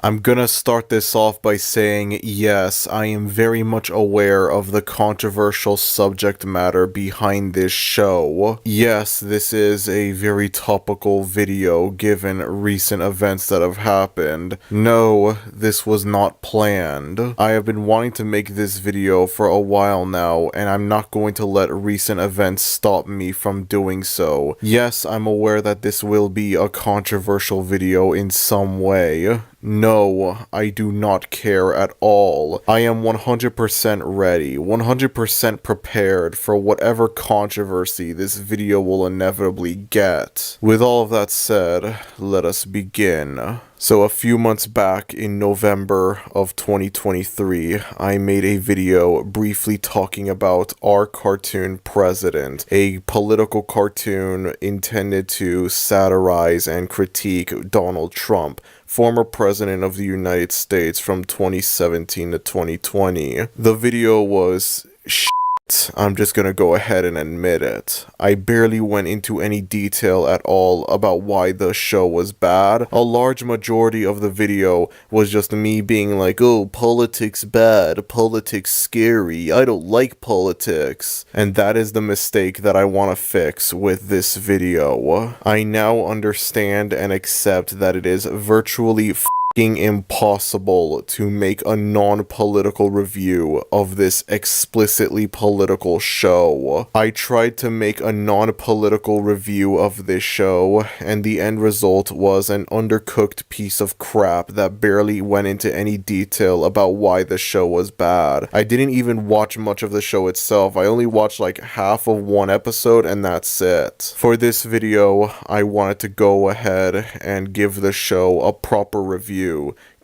I'm gonna start this off by saying, yes, I am very much aware of the controversial subject matter behind this show. Yes, this is a very topical video given recent events that have happened. No, this was not planned. I have been wanting to make this video for a while now, and I'm not going to let recent events stop me from doing so. Yes, I'm aware that this will be a controversial video in some way. No, I do not care at all. I am 100% ready, 100% prepared for whatever controversy this video will inevitably get. With all of that said, let us begin. So a few months back in November of 2023, I made a video briefly talking about Our Cartoon President, a political cartoon intended to satirize and critique Donald Trump, former president of the United States from 2017 to 2020. The video was I'm just gonna go ahead and admit it. I barely went into any detail at all about why the show was bad. A large majority of the video was just me being like, oh, politics bad, politics scary, I don't like politics. And that is the mistake that I want to fix with this video. I now understand and accept that it is virtually impossible to make a non-political review of this explicitly political show. I tried to make a non-political review of this show, and the end result was an undercooked piece of crap that barely went into any detail about why the show was bad. I didn't even watch much of the show itself. I only watched like half of one episode, and that's it. For this video, I wanted to go ahead and give the show a proper review,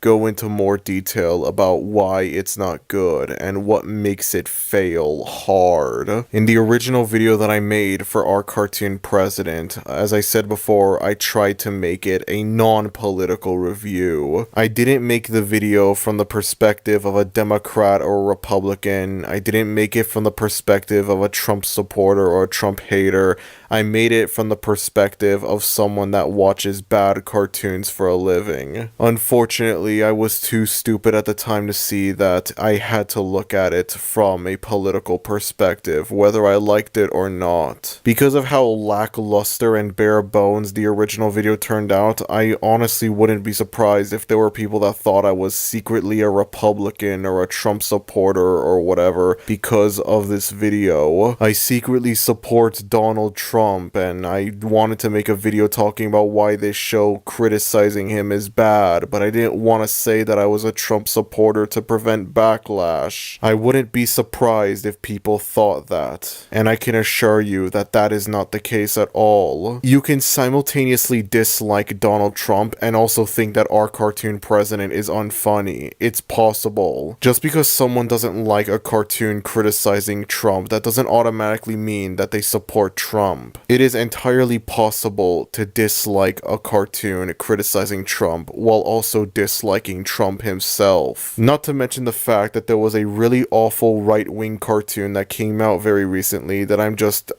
go into more detail about why it's not good and what makes it fail hard. In the original video that I made for Our Cartoon President, as I said before, I tried to make it a non-political review. I didn't make the video from the perspective of a Democrat or a Republican. I didn't make it from the perspective of a Trump supporter or a Trump hater. I made it from the perspective of someone that watches bad cartoons for a living. Unfortunately, I was too stupid at the time to see that I had to look at it from a political perspective, whether I liked it or not. Because of how lackluster and bare bones the original video turned out, I honestly wouldn't be surprised if there were people that thought I was secretly a Republican or a Trump supporter or whatever because of this video. I secretly support Donald Trump, and I wanted to make a video talking about why this show criticizing him is bad, but I didn't want to say that I was a Trump supporter to prevent backlash. I wouldn't be surprised if people thought that, and I can assure you that that is not the case at all. You can simultaneously dislike Donald Trump and also think that Our Cartoon President is unfunny. It's possible. Just because someone doesn't like a cartoon criticizing Trump, that doesn't automatically mean that they support Trump. It is entirely possible to dislike a cartoon criticizing Trump while also disliking Trump himself. Not to mention the fact that there was a really awful right-wing cartoon that came out very recently that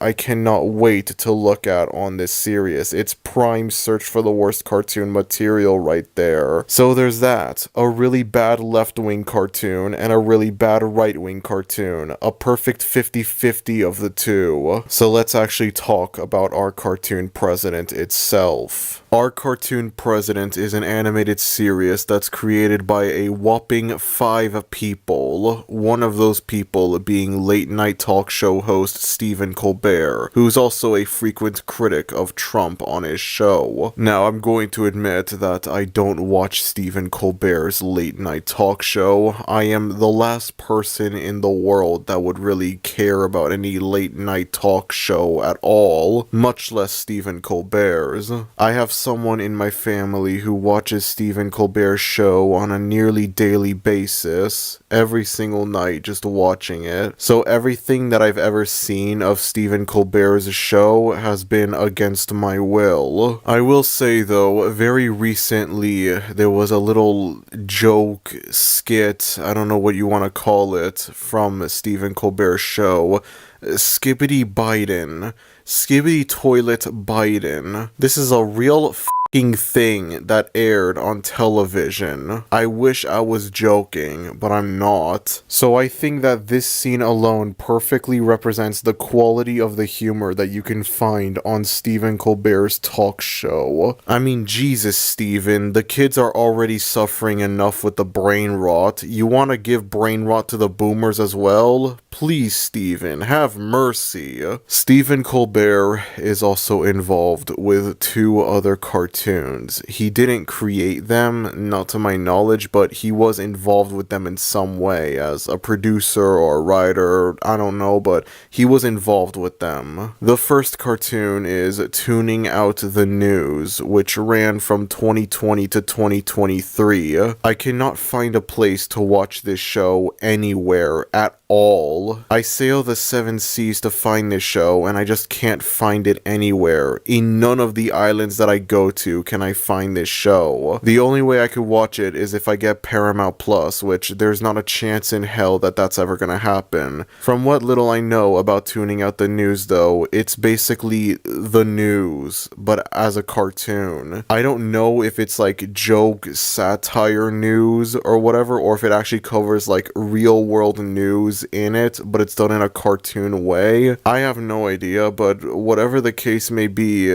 I cannot wait to look at on this series. It's prime search for the worst cartoon material right there. So there's that. A really bad left-wing cartoon and a really bad right-wing cartoon. A perfect 50-50 of the two. So let's actually talk about Our Cartoon President itself. Our Cartoon President is an animated series that's created by a whopping 5 people, one of those people being late-night talk show host Stephen Colbert, who's also a frequent critic of Trump on his show. Now, I'm going to admit that I don't watch Stephen Colbert's late-night talk show. I am the last person in the world that would really care about any late-night talk show at all, much less Stephen Colbert's. I have someone in my family who watches Stephen Colbert's show on a nearly daily basis, every single night just watching it. So everything that I've ever seen of Stephen Colbert's show has been against my will. I will say though, very recently there was a little joke skit, I don't know what you want to call it, from Stephen Colbert's show. Skibbity Biden. Skibbity Toilet Biden. This is a real thing that aired on television. I wish I was joking, but I'm not. So I think that this scene alone perfectly represents the quality of the humor that you can find on Stephen Colbert's talk show. I mean, Jesus, Stephen, the kids are already suffering enough with the brain rot. You want to give brain rot to the boomers as well? Please, Stephen, have mercy. Stephen Colbert is also involved with 2 other cartoons. He didn't create them, not to my knowledge, but he was involved with them in some way as a producer or a writer, I don't know, but he was involved with them. The first cartoon is Tuning Out the News, which ran from 2020 to 2023. I cannot find a place to watch this show anywhere at all. I sail the 7 seas to find this show, and I just can't find it anywhere. In none of the islands that I go to can I find this show. The only way I could watch it is if I get Paramount Plus, which there's not a chance in hell that that's ever gonna happen. From what little I know about Tuning Out the News though, it's basically the news, but as a cartoon. I don't know if it's like joke, satire news or whatever, or if it actually covers like real world news in it, but it's done in a cartoon way. I have no idea, but whatever the case may be,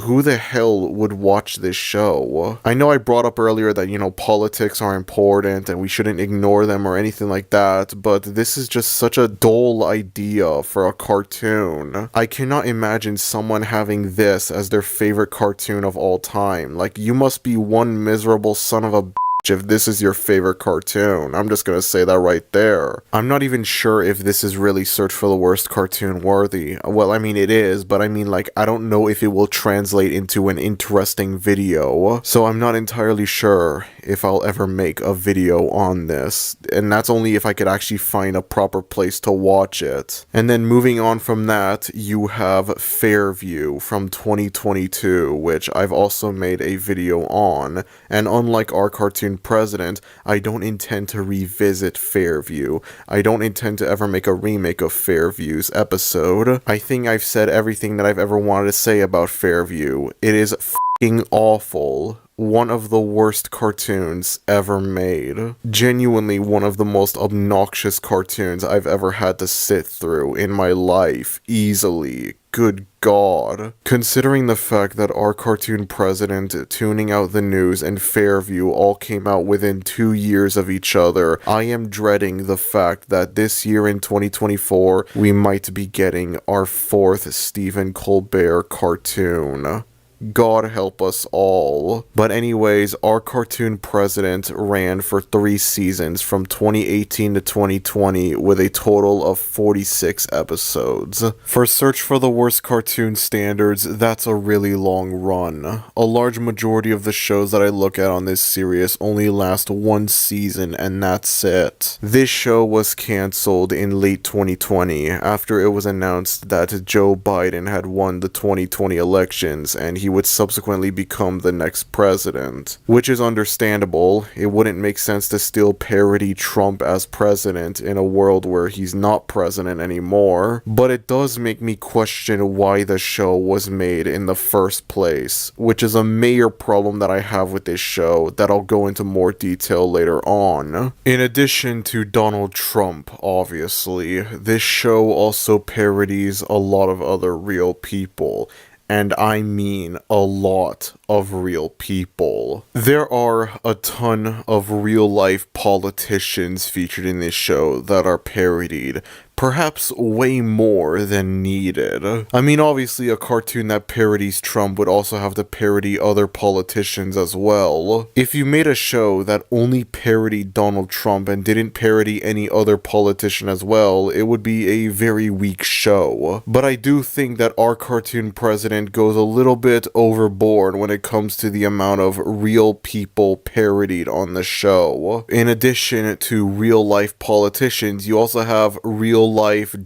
who the hell would watch this show? I know I brought up earlier that, politics are important and we shouldn't ignore them or anything like that, but this is just such a dull idea for a cartoon. I cannot imagine someone having this as their favorite cartoon of all time. Like, you must be one miserable son of a if this is your favorite cartoon. I'm just gonna say that right there. I'm not even sure if this is really Search for the Worst cartoon worthy. Well, I mean it is, but I mean like I don't know if it will translate into an interesting video. So I'm not entirely sure if I'll ever make a video on this. And that's only if I could actually find a proper place to watch it. And then moving on from that, you have Fairview from 2022, which I've also made a video on. And unlike our cartoon president, I don't intend to revisit Fairview. I don't intend to ever make a remake of Fairview's episode. I think I've said everything that I've ever wanted to say about Fairview. It is f***ing awful. One of the worst cartoons ever made. Genuinely one of the most obnoxious cartoons I've ever had to sit through in my life. Easily. Good God. Considering the fact that our cartoon president, Tuning Out the News, and Fairview all came out within 2 years of each other, I am dreading the fact that this year in 2024, we might be getting our 4th Stephen Colbert cartoon. God help us all. But anyways, our cartoon president ran for 3 seasons from 2018 to 2020 with a total of 46 episodes. For Search for the Worst cartoon standards, that's a really long run. A large majority of the shows that I look at on this series only last 1 season and that's it. This show was cancelled in late 2020 after it was announced that Joe Biden had won the 2020 elections and he would subsequently become the next president. Which is understandable. It wouldn't make sense to still parody Trump as president in a world where he's not president anymore. But it does make me question why the show was made in the first place, which is a major problem that I have with this show that I'll go into more detail later on. In addition to Donald Trump, obviously, this show also parodies a lot of other real people. And I mean a lot of real people. There are a ton of real-life politicians featured in this show that are parodied. Perhaps way more than needed. I mean, obviously a cartoon that parodies Trump would also have to parody other politicians as well. If you made a show that only parodied Donald Trump and didn't parody any other politician as well, it would be a very weak show. But I do think that our cartoon president goes a little bit overboard when it comes to the amount of real people parodied on the show. In addition to real-life politicians, you also have real-life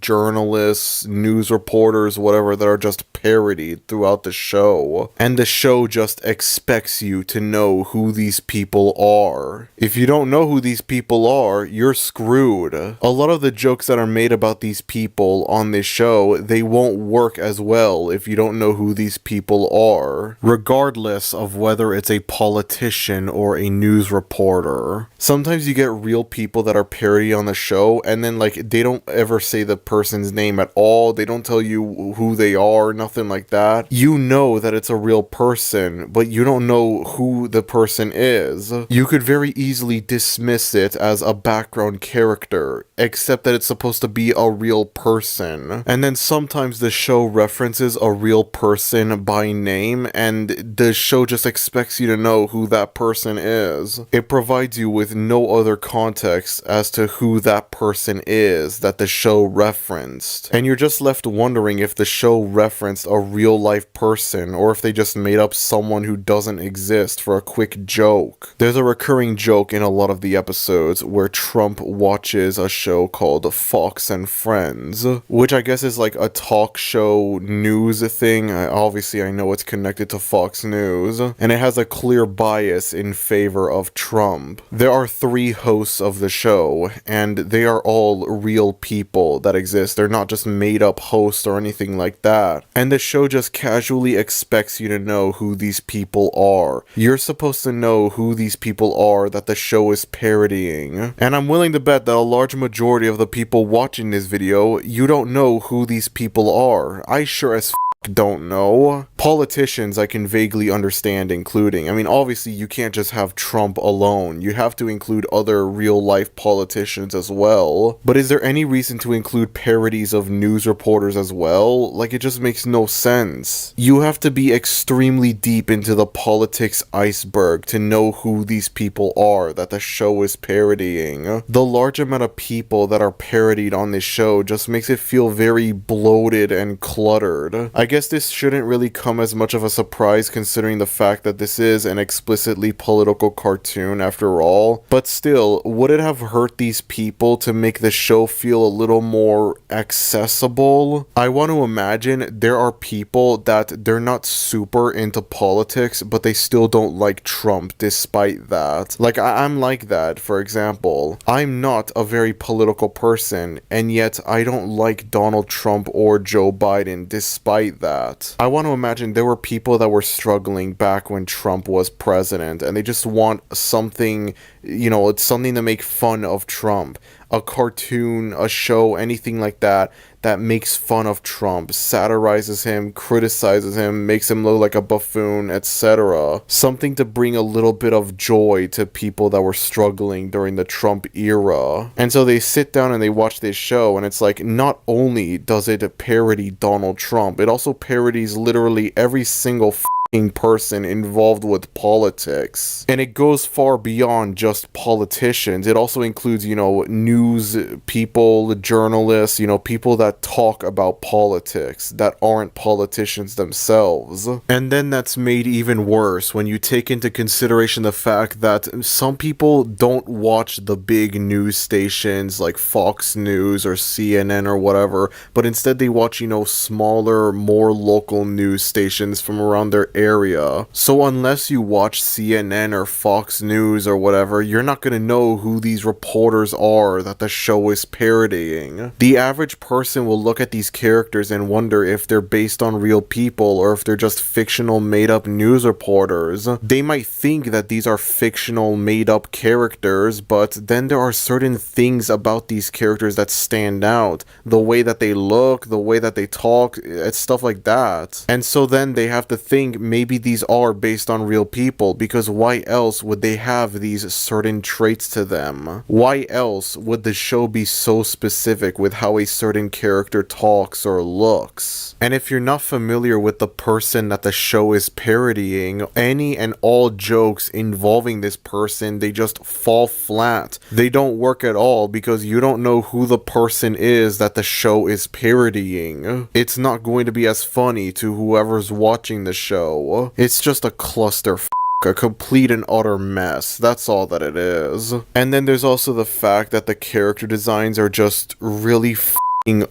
journalists, news reporters, whatever, that are just parodied throughout the show. And the show just expects you to know who these people are. If you don't know who these people are, you're screwed. A lot of the jokes that are made about these people on this show, they won't work as well if you don't know who these people are. Regardless regardless of whether it's a politician or a news reporter. Sometimes you get real people that are parody on the show, and then like they don't ever say the person's name at all. They don't tell you who they are, nothing like that. You know that it's a real person, but you don't know who the person is. You could very easily dismiss it as a background character, except that it's supposed to be a real person. And then sometimes the show references a real person by name, and the show just expects you to know who that person is. It provides you with no other context as to who that person is that the show referenced. And you're just left wondering if the show referenced a real life person or if they just made up someone who doesn't exist for a quick joke. There's a recurring joke in a lot of the episodes where Trump watches a show called Fox and Friends, which I guess is like a talk show news thing. Obviously I know it's connected to Fox News, and it has a clear bias in favor of Trump. There are 3 hosts of the show, and they are all real people that exist. They're not just made up hosts or anything like that. And the show just casually expects you to know who these people are. You're supposed to know who these people are that the show is parodying. And I'm willing to bet that a large majority of the people watching this video, you don't know who these people are. I sure as don't know. Politicians I can vaguely understand including. I mean, obviously you can't just have Trump alone. You have to include other real life politicians as well. But is there any reason to include parodies of news reporters as well? Like, it just makes no sense. You have to be extremely deep into the politics iceberg to know who these people are that the show is parodying. The large amount of people that are parodied on this show just makes it feel very bloated and cluttered. I guess this shouldn't really come as much of a surprise considering the fact that this is an explicitly political cartoon after all, but still, would it have hurt these people to make the show feel a little more accessible? I want to imagine there are people that they're not super into politics, but they still don't like Trump despite that. Like, I'm like that, for example. I'm not a very political person, and yet I don't like Donald Trump or Joe Biden despite that. I want to imagine there were people that were struggling back when Trump was president, and they just want something, you know, it's something to make fun of Trump. A cartoon, a show, anything like that makes fun of Trump, satirizes him, criticizes him, makes him look like a buffoon, etc. Something to bring a little bit of joy to people that were struggling during the Trump era. And so they sit down and they watch this show, and it's like, not only does it parody Donald Trump, it also parodies literally every single person involved with politics. And it goes far beyond just politicians. It also includes, you know, news people, journalists, you know, people that talk about politics that aren't politicians themselves. And then that's made even worse when you take into consideration the fact that some people don't watch the big news stations like Fox News or CNN or whatever, but instead they watch, you know, smaller, more local news stations from around their area. So unless you watch CNN or Fox News or whatever, you're not gonna know who these reporters are that the show is parodying. The average person will look at these characters and wonder if they're based on real people or if they're just fictional made-up news reporters. They might think that these are fictional made-up characters, but then there are certain things about these characters that stand out. The way that they look, the way that they talk, it's stuff like that. And so then they have to think maybe these are based on real people, because why else would they have these certain traits to them? Why else would the show be so specific with how a certain character talks or looks? And if you're not familiar with the person that the show is parodying, any and all jokes involving this person, they just fall flat. They don't work at all because you don't know who the person is that the show is parodying. It's not going to be as funny to whoever's watching the show. It's just a cluster a complete and utter mess. That's all that it is. And then there's also the fact that the character designs are just really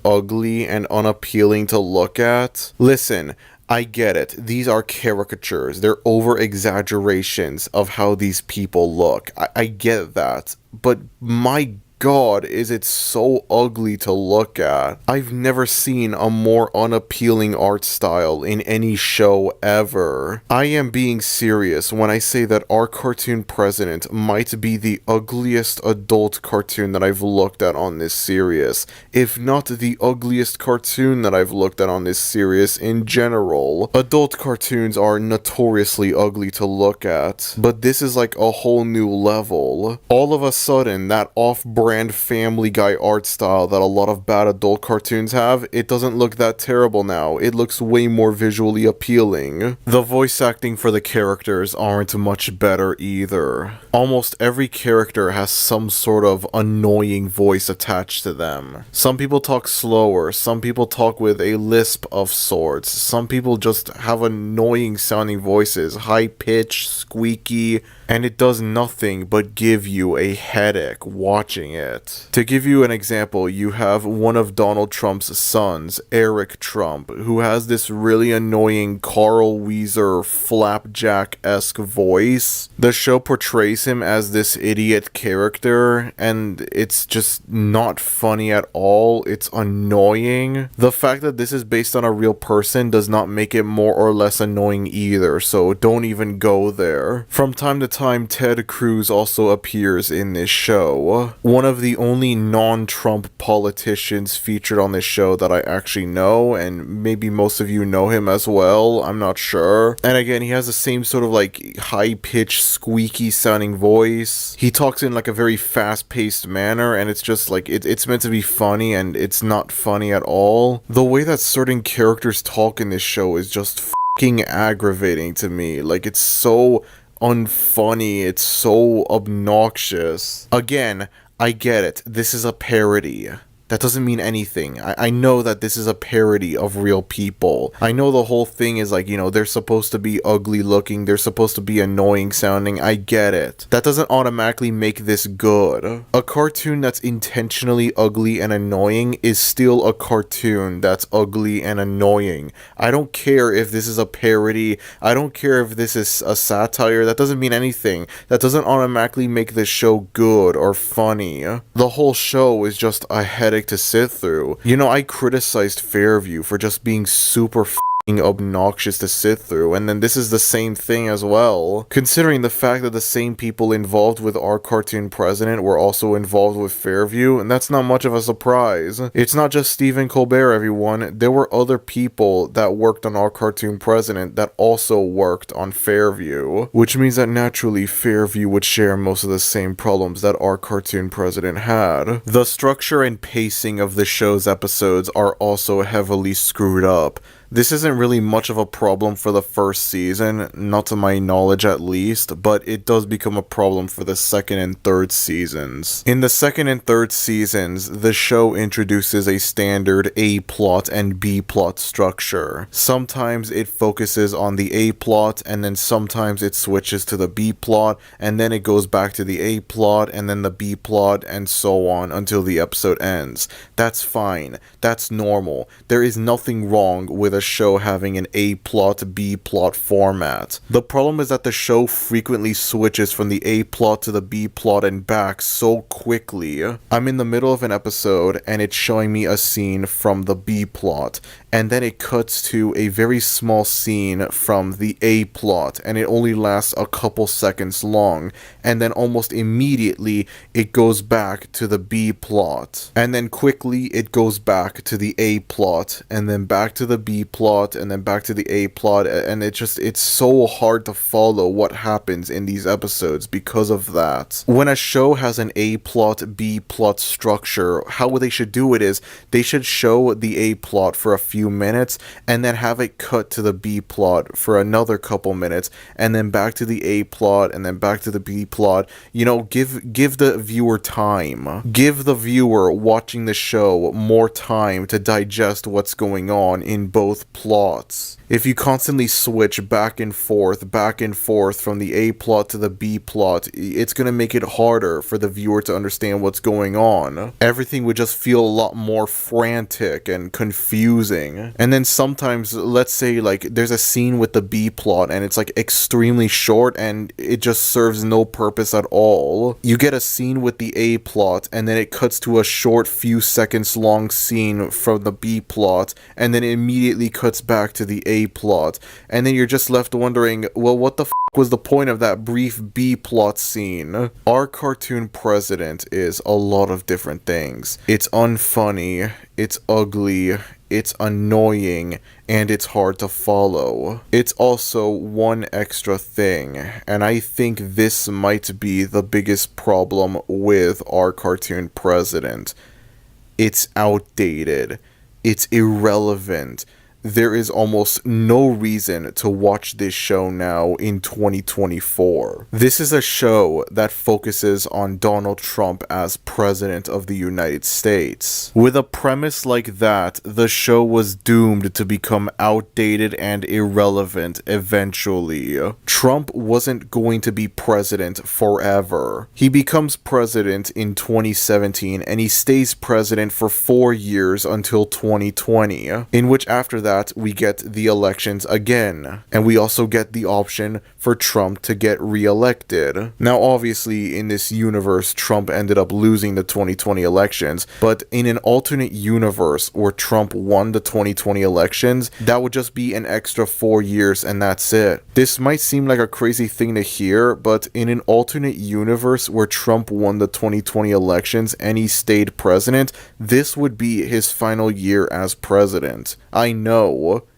ugly and unappealing to look at. Listen, I get it. These are caricatures. They're over-exaggerations of how these people look. I get that. But my god, is it so ugly to look at. I've never seen a more unappealing art style in any show ever. I am being serious when I say that our cartoon president might be the ugliest adult cartoon that I've looked at on this series, if not the ugliest cartoon that I've looked at on this series in general. Adult cartoons are notoriously ugly to look at, but this is like a whole new level. All of a sudden, that off-brand Family Guy art style that a lot of bad adult cartoons have, it doesn't look that terrible now. It looks way more visually appealing. The voice acting for the characters aren't much better either. Almost every character has some sort of annoying voice attached to them. Some people talk slower, some people talk with a lisp of sorts, some people just have annoying sounding voices, high-pitched, squeaky, and it does nothing but give you a headache watching it. To give you an example, you have one of Donald Trump's sons, Eric Trump, who has this really annoying Carl Weezer flapjack-esque voice. The show portrays him as this idiot character, and it's just not funny at all. It's annoying. The fact that this is based on a real person does not make it more or less annoying either, so don't even go there. From time to time, Ted Cruz also appears in this show. One of the only non-Trump politicians featured on this show that I actually know, and maybe most of you know him as well, I'm not sure. And again, he has the same sort of like high-pitched, squeaky sounding voice. He talks in like a very fast-paced manner, and it's just like, it's meant to be funny, and it's not funny at all. The way that certain characters talk in this show is just fucking aggravating to me. Like, it's so unfunny, it's so obnoxious. Again, I get it, this is a parody. That doesn't mean anything. I know that this is a parody of real people. I know the whole thing is like, you know, they're supposed to be ugly looking, they're supposed to be annoying sounding, I get it. That doesn't automatically make this good. A cartoon that's intentionally ugly and annoying is still a cartoon that's ugly and annoying. I don't care if this is a parody, I don't care if this is a satire, that doesn't mean anything. That doesn't automatically make this show good or funny. The whole show is just a headache to sit through. You know, I criticized Fairview for just being super obnoxious to sit through, and then this is the same thing as well. Considering the fact that the same people involved with our cartoon president were also involved with Fairview, and that's not much of a surprise. It's not just Stephen Colbert, everyone. There were other people that worked on our cartoon president that also worked on Fairview, which means that naturally Fairview would share most of the same problems that our cartoon president had. The structure and pacing of the show's episodes are also heavily screwed up. This isn't really much of a problem for the first season, not to my knowledge at least, but it does become a problem for the second and third seasons. In the second and third seasons, the show introduces a standard A-plot and B-plot structure. Sometimes it focuses on the A-plot, and then sometimes it switches to the B-plot, and then it goes back to the A-plot, and then the B-plot, and so on until the episode ends. That's fine. That's normal. There is nothing wrong with a show having an A-plot, B-plot format. The problem is that the show frequently switches from the A-plot to the B-plot and back so quickly. I'm in the middle of an episode and it's showing me a scene from the B-plot, and then it cuts to a very small scene from the A-plot, and it only lasts a couple seconds long, and then almost immediately it goes back to the B-plot, and then quickly it goes back to the A-plot, and then back to the B-plot, and then back to the A-plot, and it's so hard to follow what happens in these episodes because of that. When a show has an A-plot, B-plot structure, how they should do it is, they should show the A-plot for a few minutes, and then have it cut to the B-plot for another couple minutes, and then back to the A-plot, and then back to the B-plot. You know, give the viewer time. Give the viewer watching the show more time to digest what's going on in both both plots. If you constantly switch back and forth from the A plot to the B plot, it's gonna make it harder for the viewer to understand what's going on. Everything would just feel a lot more frantic and confusing. And then sometimes, let's say like there's a scene with the B plot and it's like extremely short and it just serves no purpose at all. You get a scene with the A plot and then it cuts to a short few seconds long scene from the B plot and then it immediately cuts back to the A plot, and then you're just left wondering, well, what the was the point of that brief B plot scene? Our cartoon president is a lot of different things. It's unfunny, it's ugly, it's annoying, and it's hard to follow. It's also one extra thing, and I think this might be the biggest problem with our cartoon president. It's outdated. It's irrelevant. There is almost no reason to watch this show now in 2024. This is a show that focuses on Donald Trump as President of the United States. With a premise like that, the show was doomed to become outdated and irrelevant eventually. Trump wasn't going to be president forever. He becomes president in 2017 and he stays president for 4 years until 2020, in which after that we get the elections again, and we also get the option for Trump to get re-elected. Now obviously in this universe Trump ended up losing the 2020 elections, but in an alternate universe where Trump won the 2020 elections, that would just be an extra 4 years and that's it. This might seem like a crazy thing to hear, but in an alternate universe where Trump won the 2020 elections and he stayed president, this would be his final year as president. I know,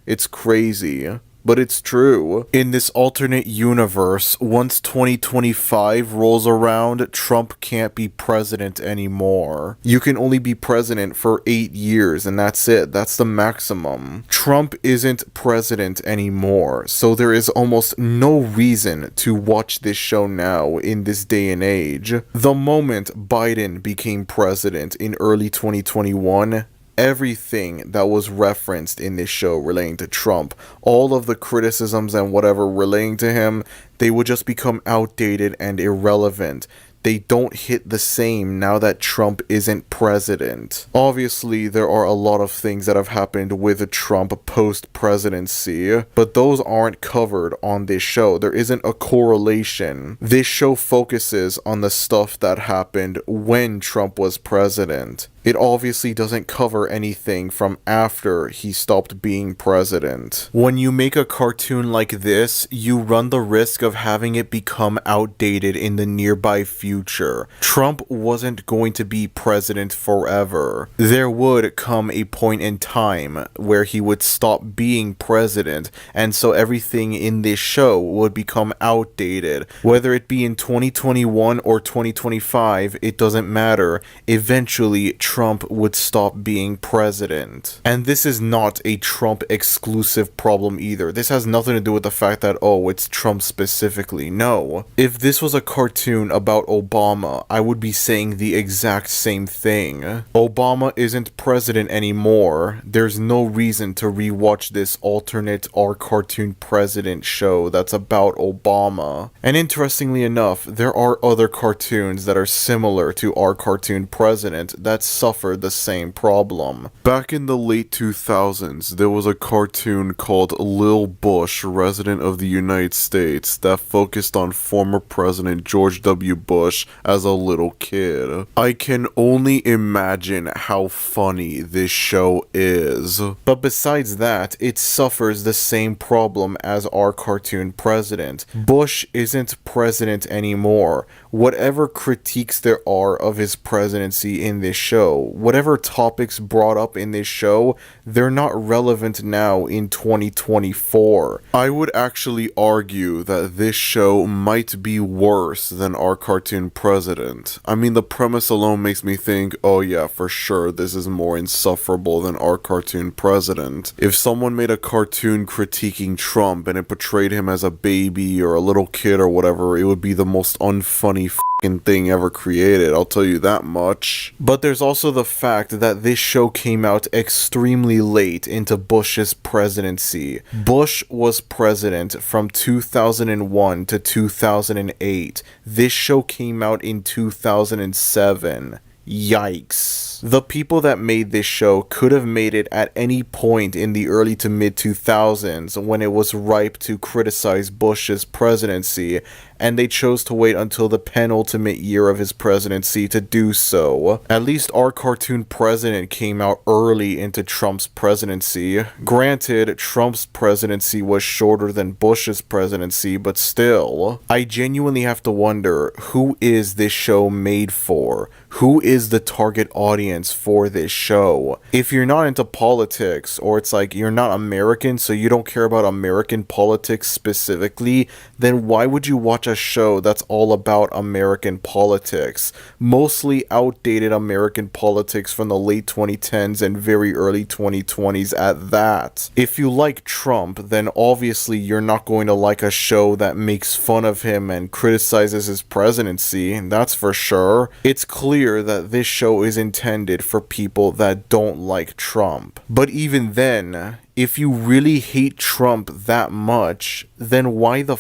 it's crazy, but it's true. In this alternate universe, once 2025 rolls around, Trump can't be president anymore. You can only be president for 8 years, and that's it. That's the maximum. Trump isn't president anymore, so there is almost no reason to watch this show now in this day and age. The moment Biden became president in early 2021, everything that was referenced in this show relating to Trump, all of the criticisms and whatever relating to him, they would just become outdated and irrelevant. They don't hit the same now that Trump isn't president. Obviously, there are a lot of things that have happened with Trump post-presidency, but those aren't covered on this show. There isn't a correlation. This show focuses on the stuff that happened when Trump was president. It obviously doesn't cover anything from after he stopped being president. When you make a cartoon like this, you run the risk of having it become outdated in the nearby future. Trump wasn't going to be president forever. There would come a point in time where he would stop being president, and so everything in this show would become outdated. Whether it be in 2021 or 2025, it doesn't matter. Eventually, Trump would stop being president. And this is not a Trump exclusive problem either. This has nothing to do with the fact that, oh, it's Trump specifically. No. If this was a cartoon about Obama, I would be saying the exact same thing. Obama isn't president anymore. There's no reason to rewatch this alternate Our Cartoon President show that's about Obama. And interestingly enough, there are other cartoons that are similar to Our Cartoon President that suffer the same problem. Back in the late 2000s, there was a cartoon called Lil Bush, Resident of the United States, that focused on former President George W. Bush as a little kid. I can only imagine how funny this show is. But besides that, it suffers the same problem as Our Cartoon President. Bush isn't president anymore. Whatever critiques there are of his presidency in this show, whatever topics brought up in this show, they're not relevant now in 2024. I would actually argue that this show might be worse than Our Cartoon President. I mean, the premise alone makes me think, oh yeah, for sure, this is more insufferable than Our Cartoon President. If someone made a cartoon critiquing Trump and it portrayed him as a baby or a little kid or whatever, it would be the most unfunny thing ever created, I'll tell you that much. But there's also the fact that this show came out extremely late into Bush's presidency. Bush was president from 2001 to 2008. This show came out in 2007. Yikes. The people that made this show could have made it at any point in the early to mid 2000s when it was ripe to criticize Bush's presidency, and they chose to wait until the penultimate year of his presidency to do so. At least our cartoon president came out early into Trump's presidency. Granted, Trump's presidency was shorter than Bush's presidency, but still. I genuinely have to wonder, who is this show made for? Who is the target audience for this show? If you're not into politics, or it's like you're not American, so you don't care about American politics specifically, then why would you watch a show that's all about American politics? Mostly outdated American politics from the late 2010s and very early 2020s at that. If you like Trump, then obviously you're not going to like a show that makes fun of him and criticizes his presidency, that's for sure. It's clear that this show is intended for people that don't like Trump. But even then, if you really hate Trump that much, then why the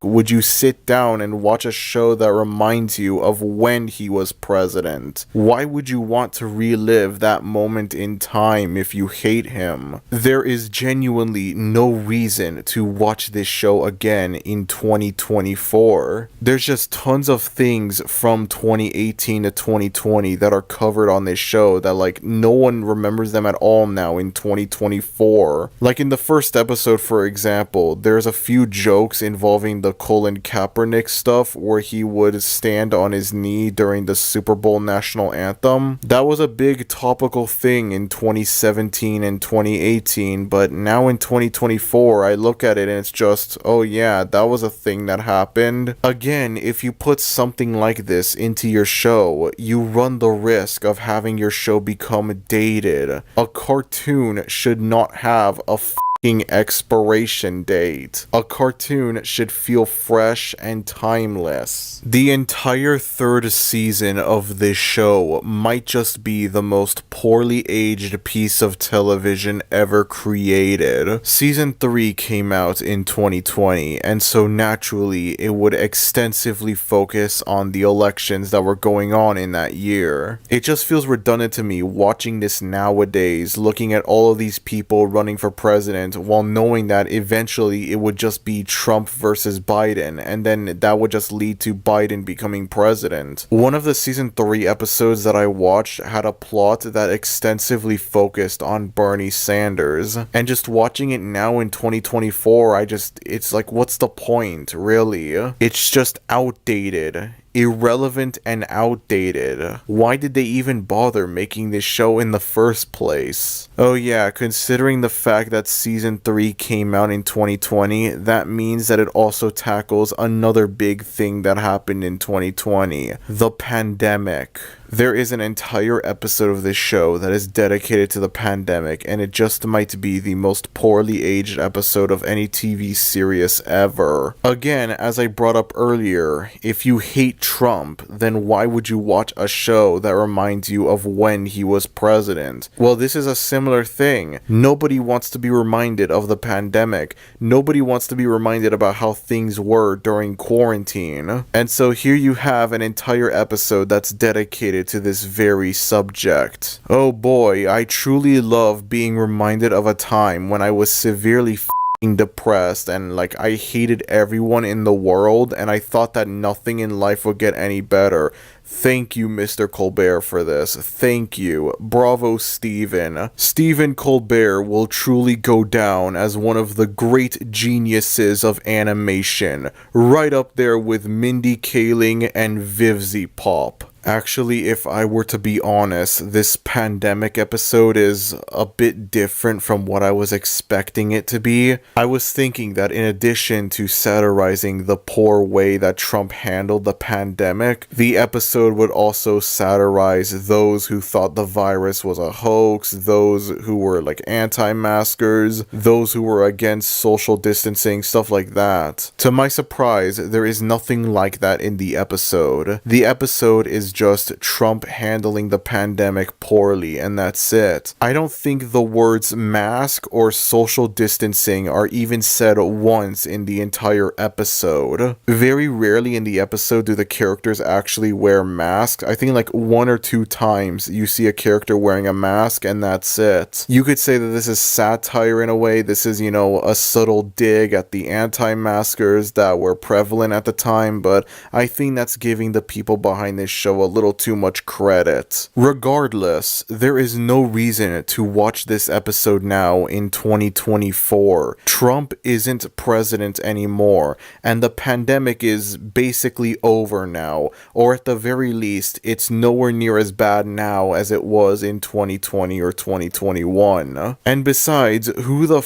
would you sit down and watch a show that reminds you of when he was president? Why would you want to relive that moment in time if you hate him? There is genuinely no reason to watch this show again in 2024. There's just tons of things from 2018 to 2020 that are covered on this show that like no one remembers them at all now in 2024. Like in the first episode, for example, there's a few jokes involving the Colin Kaepernick stuff where he would stand on his knee during the Super Bowl national anthem. That was a big topical thing in 2017 and 2018, but now in 2024 I look at it and it's just, oh yeah, that was a thing that happened. Again, if you put something like this into your show, you run the risk of having your show become dated. A cartoon should not have a expiration date. A cartoon should feel fresh and timeless. The entire third season of this show might just be the most poorly aged piece of television ever created. Season 3 came out in 2020, and so naturally it would extensively focus on the elections that were going on in that year. It just feels redundant to me watching this nowadays, looking at all of these people running for president while knowing that eventually it would just be Trump versus Biden, and then that would just lead to Biden becoming president. One of the season 3 episodes that I watched had a plot that extensively focused on Bernie Sanders, and just watching it now in 2024, it's like, what's the point, really? It's just outdated. Irrelevant and outdated. Why did they even bother making this show in the first place? Oh yeah, considering the fact that season 3 came out in 2020, that means that it also tackles another big thing that happened in 2020, the pandemic. There is an entire episode of this show that is dedicated to the pandemic, and it just might be the most poorly aged episode of any TV series ever. Again, as I brought up earlier, if you hate Trump, then why would you watch a show that reminds you of when he was president? Well, this is a similar thing. Nobody wants to be reminded of the pandemic. Nobody wants to be reminded about how things were during quarantine. And so here you have an entire episode that's dedicated to this very subject. Oh boy, I truly love being reminded of a time when I was severely depressed and like I hated everyone in the world and I thought that nothing in life would get any better. Thank you, Mr. Colbert, for this. Thank you. Bravo, Stephen. Stephen Colbert will truly go down as one of the great geniuses of animation, right up there with Mindy Kaling and Vivzy Pop. Actually, if I were to be honest, this pandemic episode is a bit different from what I was expecting it to be. I was thinking that in addition to satirizing the poor way that Trump handled the pandemic, the episode would also satirize those who thought the virus was a hoax, those who were like anti-maskers, those who were against social distancing, stuff like that. To my surprise, there is nothing like that in the episode. The episode is just Trump handling the pandemic poorly, and that's it. I don't think the words mask or social distancing are even said once in the entire episode. Very rarely in the episode do the characters actually wear masks. I think like 1 or 2 times you see a character wearing a mask, and that's it. You could say that this is satire in a way. This is, a subtle dig at the anti-maskers that were prevalent at the time, but I think that's giving the people behind this show a little too much credit. Regardless, there is no reason to watch this episode now in 2024. Trump isn't president anymore, and the pandemic is basically over now, or at the very least, it's nowhere near as bad now as it was in 2020 or 2021. And besides, who the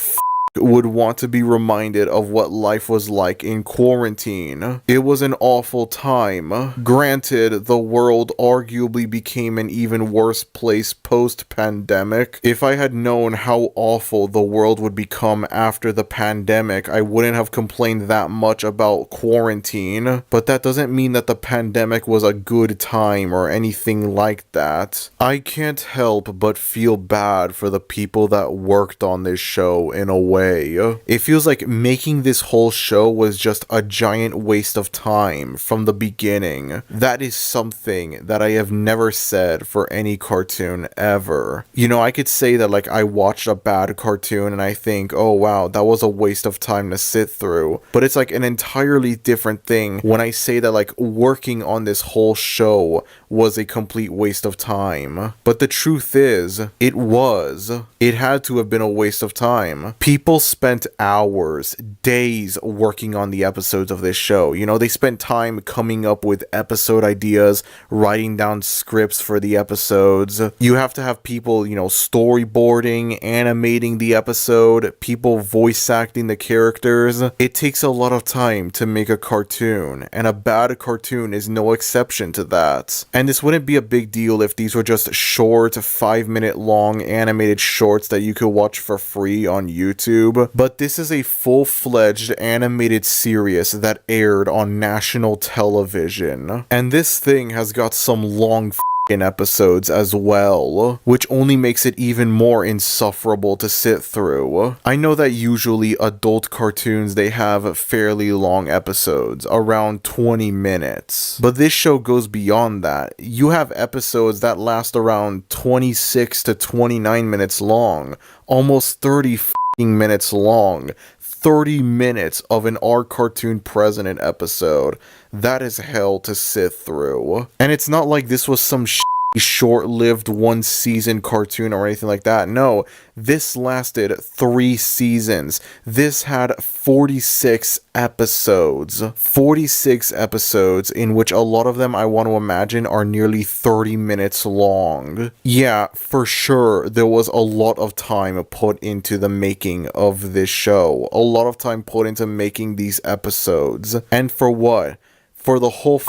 would want to be reminded of what life was like in quarantine? It was an awful time. Granted, the world arguably became an even worse place post-pandemic. If I had known how awful the world would become after the pandemic, I wouldn't have complained that much about quarantine. But that doesn't mean that the pandemic was a good time or anything like that. I can't help but feel bad for the people that worked on this show in a way. It feels like making this whole show was just a giant waste of time from the beginning. That is something that I have never said for any cartoon ever. I could say that like I watched a bad cartoon and I think, oh wow, that was a waste of time to sit through. But it's like an entirely different thing when I say that like working on this whole show was a complete waste of time. But the truth is, it was. It had to have been a waste of time. People spent hours, days working on the episodes of this show. They spent time coming up with episode ideas, writing down scripts for the episodes. You have to have people, storyboarding, animating the episode, people voice acting the characters. It takes a lot of time to make a cartoon, and a bad cartoon is no exception to that. And this wouldn't be a big deal if these were just short, 5-minute long animated shorts that you could watch for free on YouTube. But this is a full-fledged animated series that aired on national television. And this thing has got some long episodes as well, which only makes it even more insufferable to sit through. I know that usually adult cartoons, they have fairly long episodes, around 20 minutes. But this show goes beyond that. You have episodes that last around 26 to 29 minutes long, almost 30 minutes long. 30 minutes of an Our Cartoon President episode. That is hell to sit through. And it's not like this was some short-lived one-season cartoon or anything like that. No, this lasted 3 seasons. This had 46 episodes. 46 episodes, in which a lot of them, I want to imagine, are nearly 30 minutes long. Yeah, for sure, there was a lot of time put into the making of this show. A lot of time put into making these episodes. And for what? For the whole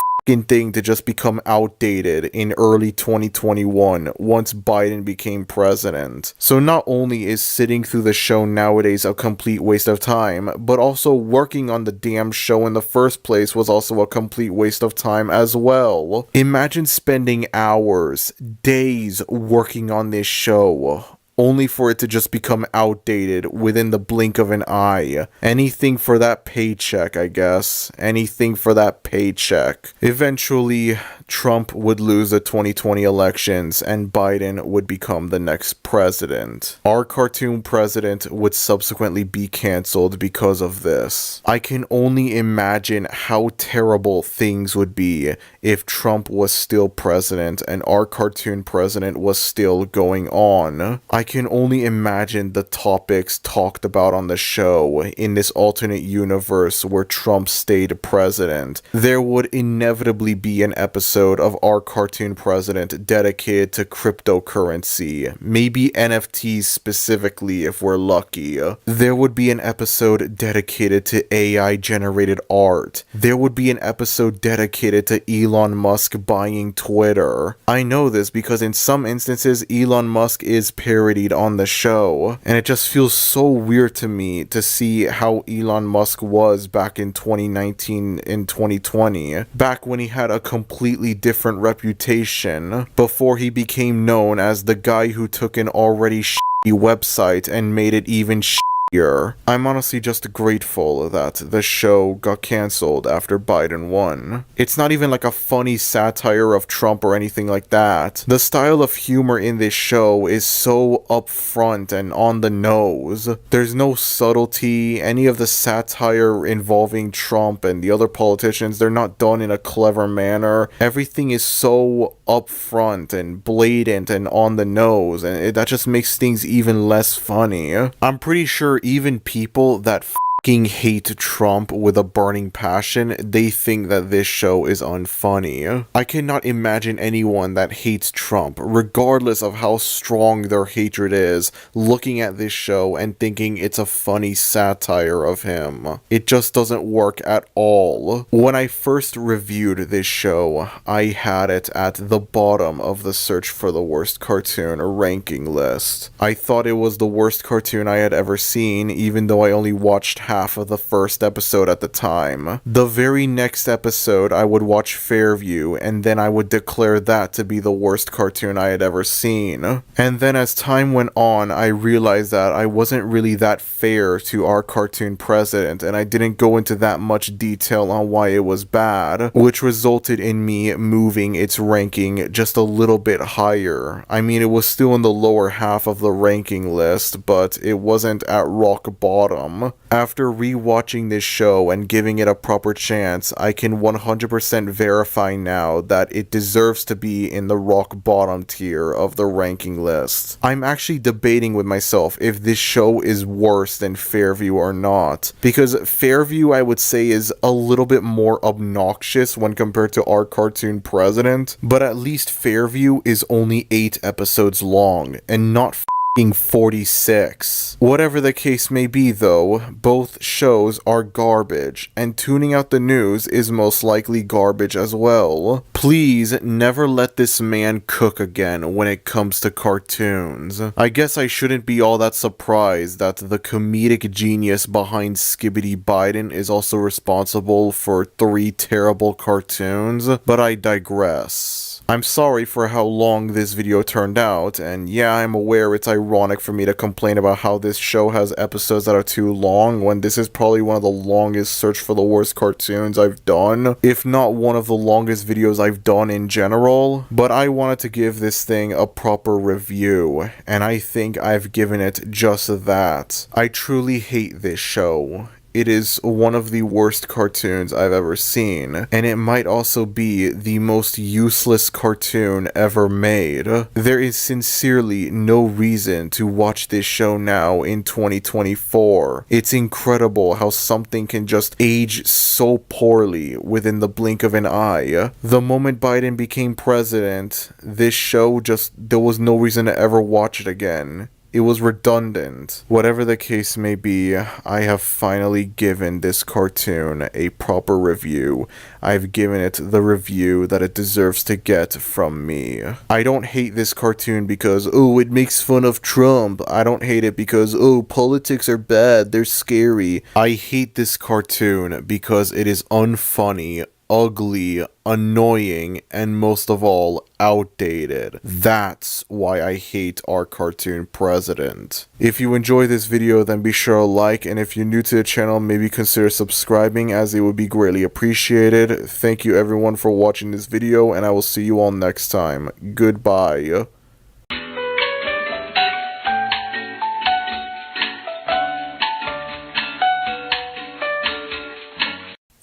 thing to just become outdated in early 2021 once Biden became president. So not only is sitting through the show nowadays a complete waste of time, but also working on the damn show in the first place was also a complete waste of time as well. Imagine spending hours, days working on this show, only for it to just become outdated within the blink of an eye. Anything for that paycheck, I guess. Anything for that paycheck. Eventually, Trump would lose the 2020 elections and Biden would become the next president. Our cartoon president would subsequently be canceled because of this. I can only imagine how terrible things would be if Trump was still president and our cartoon president was still going on. I can only imagine the topics talked about on the show in this alternate universe where Trump stayed president. There would inevitably be an episode of Our Cartoon President dedicated to cryptocurrency, maybe NFTs specifically if we're lucky. There would be an episode dedicated to AI-generated art. There would be an episode dedicated to Elon Musk buying Twitter. I know this because in some instances Elon Musk is parodied on the show, and it just feels so weird to me to see how Elon Musk was back in 2019 and 2020, back when he had a completely different reputation, before he became known as the guy who took an already shitty website and made it even shittier. I'm honestly just grateful that the show got cancelled after Biden won. It's not even like a funny satire of Trump or anything like that. The style of humor in this show is so upfront and on the nose. There's no subtlety. Any of the satire involving Trump and the other politicians, they're not done in a clever manner. Everything is so upfront and blatant and on the nose, and that just makes things even less funny. I'm pretty sure even people that fucking hate Trump with a burning passion, they think that this show is unfunny. I cannot imagine anyone that hates Trump, regardless of how strong their hatred is, looking at this show and thinking it's a funny satire of him. It just doesn't work at all. When I first reviewed this show, I had it at the bottom of the search for the worst cartoon ranking list. I thought it was the worst cartoon I had ever seen, even though I only watched half of the first episode at the time. The very next episode, I would watch Fairview, and then I would declare that to be the worst cartoon I had ever seen. And then as time went on, I realized that I wasn't really that fair to Our Cartoon President, and I didn't go into that much detail on why it was bad, which resulted in me moving its ranking just a little bit higher. I mean, it was still in the lower half of the ranking list, but it wasn't at rock bottom. After rewatching this show and giving it a proper chance, I can 100% verify now that it deserves to be in the rock bottom tier of the ranking list. I'm actually debating with myself if this show is worse than Fairview or not, because Fairview I would say is a little bit more obnoxious when compared to Our Cartoon President, but at least Fairview is only 8 episodes long and not 46. Whatever the case may be though, both shows are garbage, and tuning out the news is most likely garbage as well. Please never let this man cook again when it comes to cartoons. I guess I shouldn't be all that surprised that the comedic genius behind Skibbity Biden is also responsible for 3 terrible cartoons, but I digress. I'm sorry for how long this video turned out, and yeah, I'm aware it's ironic for me to complain about how this show has episodes that are too long when this is probably one of the longest search for the worst cartoons I've done, if not one of the longest videos I've done in general, but I wanted to give this thing a proper review, and I think I've given it just that. I truly hate this show. It is one of the worst cartoons I've ever seen, and it might also be the most useless cartoon ever made. There is sincerely no reason to watch this show now in 2024. It's incredible how something can just age so poorly within the blink of an eye. The moment Biden became president, this show there was no reason to ever watch it again. It was redundant. Whatever the case may be, I have finally given this cartoon a proper review. I've given it the review that it deserves to get from me. I don't hate this cartoon because, oh, it makes fun of Trump. I don't hate it because, oh, politics are bad, they're scary. I hate this cartoon because it is unfunny, ugly, annoying, and most of all, outdated. That's why I hate Our Cartoon President. If you enjoy this video, then be sure to like, and if you're new to the channel, maybe consider subscribing, as it would be greatly appreciated. Thank you everyone for watching this video, and I will see you all next time. Goodbye.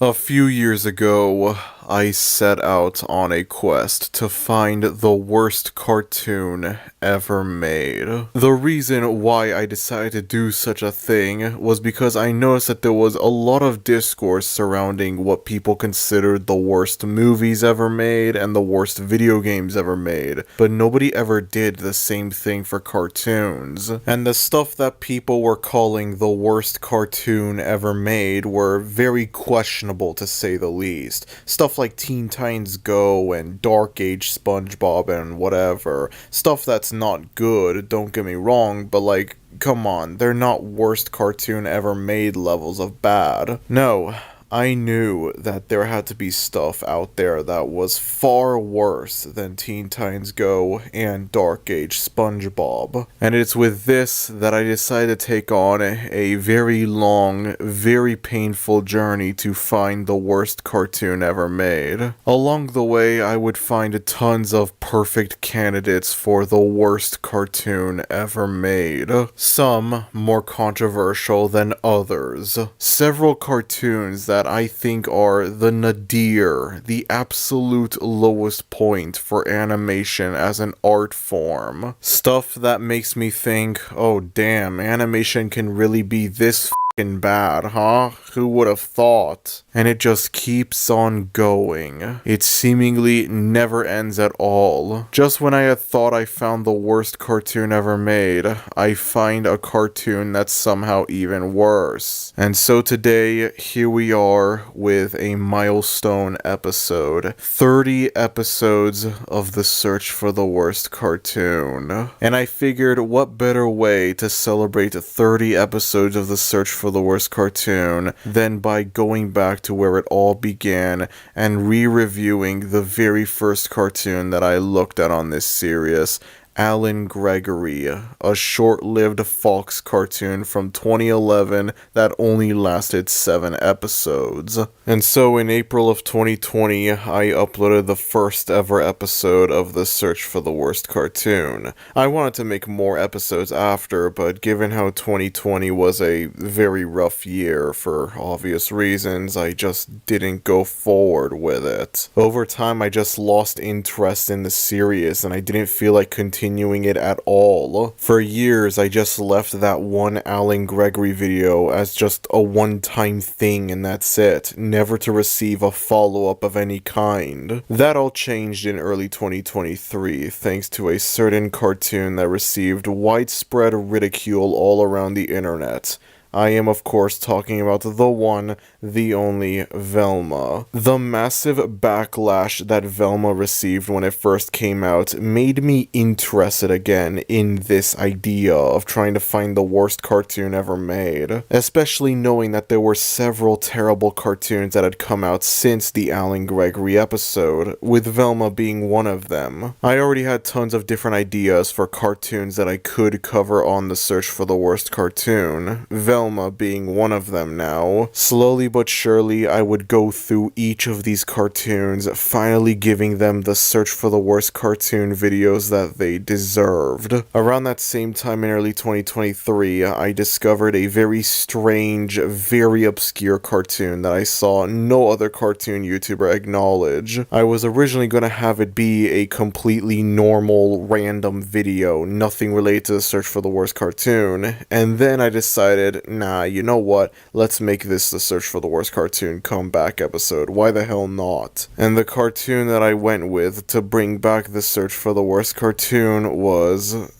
A few years ago, I set out on a quest to find the worst cartoon ever made. The reason why I decided to do such a thing was because I noticed that there was a lot of discourse surrounding what people considered the worst movies ever made and the worst video games ever made, but nobody ever did the same thing for cartoons. And the stuff that people were calling the worst cartoon ever made were very questionable, to say the least. Stuff like Teen Titans Go and Dark Age SpongeBob and whatever. Stuff that's not good, don't get me wrong, but like, come on, they're not worst cartoon ever made levels of bad. No, I knew that there had to be stuff out there that was far worse than Teen Titans Go and Dark Age SpongeBob. And it's with this that I decided to take on a very long, very painful journey to find the worst cartoon ever made. Along the way, I would find tons of perfect candidates for the worst cartoon ever made. Some more controversial than others. Several cartoons that I think are the nadir, the absolute lowest point for animation as an art form. Stuff that makes me think, oh damn, animation can really be this f***ing bad, huh? Who would have thought? And it just keeps on going. It seemingly never ends at all. Just when I had thought I found the worst cartoon ever made, I find a cartoon that's somehow even worse. And so today, here we are with a milestone episode. 30 episodes of the search for the worst cartoon. And I figured what better way to celebrate 30 episodes of the search for the worst cartoon than by going back to where it all began and re-reviewing the very first cartoon that I looked at on this series, Alan Gregory, a short-lived Fox cartoon from 2011 that only lasted 7 episodes. And so in April of 2020, I uploaded the first ever episode of the search for the worst cartoon. I wanted to make more episodes after, but given how 2020 was a very rough year for obvious reasons, I just didn't go forward with it. Over time, I just lost interest in the series, and I didn't feel like continuing it at all. For years, I just left that one Alan Gregory video as just a one-time thing and that's it, never to receive a follow-up of any kind. That all changed in early 2023 thanks to a certain cartoon that received widespread ridicule all around the internet. I am, of course, talking about the one, the only Velma. The massive backlash that Velma received when it first came out made me interested again in this idea of trying to find the worst cartoon ever made, especially knowing that there were several terrible cartoons that had come out since the Alan Gregory episode, with Velma being one of them. I already had tons of different ideas for cartoons that I could cover on the search for the worst cartoon, Velma being one of them now. Slowly but surely, I would go through each of these cartoons, finally giving them the search for the worst cartoon videos that they deserved. Around that same time in early 2023, I discovered a very strange, very obscure cartoon that I saw no other cartoon YouTuber acknowledge. I was originally going to have it be a completely normal, random video, nothing related to the search for the worst cartoon, and then I decided, nah, you know what, let's make this the search for the worst cartoon comeback episode, why the hell not? And the cartoon that I went with to bring back the search for the worst cartoon was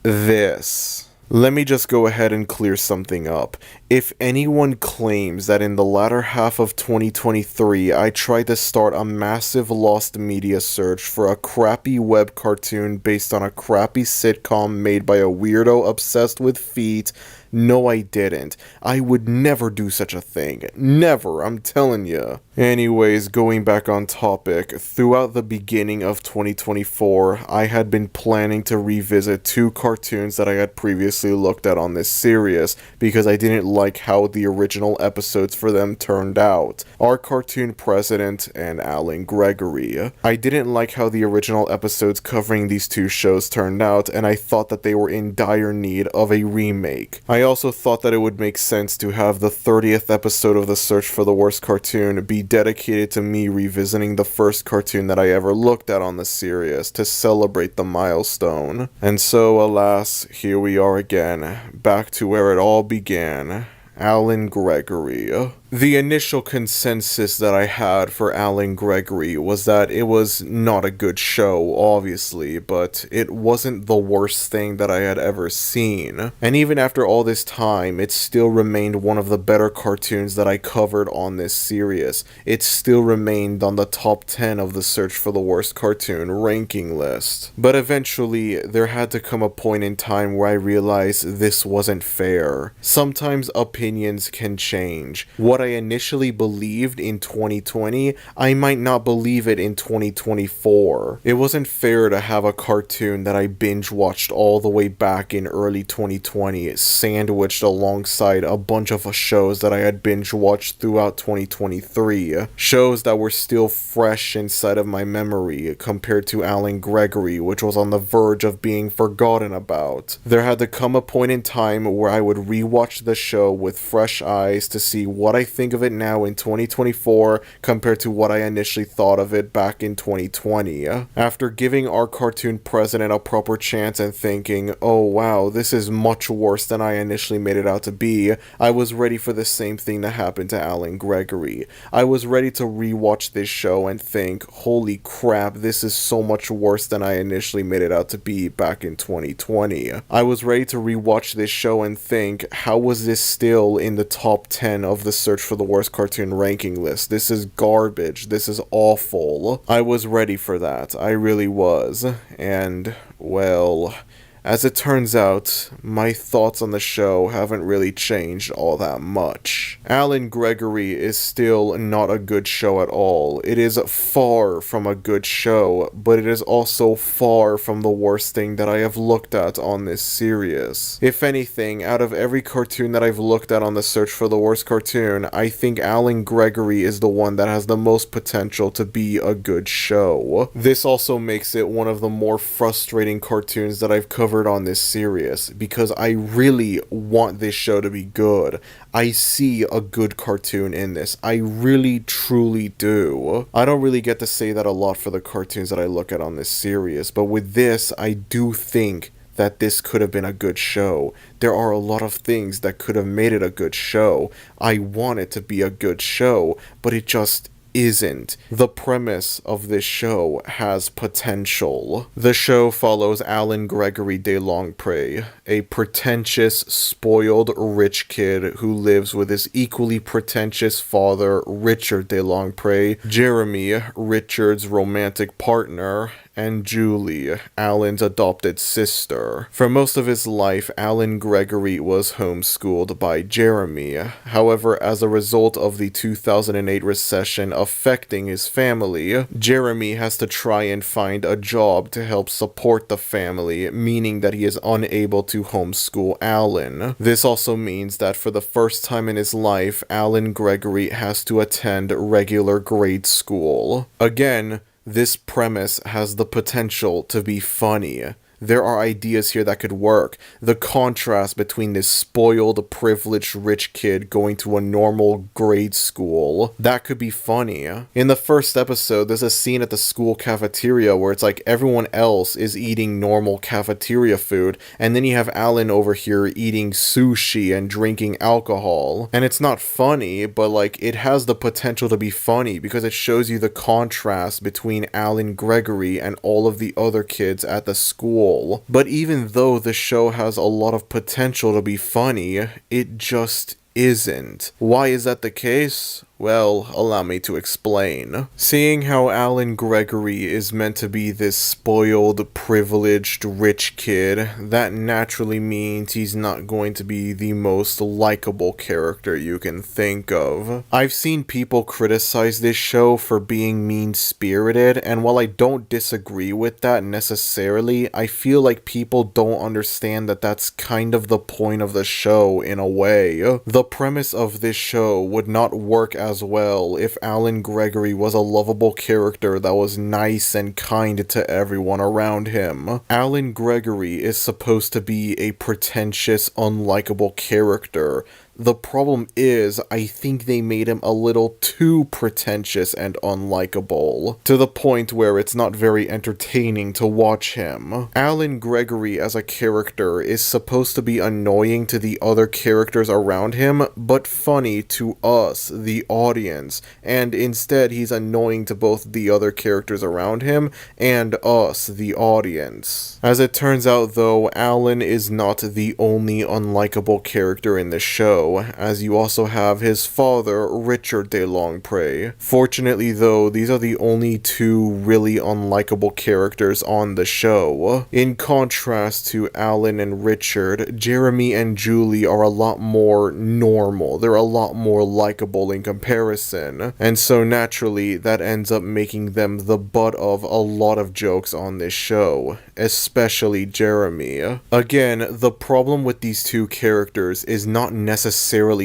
this. Let me just go ahead and clear something up. If anyone claims that in the latter half of 2023 I tried to start a massive lost media search for a crappy web cartoon based on a crappy sitcom made by a weirdo obsessed with feet, no, I didn't. I would never do such a thing. Never, I'm telling you. Anyways, going back on topic, throughout the beginning of 2024, I had been planning to revisit 2 cartoons that I had previously looked at on this series, because I didn't like how the original episodes for them turned out. Our Cartoon President and Alan Gregory. I didn't like how the original episodes covering these 2 shows turned out, and I thought that they were in dire need of a remake. I I also thought that it would make sense to have the 30th episode of the Search for the Worst Cartoon be dedicated to me revisiting the first cartoon that I ever looked at on the series to celebrate the milestone. And so, alas, here we are again, back to where it all began. Alan Gregory. The initial consensus that I had for Alan Gregory was that it was not a good show, obviously, but it wasn't the worst thing that I had ever seen. And even after all this time, it still remained one of the better cartoons that I covered on this series. It still remained on the top 10 of the Search for the Worst Cartoon ranking list. But eventually, there had to come a point in time where I realized this wasn't fair. Sometimes opinions can change. What I initially believed in 2020, I might not believe it in 2024. It wasn't fair to have a cartoon that I binge watched all the way back in early 2020 sandwiched alongside a bunch of shows that I had binge watched throughout 2023. Shows that were still fresh inside of my memory compared to Alan Gregory, which was on the verge of being forgotten about. There had to come a point in time where I would rewatch the show with fresh eyes to see what I think of it now in 2024 compared to what I initially thought of it back in 2020. After giving our cartoon president a proper chance and thinking, oh wow, this is much worse than I initially made it out to be, I was ready for the same thing to happen to Alan Gregory. I was ready to rewatch this show and think, holy crap, this is so much worse than I initially made it out to be back in 2020. I was ready to rewatch this show and think, how was this still in the top 10 of the Search for the Worst Cartoon ranking list? This is garbage. This is awful. I was ready for that. I really was. And, well, as it turns out, my thoughts on the show haven't really changed all that much. Alan Gregory is still not a good show at all. It is far from a good show, but it is also far from the worst thing that I have looked at on this series. If anything, out of every cartoon that I've looked at on the Search for the Worst Cartoon, I think Alan Gregory is the one that has the most potential to be a good show. This also makes it one of the more frustrating cartoons that I've covered on this series, because I really want this show to be good. I see a good cartoon in this. I really truly do. I don't really get to say that a lot for the cartoons that I look at on this series, but with this, I do think that this could have been a good show. There are a lot of things that could have made it a good show. I want it to be a good show, but it just isn't. The premise of this show has potential. The show follows Alan Gregory de Longpre, a pretentious, spoiled, rich kid who lives with his equally pretentious father, Richard de Longpre, Jeremy, Richard's romantic partner, and Julie, Alan's adopted sister. For most of his life, Alan Gregory was homeschooled by Jeremy. However, as a result of the 2008 recession affecting his family, Jeremy has to try and find a job to help support the family, meaning that he is unable to homeschool Alan. This also means that for the first time in his life, Alan Gregory has to attend regular grade school. Again, this premise has the potential to be funny. There are ideas here that could work. The contrast between this spoiled, privileged, rich kid going to a normal grade school, that could be funny. In the first episode, there's a scene at the school cafeteria where it's like everyone else is eating normal cafeteria food, and then you have Alan over here eating sushi and drinking alcohol. And it's not funny, but like it has the potential to be funny because it shows you the contrast between Alan Gregory and all of the other kids at the school. But even though the show has a lot of potential to be funny, it just isn't. Why is that the case? Well, allow me to explain. Seeing how Alan Gregory is meant to be this spoiled, privileged, rich kid, that naturally means he's not going to be the most likable character you can think of. I've seen people criticize this show for being mean-spirited, and while I don't disagree with that necessarily, I feel like people don't understand that that's kind of the point of the show in a way. The premise of this show would not work as as well if Alan Gregory was a lovable character that was nice and kind to everyone around him. Alan Gregory is supposed to be a pretentious, unlikable character. The problem is, I think they made him a little too pretentious and unlikable, to the point where it's not very entertaining to watch him. Alan Gregory as a character is supposed to be annoying to the other characters around him, but funny to us, the audience, and instead he's annoying to both the other characters around him and us, the audience. As it turns out though, Alan is not the only unlikable character in the show, as you also have his father, Richard de Longpre. Fortunately though, these are the only two really unlikable characters on the show. In contrast to Alan and Richard, Jeremy and Julie are a lot more normal. They're a lot more likable in comparison, and so naturally that ends up making them the butt of a lot of jokes on this show, especially Jeremy. Again, the problem with these two characters is not necessarily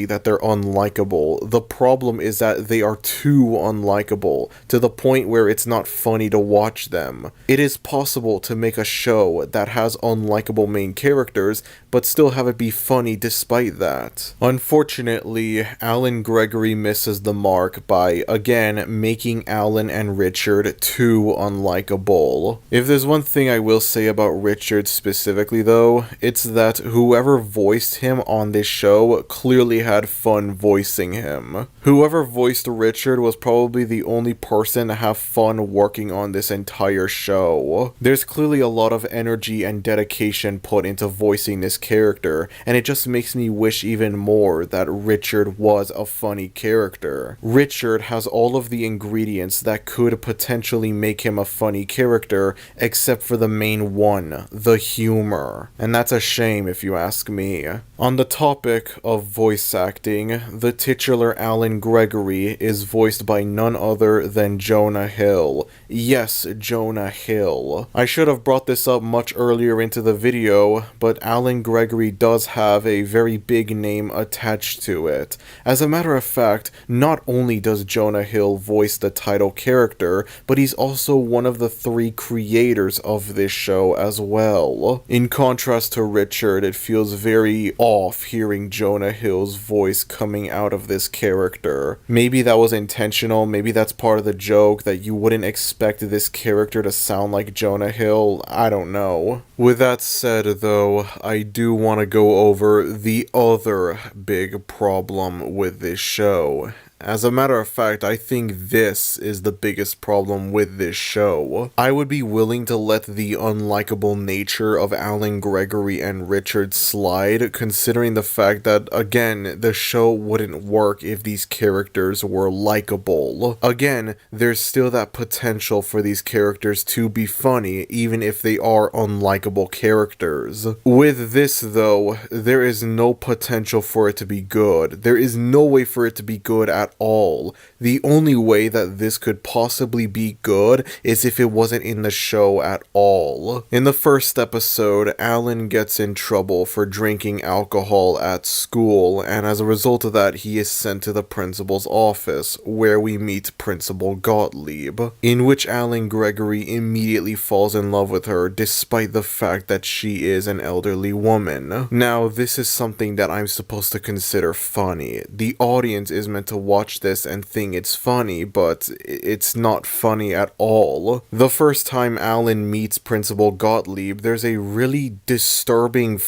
that they're unlikable. The problem is that they are too unlikable, to the point where it's not funny to watch them. It is possible to make a show that has unlikable main characters, but still have it be funny despite that. Unfortunately, Alan Gregory misses the mark by, again, making Alan and Richard too unlikable. If there's one thing I will say about Richard specifically though, it's that whoever voiced him on this show clearly had fun voicing him. Whoever voiced Richard was probably the only person to have fun working on this entire show. There's clearly a lot of energy and dedication put into voicing this character, and it just makes me wish even more that Richard was a funny character. Richard has all of the ingredients that could potentially make him a funny character, except for the main one, the humor. And that's a shame if you ask me. On the topic of voice acting, the titular Alan Gregory is voiced by none other than Jonah Hill. Yes, Jonah Hill. I should have brought this up much earlier into the video, but Alan Gregory does have a very big name attached to it. As a matter of fact, not only does Jonah Hill voice the title character, but he's also one of the 3 creators of this show as well. In contrast to Richard, it feels very off hearing Jonah Hill's voice coming out of this character. Maybe that was intentional, maybe that's part of the joke, that you wouldn't expect this character to sound like Jonah Hill, I don't know. With that said though, I do want to go over the other big problem with this show. As a matter of fact, I think this is the biggest problem with this show. I would be willing to let the unlikable nature of Alan Gregory and Richard slide, considering the fact that, again, the show wouldn't work if these characters were likable. Again, there's still that potential for these characters to be funny, even if they are unlikable characters. With this, though, there is no potential for it to be good. There is no way for it to be good at all. The only way that this could possibly be good is if it wasn't in the show at all. In the first episode, Alan gets in trouble for drinking alcohol at school, and as a result of that, he is sent to the principal's office, where we meet Principal Gottlieb, in which Alan Gregory immediately falls in love with her, despite the fact that she is an elderly woman. Now, this is something that I'm supposed to consider funny. The audience is meant to watch this and think it's funny, but it's not funny at all. The first time Alan meets Principal Gottlieb, there's a really disturbing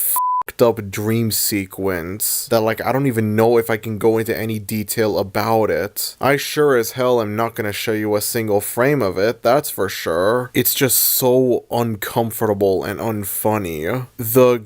up dream sequence that, like, I don't even know if I can go into any detail about it. I sure as hell am not gonna show you a single frame of it, that's for sure. It's just so uncomfortable and unfunny. The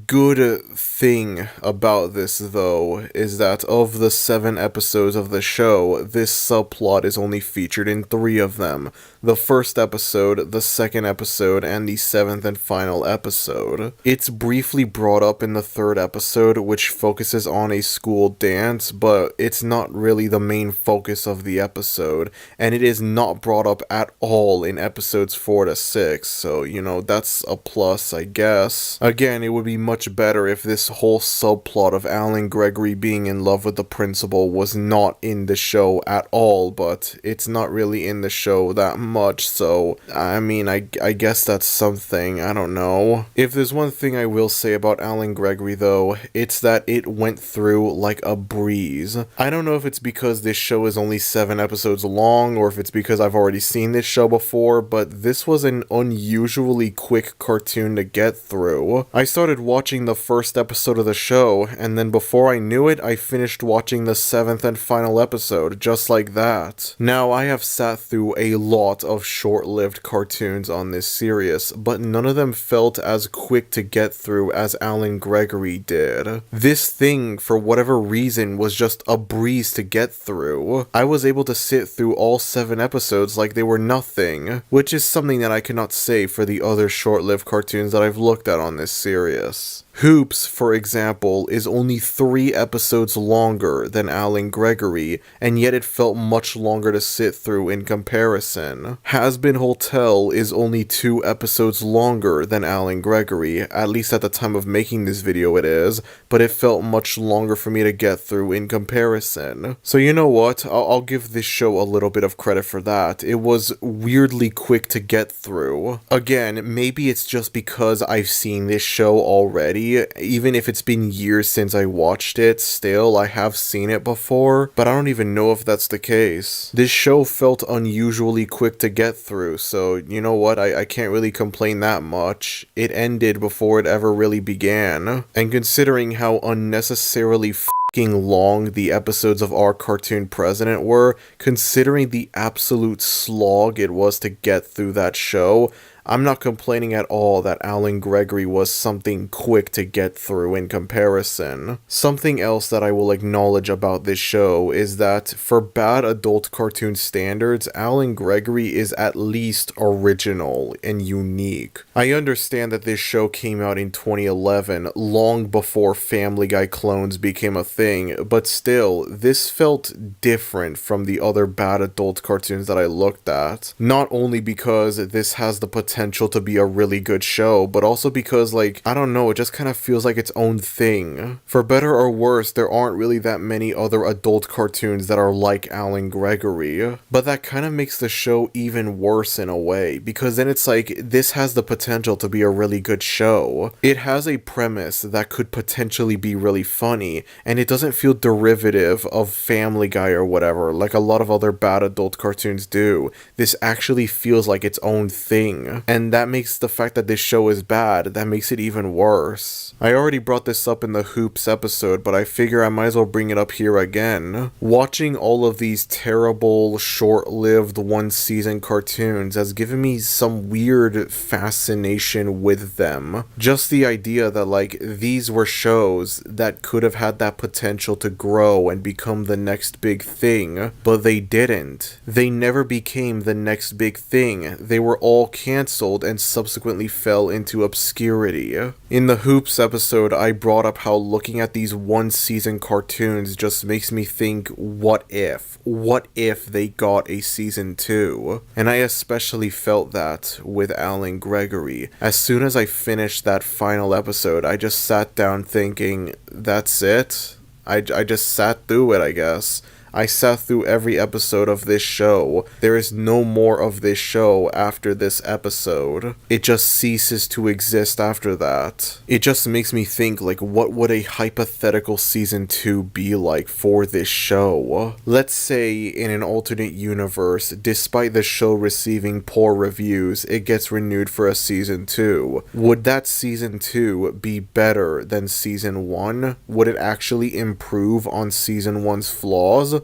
good thing about this, though, is that of the 7 episodes of the show, this subplot is only featured in 3 of them. The first episode, the second episode, and the 7th and final episode. It's briefly brought up in the 3rd episode, which focuses on a school dance, but it's not really the main focus of the episode, and it is not brought up at all in episodes 4 to 6, so, you know, that's a plus, I guess. Again, it would be be much better if this whole subplot of Alan Gregory being in love with the principal was not in the show at all, but it's not really in the show that much, so, I mean, I guess that's something, I don't know. If there's one thing I will say about Alan Gregory, though, it's that it went through like a breeze. I don't know if it's because this show is only 7 episodes long, or if it's because I've already seen this show before, but this was an unusually quick cartoon to get through. I started watching the first episode of the show, and then before I knew it, I finished watching the 7th and final episode, just like that. Now, I have sat through a lot of short-lived cartoons on this series, but none of them felt as quick to get through as Alan Gregory did. This thing, for whatever reason, was just a breeze to get through. I was able to sit through all 7 episodes like they were nothing, which is something that I cannot say for the other short-lived cartoons that I've looked at on this series. Hoops, for example, is only 3 episodes longer than Alan Gregory, and yet it felt much longer to sit through in comparison. Has-Been Hotel is only 2 episodes longer than Alan Gregory, at least at the time of making this video it is, but it felt much longer for me to get through in comparison. So you know what, I'll give this show a little bit of credit for that. It was weirdly quick to get through. Again, maybe it's just because I've seen this show already. Even if it's been years since I watched it, still, I have seen it before, but I don't even know if that's the case. This show felt unusually quick to get through, so you know what, I can't really complain that much. It ended before it ever really began, and considering how unnecessarily long the episodes of Our Cartoon President were, considering the absolute slog it was to get through that show, I'm not complaining at all that Alan Gregory was something quick to get through in comparison. Something else that I will acknowledge about this show is that, for bad adult cartoon standards, Alan Gregory is at least original and unique. I understand that this show came out in 2011, long before Family Guy clones became a thing, but still, this felt different from the other bad adult cartoons that I looked at. Not only because this has the potential to be a really good show, but also because, like, I don't know, it just kind of feels like its own thing. For better or worse, there aren't really that many other adult cartoons that are like Alan Gregory. But that kind of makes the show even worse in a way, because then it's like, this has the potential to be a really good show. It has a premise that could potentially be really funny, and it doesn't feel derivative of Family Guy or whatever, like a lot of other bad adult cartoons do. This actually feels like its own thing. And that makes the fact that this show is bad, that makes it even worse. I already brought this up in the Hoops episode, but I figure I might as well bring it up here again. Watching all of these terrible, short-lived one-season cartoons has given me some weird fascination with them. Just the idea that, like, these were shows that could have had that potential to grow and become the next big thing, but they didn't. They never became the next big thing. They were all cancelled and subsequently fell into obscurity. In the Hoops episode, I brought up how looking at these one-season cartoons just makes me think, what if? What if they got a season 2? And I especially felt that with Alan Gregory. As soon as I finished that final episode, I just sat down thinking, that's it? I just sat through it, I guess. I sat through every episode of this show. There is no more of this show after this episode. It just ceases to exist after that. It just makes me think, like, what would a hypothetical season 2 be like for this show? Let's say in an alternate universe, despite the show receiving poor reviews, it gets renewed for a season 2. Would that season 2 be better than season 1? Would it actually improve on season 1's flaws?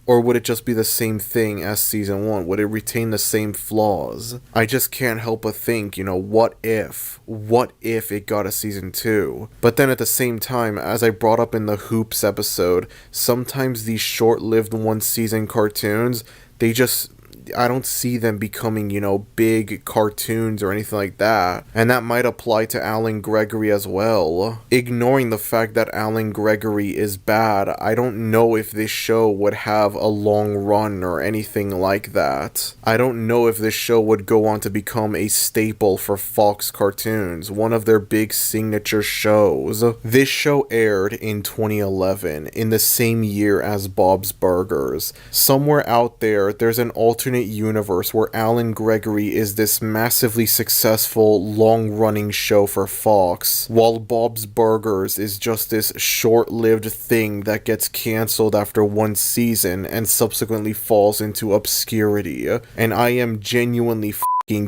Or would it just be the same thing as season 1? Would it retain the same flaws? I just can't help but think, what if? What if it got a season 2? But then at the same time, as I brought up in the Hoops episode, sometimes these short-lived one-season cartoons, they just I don't see them becoming, big cartoons or anything like that. And that might apply to Alan Gregory as well. Ignoring the fact that Alan Gregory is bad, I don't know if this show would have a long run or anything like that. I don't know if this show would go on to become a staple for Fox cartoons, one of their big signature shows. This show aired in 2011, in the same year as Bob's Burgers. Somewhere out there's an alternate universe where Alan Gregory is this massively successful, long-running show for Fox, while Bob's Burgers is just this short-lived thing that gets cancelled after one season and subsequently falls into obscurity. And I am genuinely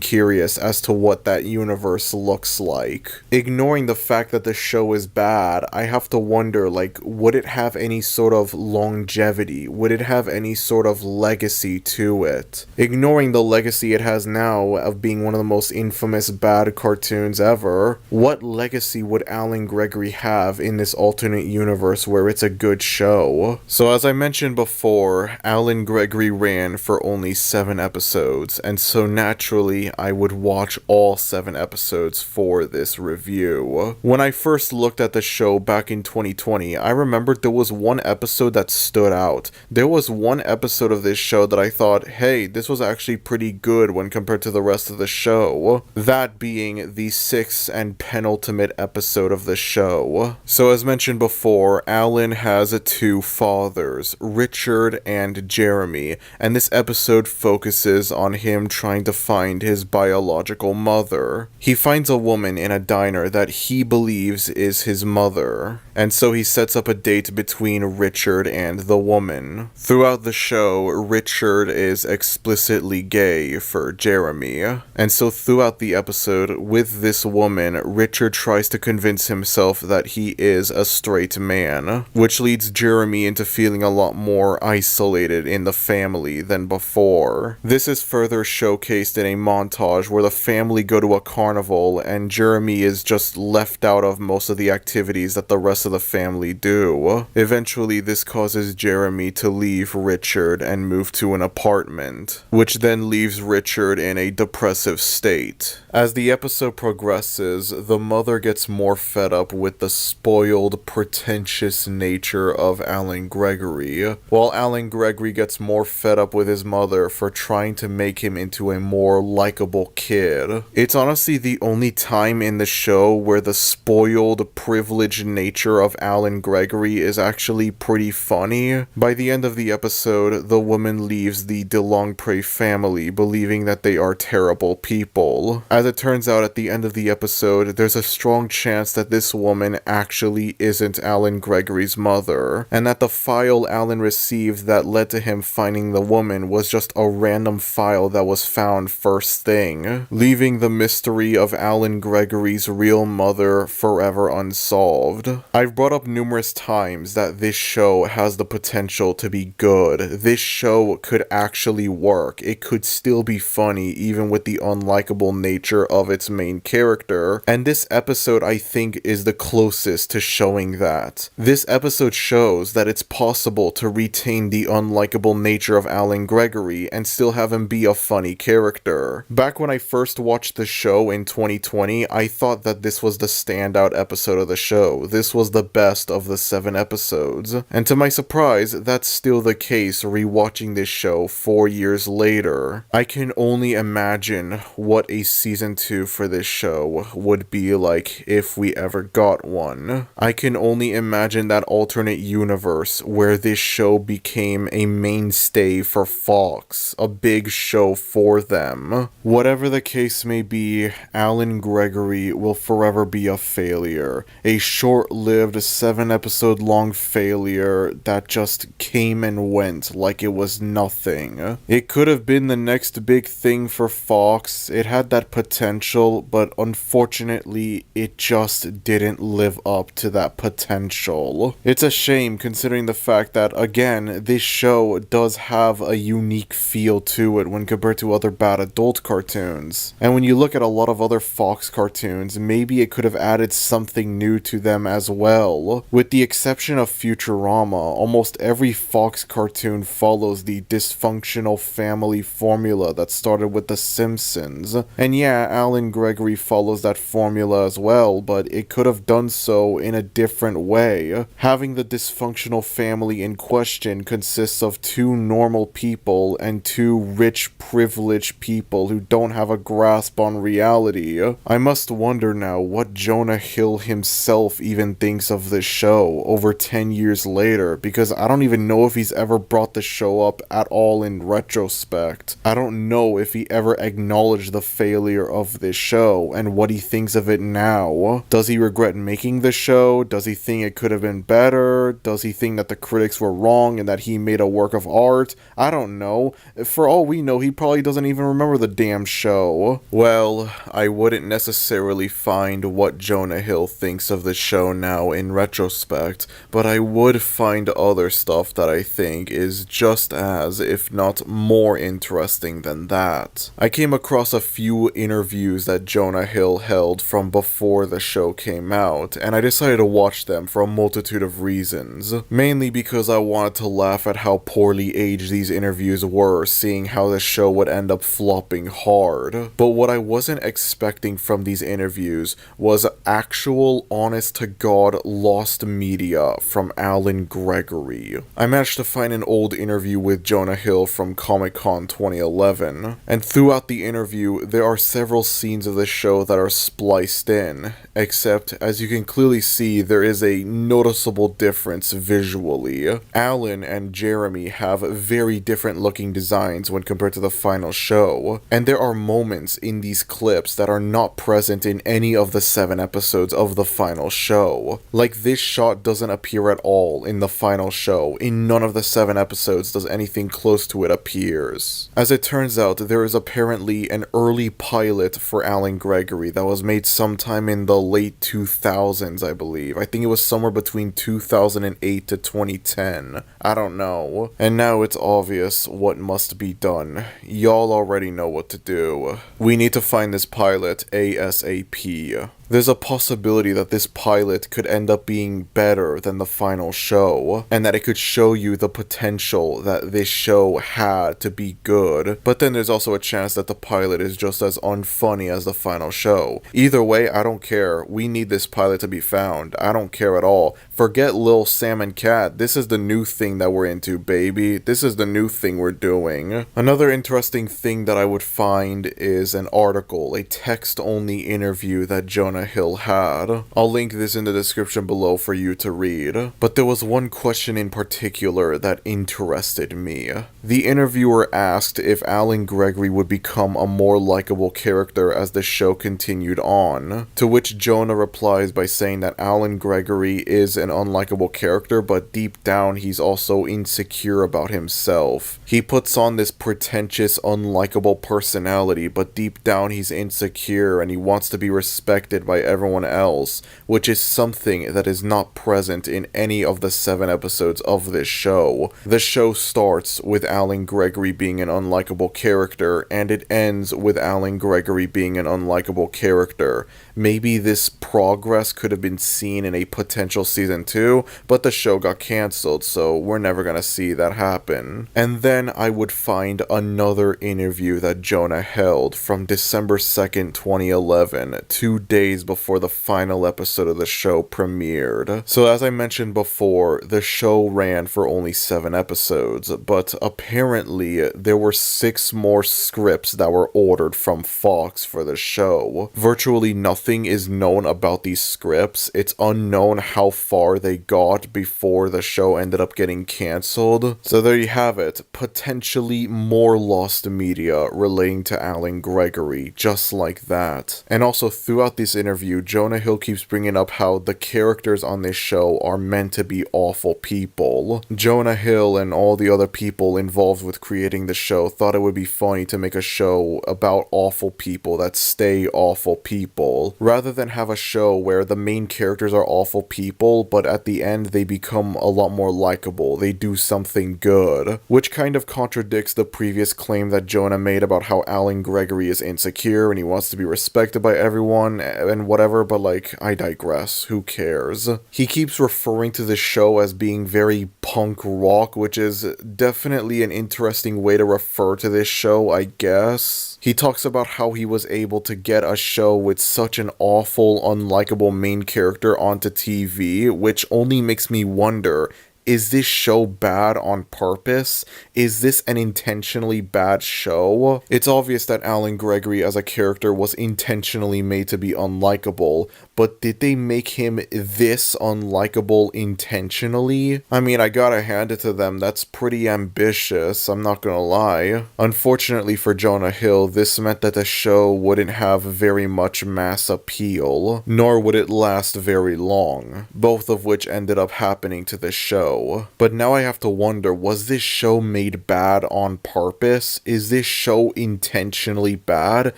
curious as to what that universe looks like. Ignoring the fact that the show is bad, I have to wonder, would it have any sort of longevity? Would it have any sort of legacy to it? Ignoring the legacy it has now of being one of the most infamous bad cartoons ever, what legacy would Alan Gregory have in this alternate universe where it's a good show? So as I mentioned before, Alan Gregory ran for only 7 episodes, and so naturally I would watch all 7 episodes for this review. When I first looked at the show back in 2020, I remembered there was one episode that stood out. There was one episode of this show that I thought, hey, this was actually pretty good when compared to the rest of the show. That being the 6th and penultimate episode of the show. So as mentioned before, Alan has 2 fathers, Richard and Jeremy, and this episode focuses on him trying to find his biological mother. He finds a woman in a diner that he believes is his mother, and so he sets up a date between Richard and the woman. Throughout the show, Richard is explicitly gay for Jeremy, and so throughout the episode, with this woman, Richard tries to convince himself that he is a straight man, which leads Jeremy into feeling a lot more isolated in the family than before. This is further showcased in a montage where the family go to a carnival and Jeremy is just left out of most of the activities that the rest of the family do. Eventually, this causes Jeremy to leave Richard and move to an apartment, which then leaves Richard in a depressive state. As the episode progresses, the mother gets more fed up with the spoiled, pretentious nature of Alan Gregory, while Alan Gregory gets more fed up with his mother for trying to make him into a more likable kid. It's honestly the only time in the show where the spoiled, privileged nature of Alan Gregory is actually pretty funny. By the end of the episode, the woman leaves the DeLongpre family believing that they are terrible people. As it turns out, at the end of the episode, there's a strong chance that this woman actually isn't Alan Gregory's mother, and that the file Alan received that led to him finding the woman was just a random file that was found first thing, leaving the mystery of Alan Gregory's real mother forever unsolved. I've brought up numerous times that this show has the potential to be good. This show could actually work. It could still be funny even with the unlikable nature of its main character, and this episode I think is the closest to showing that. This episode shows that it's possible to retain the unlikable nature of Alan Gregory and still have him be a funny character. Back when I first watched the show in 2020, I thought that this was the standout episode of the show. This was the best of the 7 episodes. And to my surprise, that's still the case rewatching this show 4 years later. I can only imagine what a season 2 for this show would be like if we ever got one. I can only imagine that alternate universe where this show became a mainstay for Fox, a big show for them. Whatever the case may be, Alan Gregory will forever be a failure. A short-lived 7-episode long failure that just came and went like it was nothing. It could have been the next big thing for Fox. It had that potential, but unfortunately, it just didn't live up to that potential. It's a shame considering the fact that, again, this show does have a unique feel to it when compared to other bad adult adult cartoons. And when you look at a lot of other Fox cartoons, maybe it could have added something new to them as well. With the exception of Futurama, almost every Fox cartoon follows the dysfunctional family formula that started with The Simpsons. And yeah, Alan Gregory follows that formula as well, but it could have done so in a different way. Having the dysfunctional family in question consists of two normal people and two rich, privileged people who don't have a grasp on reality. I must wonder now what Jonah Hill himself even thinks of this show over 10 years later, because I don't even know if he's ever brought the show up at all in retrospect. I don't know if he ever acknowledged the failure of this show and what he thinks of it now. Does he regret making the show? Does he think it could have been better? Does he think that the critics were wrong and that he made a work of art? I don't know. For all we know, he probably doesn't even remember the damn show. Well, I wouldn't necessarily find what Jonah Hill thinks of the show now in retrospect, but I would find other stuff that I think is just as, if not more interesting than that. I came across a few interviews that Jonah Hill held from before the show came out, and I decided to watch them for a multitude of reasons. Mainly because I wanted to laugh at how poorly aged these interviews were, seeing how the show would end up flopping hard. But what I wasn't expecting from these interviews was actual, honest-to-God, lost media from Alan Gregory. I managed to find an old interview with Jonah Hill from Comic-Con 2011, and throughout the interview, there are several scenes of the show that are spliced in, except, as you can clearly see, there is a noticeable difference visually. Alan and Jeremy have very different looking designs when compared to the final show, and there are moments in these clips that are not present in any of the 7 episodes of the final show. Like, this shot doesn't appear at all in the final show. In none of the 7 episodes does anything close to it appears. As it turns out, there is apparently an early pilot for Alan Gregory that was made sometime in the late 2000s, I believe. I think it was somewhere between 2008 to 2010. I don't know. And now it's obvious what must be done. Y'all already know what to do. We need to find this pilot ASAP. There's a possibility that this pilot could end up being better than the final show, and that it could show you the potential that this show had to be good, but then there's also a chance that the pilot is just as unfunny as the final show. Either way, I don't care. We need this pilot to be found. I don't care at all. Forget Lil Sam and Cat. This is the new thing that we're into, baby. This is the new thing we're doing. Another interesting thing that I would find is an article, a text-only interview that Jonah Hill had. I'll link this in the description below for you to read. But there was one question in particular that interested me. The interviewer asked if Alan Gregory would become a more likable character as the show continued on, to which Jonah replies by saying that Alan Gregory is an unlikable character, but deep down he's also insecure about himself. He puts on this pretentious, unlikable personality, but deep down he's insecure and he wants to be respected by everyone else, which is something that is not present in any of the 7 episodes of this show. The show starts with Alan Gregory being an unlikable character, and it ends with Alan Gregory being an unlikable character. Maybe this progress could have been seen in a potential season 2, but the show got cancelled, so we're never gonna see that happen. And then I would find another interview that Jonah held from December 2nd, 2011, 2 days before the final episode of the show premiered. So as I mentioned before, the show ran for only 7 episodes, but apparently there were 6 more scripts that were ordered from Fox for the show. Virtually nothing is known about these scripts. It's unknown how far they got before the show ended up getting cancelled. So there you have it, potentially more lost media relating to Alan Gregory, just like that. And also throughout this interview, Jonah Hill keeps bringing up how the characters on this show are meant to be awful people. Jonah Hill and all the other people involved with creating the show thought it would be funny to make a show about awful people that stay awful people. rather than have a show where the main characters are awful people, but at the end they become a lot more likable, they do something good, which kind of contradicts the previous claim that Jonah made about how Alan Gregory is insecure and he wants to be respected by everyone and whatever, but like, I digress, who cares? He keeps referring to the show as being very punk rock, which is definitely an interesting way to refer to this show, I guess. He talks about how he was able to get a show with such an awful, unlikable main character onto TV, which only makes me wonder, is this show bad on purpose? Is this an intentionally bad show? It's obvious that Alan Gregory as a character was intentionally made to be unlikable, but did they make him this unlikable intentionally? I mean, I gotta hand it to them, that's pretty ambitious, I'm not gonna lie. Unfortunately for Jonah Hill, this meant that the show wouldn't have very much mass appeal, nor would it last very long, both of which ended up happening to the show. But now I have to wonder, was this show made bad on purpose? Is this show intentionally bad?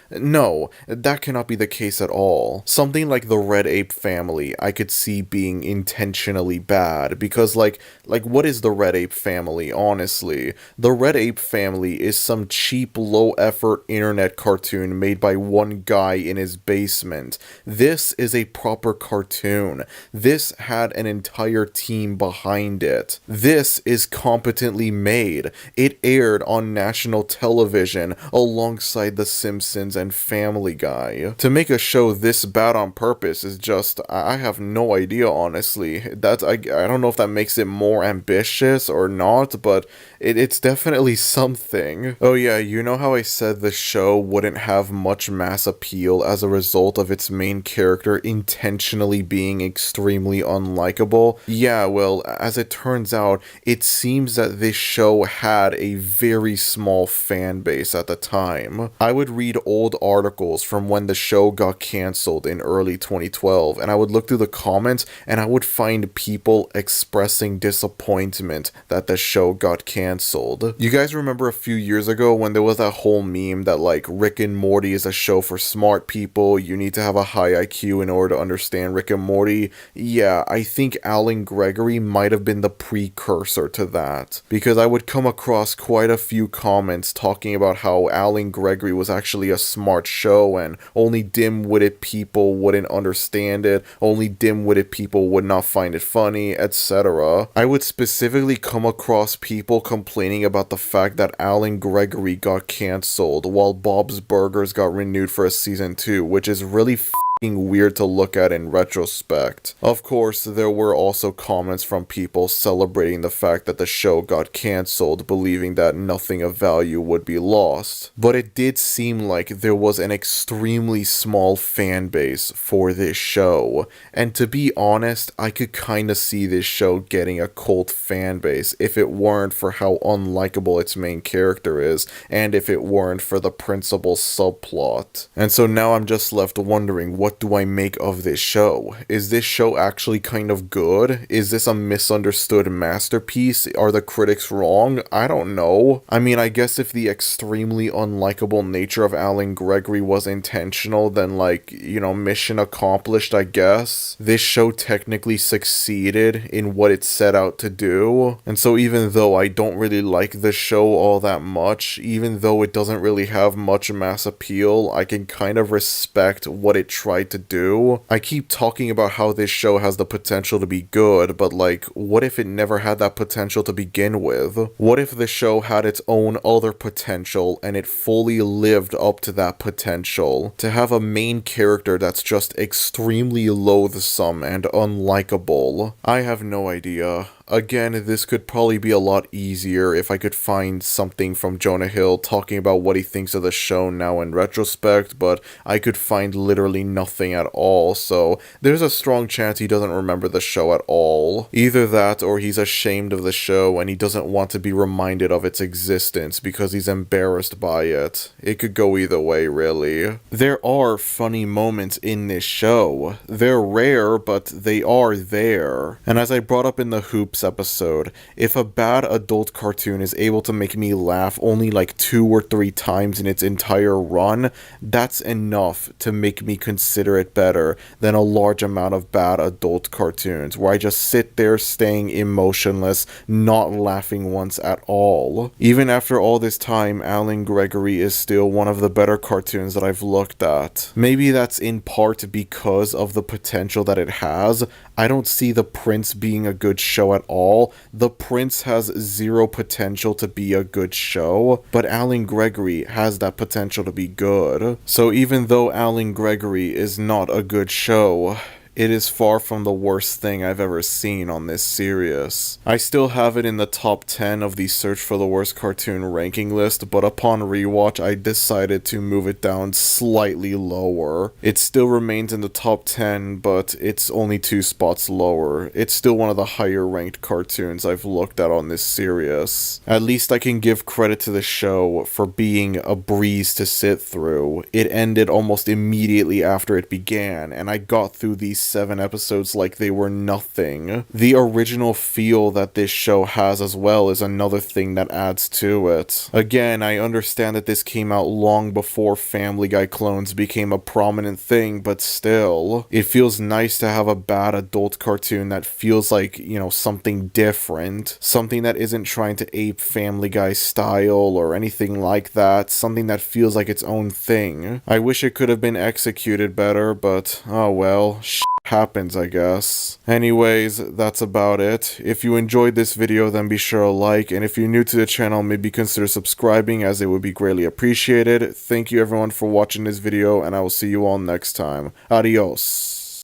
No, that cannot be the case at all. Something like the Red Ape Family I could see being intentionally bad, because like what is the Red Ape Family, honestly? The Red Ape Family is some cheap, low-effort internet cartoon made by one guy in his basement. This is a proper cartoon. This had an entire team behind it. This is competently made. It aired on national television alongside The Simpsons and Family Guy. To make a show this bad on purpose is just, I have no idea, honestly. I don't know if that makes it more ambitious or not, but it's definitely something. Oh yeah, you know how I said the show wouldn't have much mass appeal as a result of its main character intentionally being extremely unlikable? Yeah, well, as it turns out, it seems that this show had a very small fan base at the time. I would read old articles from when the show got cancelled in early 2012, and I would look through the comments and I would find people expressing disappointment that the show got cancelled. You guys remember a few years ago when there was that whole meme that like Rick and Morty is a show for smart people, you need to have a high IQ in order to understand Rick and Morty? Yeah, I think Alan Gregory might have been the precursor to that, because I would come across quite a few comments talking about how Alan Gregory was actually a smart show and only dim-witted people wouldn't understand it, only dim-witted people would not find it funny, etc. I would specifically come across people complaining about the fact that Alan Gregory got cancelled while Bob's Burgers got renewed for a season 2, which is really weird to look at in retrospect. Of course, there were also comments from people celebrating the fact that the show got cancelled, believing that nothing of value would be lost. But it did seem like there was an extremely small fan base for this show, and to be honest, I could kinda see this show getting a cult fan base if it weren't for how unlikable its main character is, and if it weren't for the principal subplot. And so now I'm just left wondering, what do I make of this show? Is this show actually kind of good? Is this a misunderstood masterpiece? Are the critics wrong? I don't know. I mean, I guess if the extremely unlikable nature of Alan Gregory was intentional, then like, you know, mission accomplished, I guess. This show technically succeeded in what it set out to do. And so even though I don't really like the show all that much, even though it doesn't really have much mass appeal, I can kind of respect what it tried to do. I keep talking about how this show has the potential to be good, but like, what if it never had that potential to begin with? What if the show had its own other potential and it fully lived up to that potential? To have a main character that's just extremely loathsome and unlikable. I have no idea. Again, this could probably be a lot easier if I could find something from Jonah Hill talking about what he thinks of the show now in retrospect, but I could find literally nothing at all, so there's a strong chance he doesn't remember the show at all. Either that, or he's ashamed of the show and he doesn't want to be reminded of its existence because he's embarrassed by it. It could go either way, really. There are funny moments in this show. They're rare, but they are there. And as I brought up in the Hoops this episode. If a bad adult cartoon is able to make me laugh only like 2 or 3 times in its entire run, that's enough to make me consider it better than a large amount of bad adult cartoons where I just sit there staying emotionless, not laughing once at all. Even after all this time, Alan Gregory is still one of the better cartoons that I've looked at. Maybe that's in part because of the potential that it has. I don't see The Prince being a good show at all. The Prince has zero potential to be a good show, but Alan Gregory has that potential to be good. So even though Alan Gregory is not a good show, it is far from the worst thing I've ever seen on this series. I still have it in the top 10 of the Search for the Worst Cartoon ranking list, but upon rewatch I decided to move it down slightly lower. It still remains in the top 10, but it's only 2 spots lower. It's still one of the higher ranked cartoons I've looked at on this series. At least I can give credit to the show for being a breeze to sit through. It ended almost immediately after it began, and I got through these 7 episodes like they were nothing. The original feel that this show has as well is another thing that adds to it. Again, I understand that this came out long before Family Guy clones became a prominent thing, but still, it feels nice to have a bad adult cartoon that feels like, you know, something different. Something that isn't trying to ape Family Guy style or anything like that. Something that feels like its own thing. I wish it could have been executed better, but oh well, happens, I guess. Anyways, that's about it. If you enjoyed this video, then be sure to like, and if you're new to the channel, maybe consider subscribing, as it would be greatly appreciated. Thank you everyone for watching this video, and I will see you all next time. Adios.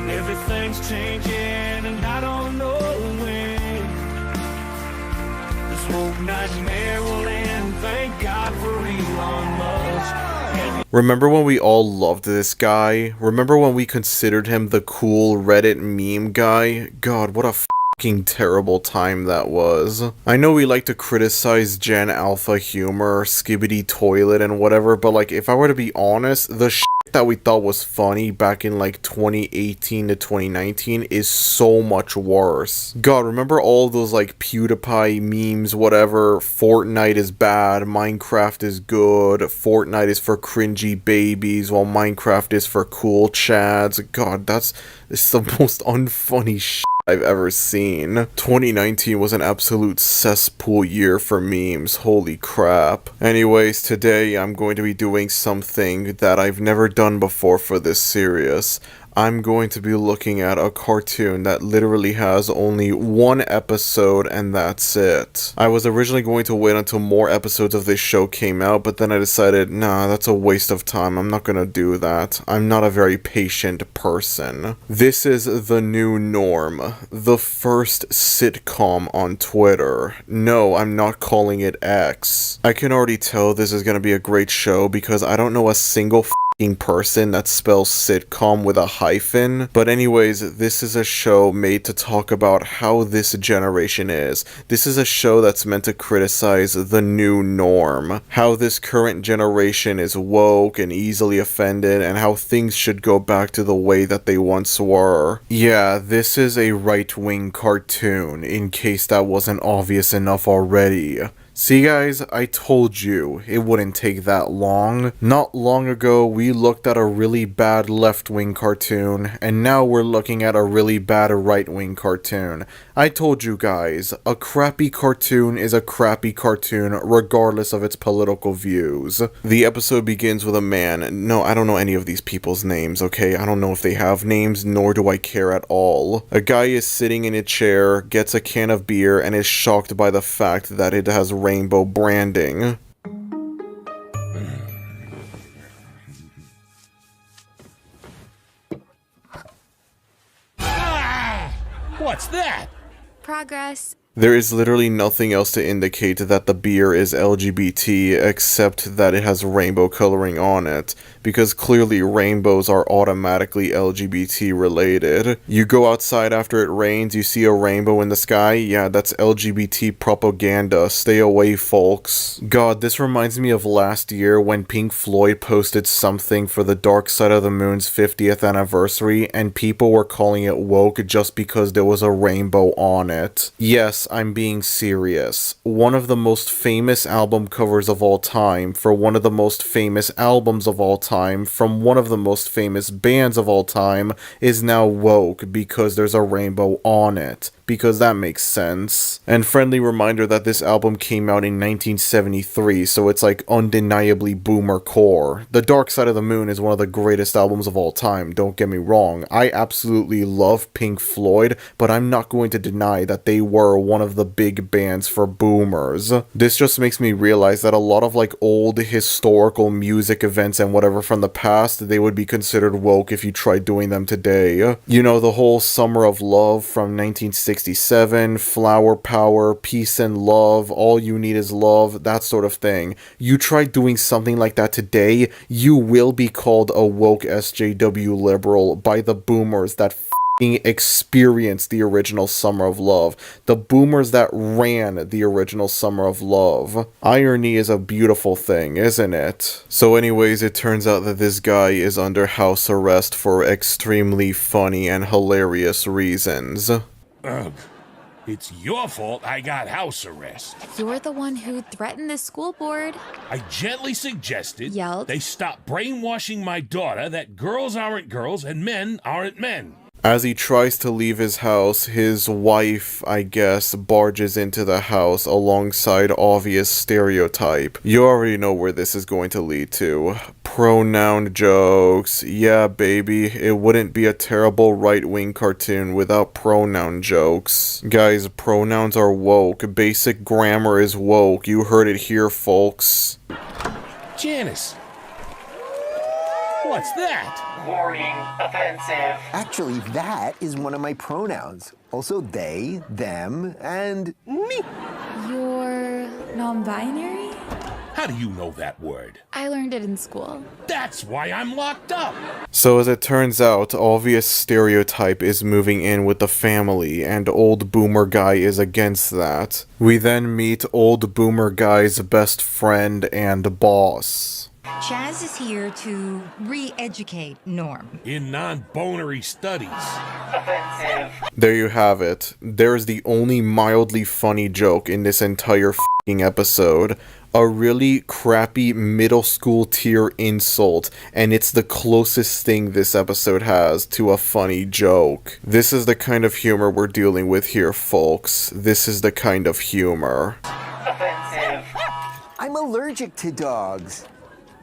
Everything's changing and I don't know when this whole nightmare will end. Thank God for Elon Musk. Remember when we all loved this guy? Remember when we considered him the cool Reddit meme guy? God, what a fucking terrible time that was. I know we like to criticize Gen Alpha humor, Skibbity Toilet and whatever, but like if I were to be honest, the that we thought was funny back in like 2018 to 2019 is so much worse. God, remember all those like PewDiePie memes, whatever, Fortnite is bad, Minecraft is good, Fortnite is for cringy babies, while Minecraft is for cool chads. God, it's the most unfunny shit I've ever seen. 2019 was an absolute cesspool year for memes, holy crap. Anyways, today I'm going to be doing something that I've never done before for this series. I'm going to be looking at a cartoon that literally has only 1 episode and that's it. I was originally going to wait until more episodes of this show came out, but then I decided, nah, that's a waste of time. I'm not gonna do that. I'm not a very patient person. This is The New Norm, the first sitcom on Twitter. No, I'm not calling it X. I can already tell this is gonna be a great show because I don't know a single person that spells sitcom with a hyphen. But anyways, this is a show made to talk about how this generation is. This is a show that's meant to criticize the new norm. How this current generation is woke and easily offended, and how things should go back to the way that they once were. Yeah, this is a right-wing cartoon, in case that wasn't obvious enough already. See guys, I told you it wouldn't take that long. Not long ago, we looked at a really bad left-wing cartoon, and now we're looking at a really bad right-wing cartoon. I told you guys, a crappy cartoon is a crappy cartoon regardless of its political views. The episode begins with a man. No, I don't know any of these people's names, okay? I don't know if they have names, nor do I care at all. A guy is sitting in a chair, gets a can of beer, and is shocked by the fact that it has rainbow branding. What's that? Progress. There is literally nothing else to indicate that the beer is LGBT except that it has rainbow coloring on it, because clearly rainbows are automatically LGBT related. You go outside after it rains, you see a rainbow in the sky, yeah, that's LGBT propaganda. Stay away, folks. God, this reminds me of last year when Pink Floyd posted something for the Dark Side of the Moon's 50th anniversary, and people were calling it woke just because there was a rainbow on it. Yes, I'm being serious. One of the most famous album covers of all time, for one of the most famous albums of all time, from one of the most famous bands of all time, is now woke because there's a rainbow on it. Because that makes sense. And friendly reminder that this album came out in 1973, so it's like undeniably boomer core. The Dark Side of the Moon is one of the greatest albums of all time, don't get me wrong. I absolutely love Pink Floyd, but I'm not going to deny that they were one of the big bands for boomers. This just makes me realize that a lot of like old historical music events and whatever from the past, they would be considered woke if you tried doing them today. You know, the whole Summer of Love from 1967, Flower Power, Peace and Love, All You Need Is Love, that sort of thing. You try doing something like that today, you will be called a woke SJW liberal by the boomers that experienced the original Summer of Love. The boomers that ran the original Summer of Love. Irony is a beautiful thing, isn't it? So anyways, it turns out that this guy is under house arrest for extremely funny and hilarious reasons. Ugh. It's your fault I got house arrest. You're the one who threatened the school board. I gently suggested Yelled. they stop brainwashing my daughter that girls aren't girls and men aren't men. As he tries to leave his house, his wife, I guess, barges into the house alongside obvious stereotype. You already know where this is going to lead to. Pronoun jokes. Yeah, baby, it wouldn't be a terrible right-wing cartoon without pronoun jokes. Guys, pronouns are woke. Basic grammar is woke. You heard it here, folks. Janice. What's that? Warning, offensive. Actually, that is one of my pronouns. Also they, them, and me. You're non-binary? How do you know that word? I learned it in school. That's why I'm locked up. So as it turns out, obvious stereotype is moving in with the family, and old boomer guy is against that. We then meet old boomer guy's best friend and boss. Chaz is here to re-educate Norm. In non-bonery studies. Offensive. There you have it. There is the only mildly funny joke in this entire f***ing episode. A really crappy middle school tier insult, and it's the closest thing this episode has to a funny joke. This is the kind of humor we're dealing with here, folks. This is the kind of humor. Offensive. I'm allergic to dogs.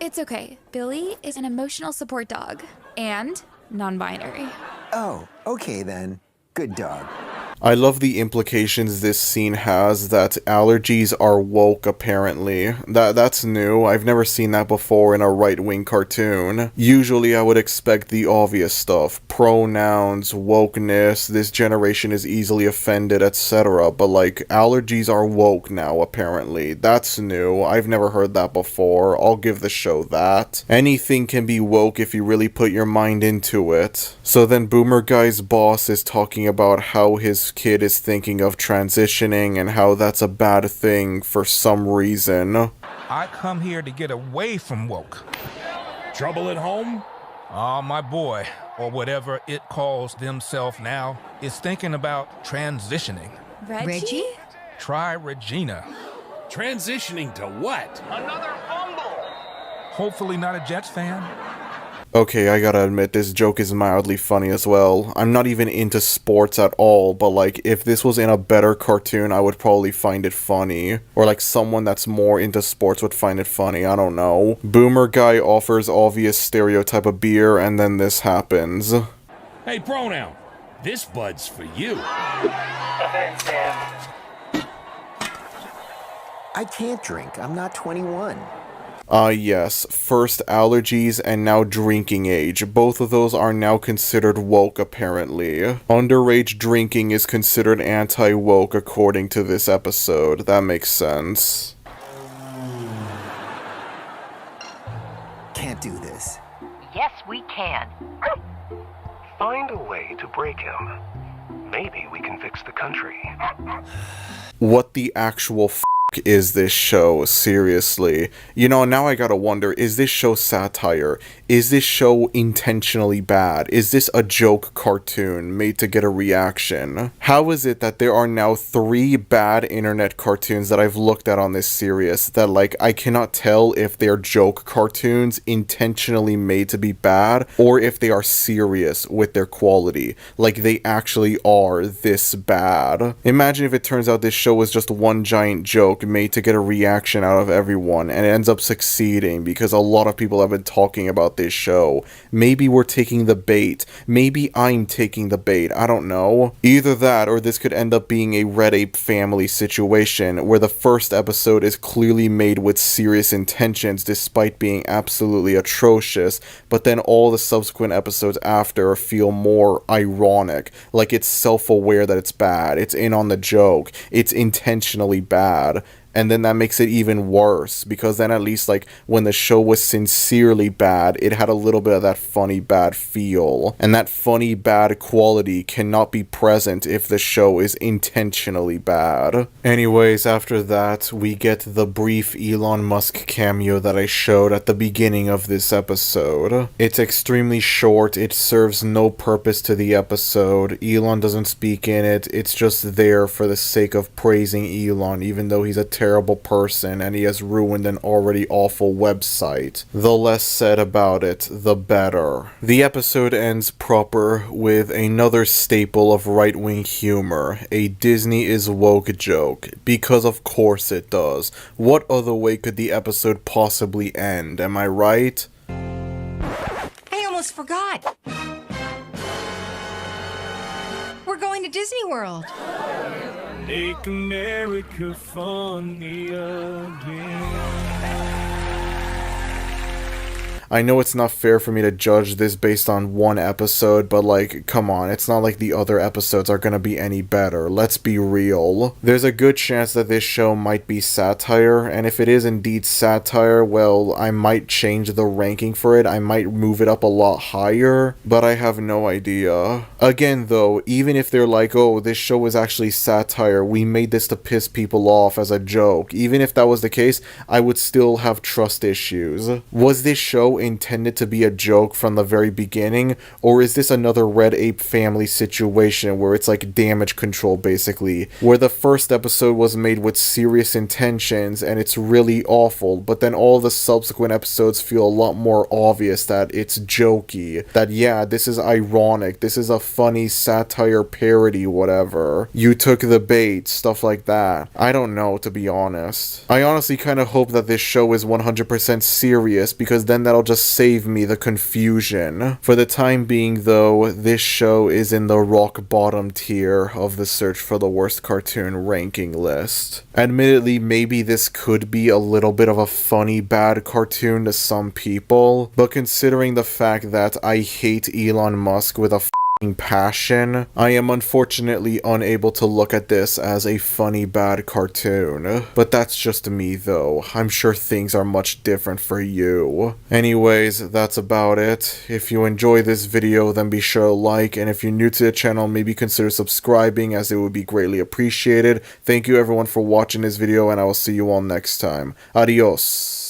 It's okay. Billy is an emotional support dog. And non-binary. Oh, okay then. Good dog. I love the implications this scene has that allergies are woke, apparently. That's new. I've never seen that before in a right-wing cartoon. Usually I would expect the obvious stuff. Pronouns, wokeness, this generation is easily offended, etc. But like, allergies are woke now, apparently. That's new. I've never heard that before. I'll give the show that. Anything can be woke if you really put your mind into it. So then Boomer Guy's boss is talking about how his kid is thinking of transitioning and how that's a bad thing for some reason. I come here to get away from woke. Trouble at home? My boy, or whatever it calls themselves now, is thinking about transitioning. Reggie? Try Regina. Transitioning to what? Another fumble. Hopefully not a Jets fan. Okay, I gotta admit, this joke is mildly funny as well. I'm not even into sports at all, but like, if this was in a better cartoon, I would probably find it funny. Or like, someone that's more into sports would find it funny, I don't know. Boomer Guy offers obvious stereotype of beer, and then this happens. Hey, pronoun. This bud's for you. Offensive. I can't drink. I'm not 21. Yes, first allergies and now drinking age. Both of those are now considered woke, apparently. Underage drinking is considered anti-woke according to this episode. That makes sense. Can't do this. Yes, we can. Find a way to break him. Maybe we can fix the country. What the actual is this show? Seriously. You know, now I gotta wonder, is this show satire? Is this show intentionally bad? Is this a joke cartoon made to get a reaction? How is it that there are now 3 bad internet cartoons that I've looked at on this series that, like, I cannot tell if they're joke cartoons intentionally made to be bad or if they are serious with their quality? Like, they actually are this bad. Imagine if it turns out this show was just one giant joke made to get a reaction out of everyone, and it ends up succeeding because a lot of people have been talking about this show. Maybe we're taking the bait. Maybe I'm taking the bait. I don't know. Either that, or this could end up being a Red Ape Family situation, where the first episode is clearly made with serious intentions despite being absolutely atrocious, but then all the subsequent episodes after feel more ironic, like it's self-aware that it's bad, it's in on the joke, it's intentionally bad. And then that makes it even worse, because then at least, like, when the show was sincerely bad, it had a little bit of that funny bad feel. And that funny bad quality cannot be present if the show is intentionally bad. Anyways, after that, we get the brief Elon Musk cameo that I showed at the beginning of this episode. It's extremely short, it serves no purpose to the episode, Elon doesn't speak in it, it's just there for the sake of praising Elon, even though he's a terrible person and he has ruined an already awful website. The less said about it, the better. The episode ends proper with another staple of right-wing humor, a Disney is woke joke, because of course it does. What other way could the episode possibly end, am I right? I almost forgot. We're going to Disney World. Make America funny again. I know it's not fair for me to judge this based on one episode, but like, come on, it's not like the other episodes are gonna be any better. Let's be real. There's a good chance that this show might be satire, and if it is indeed satire, well, I might change the ranking for it. I might move it up a lot higher, but I have no idea. Again though, even if they're like, oh, this show is actually satire, we made this to piss people off as a joke, even if that was the case, I would still have trust issues. Was this show intended to be a joke from the very beginning, or is this another Red Ape Family situation where it's like damage control basically, where the first episode was made with serious intentions and it's really awful, but then all the subsequent episodes feel a lot more obvious that it's jokey, that yeah, this is ironic, this is a funny satire parody, whatever, you took the bait, stuff like that. I don't know, to be honest. I honestly kind of hope that this show is 100% serious, because then that'll just save me the confusion. For the time being though, this show is in the rock bottom tier of the search for the worst cartoon ranking list. Admittedly, maybe this could be a little bit of a funny bad cartoon to some people, but considering the fact that I hate Elon Musk with a passion, I am unfortunately unable to look at this as a funny bad cartoon. But that's just me though. I'm sure things are much different for you. Anyways, that's about it. If you enjoy this video, then be sure to like, and if you're new to the channel, maybe consider subscribing, as it would be greatly appreciated. Thank you everyone for watching this video, and I will see you all next time. Adios.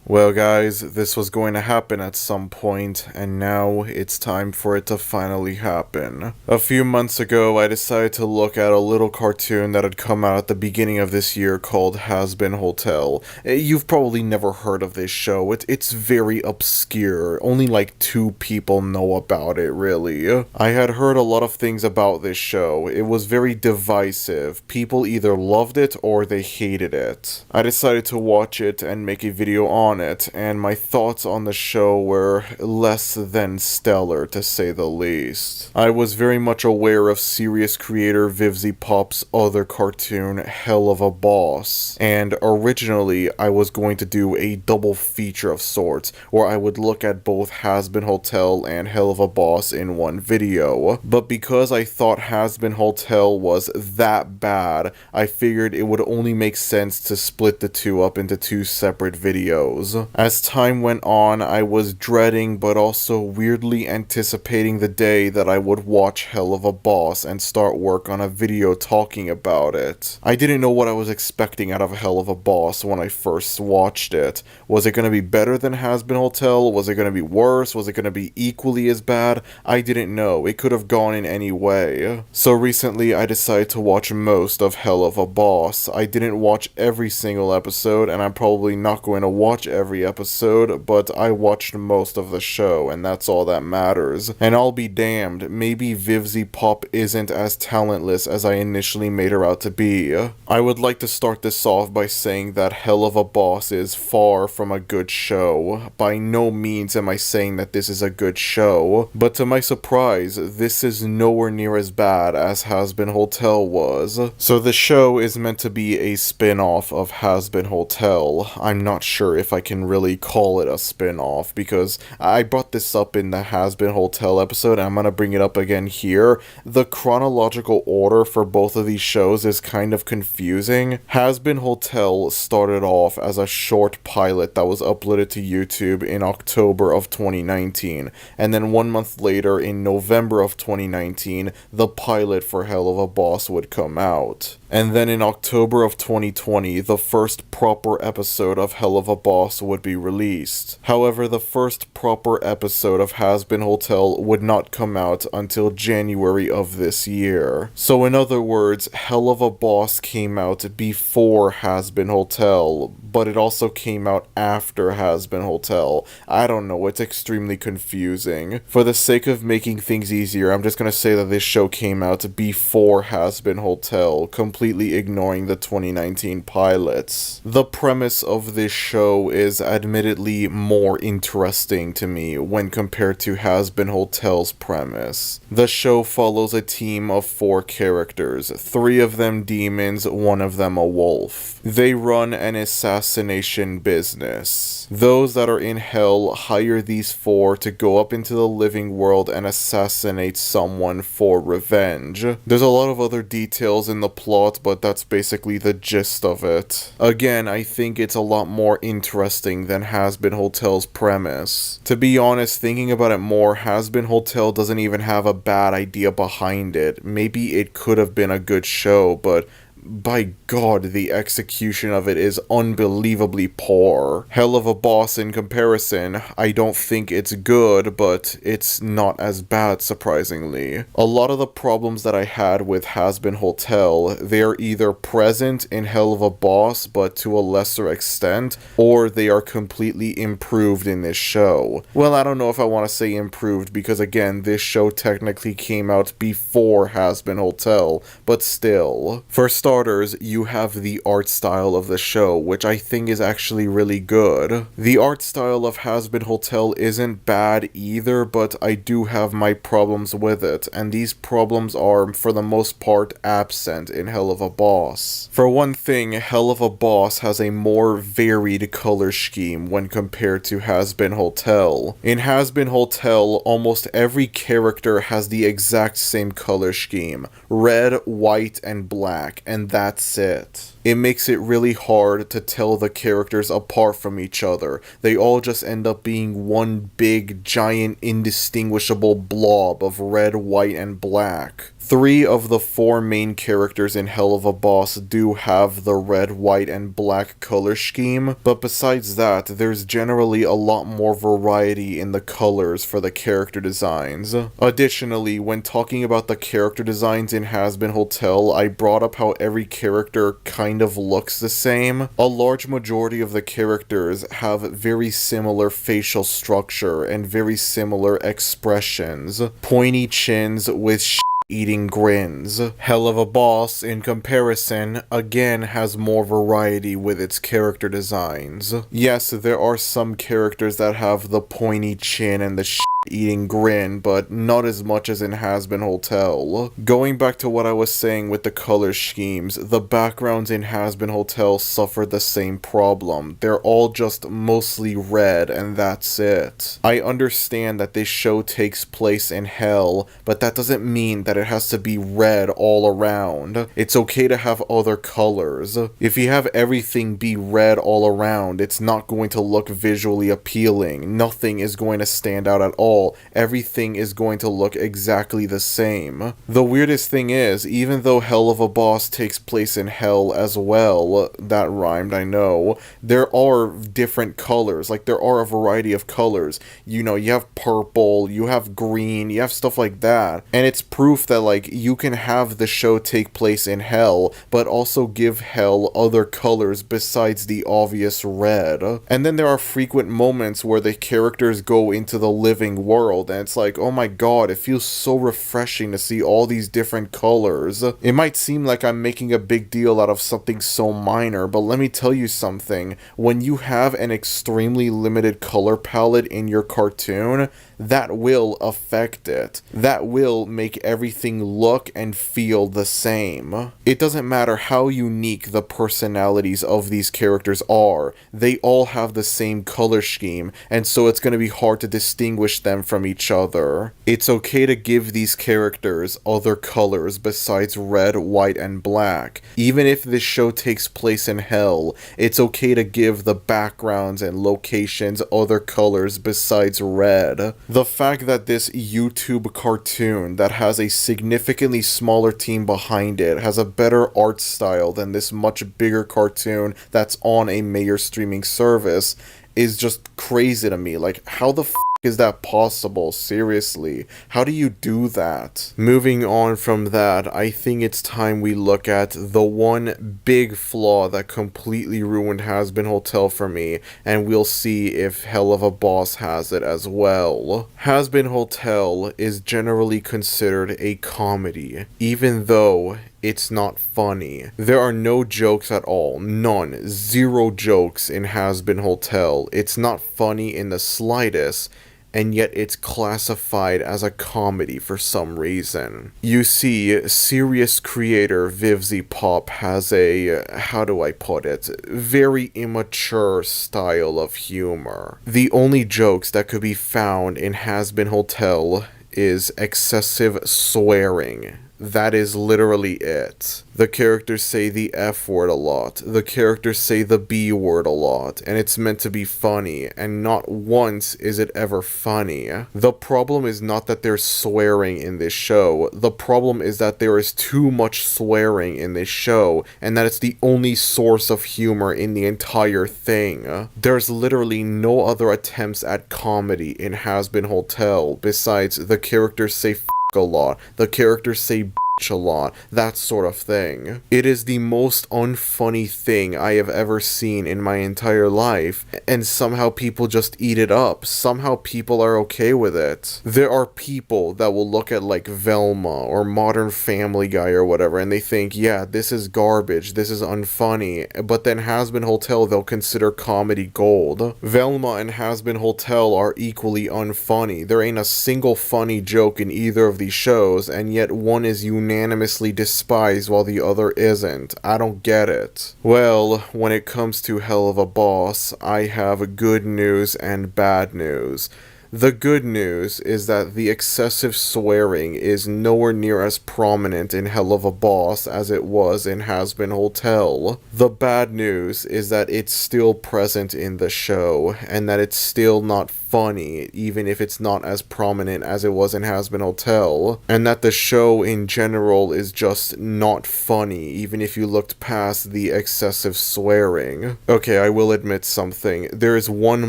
Well guys, this was going to happen at some point, and now it's time for it to finally happen. A few months ago, I decided to look at a little cartoon that had come out at the beginning of this year called Has Been Hotel. You've probably never heard of this show. It's very obscure. Only like 2 people know about it, really. I had heard a lot of things about this show. It was very divisive. People either loved it or they hated it. I decided to watch it and make a video on on it, and my thoughts on the show were less than stellar, to say the least. I was very much aware of series creator Vivzy Pop's other cartoon, Helluva Boss, and originally I was going to do a double feature of sorts, where I would look at both Hazbin Hotel and Helluva Boss in one video, but because I thought Hazbin Hotel was that bad, I figured it would only make sense to split the two up into two separate videos. As time went on, I was dreading but also weirdly anticipating the day that I would watch Helluva Boss and start work on a video talking about it. I didn't know what I was expecting out of Helluva Boss when I first watched it. Was it going to be better than Hazbin Hotel? Was it going to be worse? Was it going to be equally as bad? I didn't know. It could have gone in any way. So recently I decided to watch most of Helluva Boss. I didn't watch every single episode, and I'm probably not going to watch every episode, but I watched most of the show, and that's all that matters. And I'll be damned, maybe Vivzy Pop isn't as talentless as I initially made her out to be. I would like to start this off by saying that Helluva Boss is far from a good show. By no means am I saying that this is a good show, but to my surprise, this is nowhere near as bad as Hazbin Hotel was. So the show is meant to be a spin-off of Hazbin Hotel. I'm not sure if I can really call it a spin-off, because I brought this up in the Hazbin Hotel episode, and I'm gonna bring it up again here. The chronological order for both of these shows is kind of confusing. Hazbin Hotel started off as a short pilot that was uploaded to YouTube in October of 2019, and then 1 month later, in November of 2019, the pilot for Helluva Boss would come out. And then in October of 2020, the first proper episode of Helluva Boss would be released. However, the first proper episode of Hazbin Hotel would not come out until January of this year. So in other words, Helluva Boss came out before Hazbin Hotel, but it also came out after Hazbin Hotel. I don't know, it's extremely confusing. For the sake of making things easier, I'm just gonna say that this show came out before Hazbin Hotel, completely ignoring the 2019 pilots. The premise of this show is admittedly more interesting to me when compared to Hazbin Hotel's premise. The show follows a team of 4 characters, 3 of them demons, 1 of them a wolf. They run an assassination business. Those that are in hell hire these 4 to go up into the living world and assassinate someone for revenge. There's a lot of other details in the plot, but that's basically the gist of it. Again, I think it's a lot more interesting than Hazbin Hotel's premise. To be honest, thinking about it more, Hazbin Hotel doesn't even have a bad idea behind it. Maybe it could have been a good show, but by God, the execution of it is unbelievably poor. Helluva Boss in comparison, I don't think it's good, but it's not as bad, surprisingly. A lot of the problems that I had with Hazbin Hotel, they're either present in Helluva Boss, but to a lesser extent, or they are completely improved in this show. Well, I don't know if I want to say improved, because again, this show technically came out before Hazbin Hotel, but still. For starters, you have the art style of the show, which I think is actually really good. The art style of Hazbin Hotel isn't bad either, but I do have my problems with it, and these problems are, for the most part, absent in Helluva Boss. For one thing, Helluva Boss has a more varied color scheme when compared to Hazbin Hotel. In Hazbin Hotel, almost every character has the exact same color scheme: red, white, and black, and that's it. It makes it really hard to tell the characters apart from each other. They all just end up being one big, giant, indistinguishable blob of red, white, and black. 3 of the 4 main characters in Helluva Boss do have the red, white, and black color scheme, but besides that, there's generally a lot more variety in the colors for the character designs. Additionally, when talking about the character designs in Hazbin Hotel, I brought up how every character kind of looks the same. A large majority of the characters have very similar facial structure and very similar expressions. Pointy chins with eating grins. Helluva Boss, in comparison, again has more variety with its character designs. Yes, there are some characters that have the pointy chin and the eating grin, but not as much as in Has-Been Hotel. Going back to what I was saying with the color schemes, the backgrounds in Has-Been Hotel suffered the same problem. They're all just mostly red, and that's it. I understand that this show takes place in hell, but that doesn't mean that it has to be red all around. It's okay to have other colors. If you have everything be red all around, it's not going to look visually appealing. Nothing is going to stand out at all. Everything is going to look exactly the same. The weirdest thing is, even though Helluva Boss takes place in hell as well, that rhymed, I know, there are different colors. Like, there are a variety of colors. You know, you have purple, you have green, you have stuff like that. And it's proof that, like, you can have the show take place in hell, but also give hell other colors besides the obvious red. And then there are frequent moments where the characters go into the living world, and it's like, oh my god, it feels so refreshing to see all these different colors. It might seem like I'm making a big deal out of something so minor, but let me tell you something. When you have an extremely limited color palette in your cartoon, that will affect it. That will make everything look and feel the same. It doesn't matter how unique the personalities of these characters are, they all have the same color scheme, and so it's going to be hard to distinguish them from each other. It's okay to give these characters other colors besides red, white, and black. Even if this show takes place in hell, it's okay to give the backgrounds and locations other colors besides red. The fact that this YouTube cartoon that has a significantly smaller team behind it has a better art style than this much bigger cartoon that's on a major streaming service is just crazy to me. Like, how the is that possible? Seriously, how do you do that? Moving on from that, I think it's time we look at the one big flaw that completely ruined Has-Been Hotel for me, and we'll see if Helluva Boss has it as well. Has-Been Hotel is generally considered a comedy, even though it's not funny. There are no jokes at all. None. Zero jokes in Has-Been Hotel. It's not funny in the slightest, and yet it's classified as a comedy for some reason. You see, serious creator Vivzy Pop has a, how do I put it, very immature style of humor. The only jokes that could be found in Has-Been Hotel is excessive swearing. That is literally it. The characters say the F word a lot. The characters say the B word a lot. And it's meant to be funny. And not once is it ever funny. The problem is not that there's swearing in this show. The problem is that there is too much swearing in this show. And that it's the only source of humor in the entire thing. There's literally no other attempts at comedy in Has-Been Hotel besides the characters say f*** a lot. The characters say a lot, that sort of thing. It is the most unfunny thing I have ever seen in my entire life, and somehow people just eat it up. Somehow people are okay with it. There are people that will look at like Velma or Modern Family Guy or whatever, and they think, yeah, this is garbage, this is unfunny, but then Has-Been Hotel they'll consider comedy gold. Velma and Has-Been Hotel are equally unfunny. There ain't a single funny joke in either of these shows, and yet one is unanimously despised while the other isn't. I don't get it. Well, when it comes to Helluva Boss, I have good news and bad news. The good news is that the excessive swearing is nowhere near as prominent in Helluva Boss as it was in Has-Been Hotel. The bad news is that it's still present in the show, and that it's still not funny, even if it's not as prominent as it was in Has-Been Hotel, and that the show in general is just not funny, even if you looked past the excessive swearing. Okay, I will admit something. There is one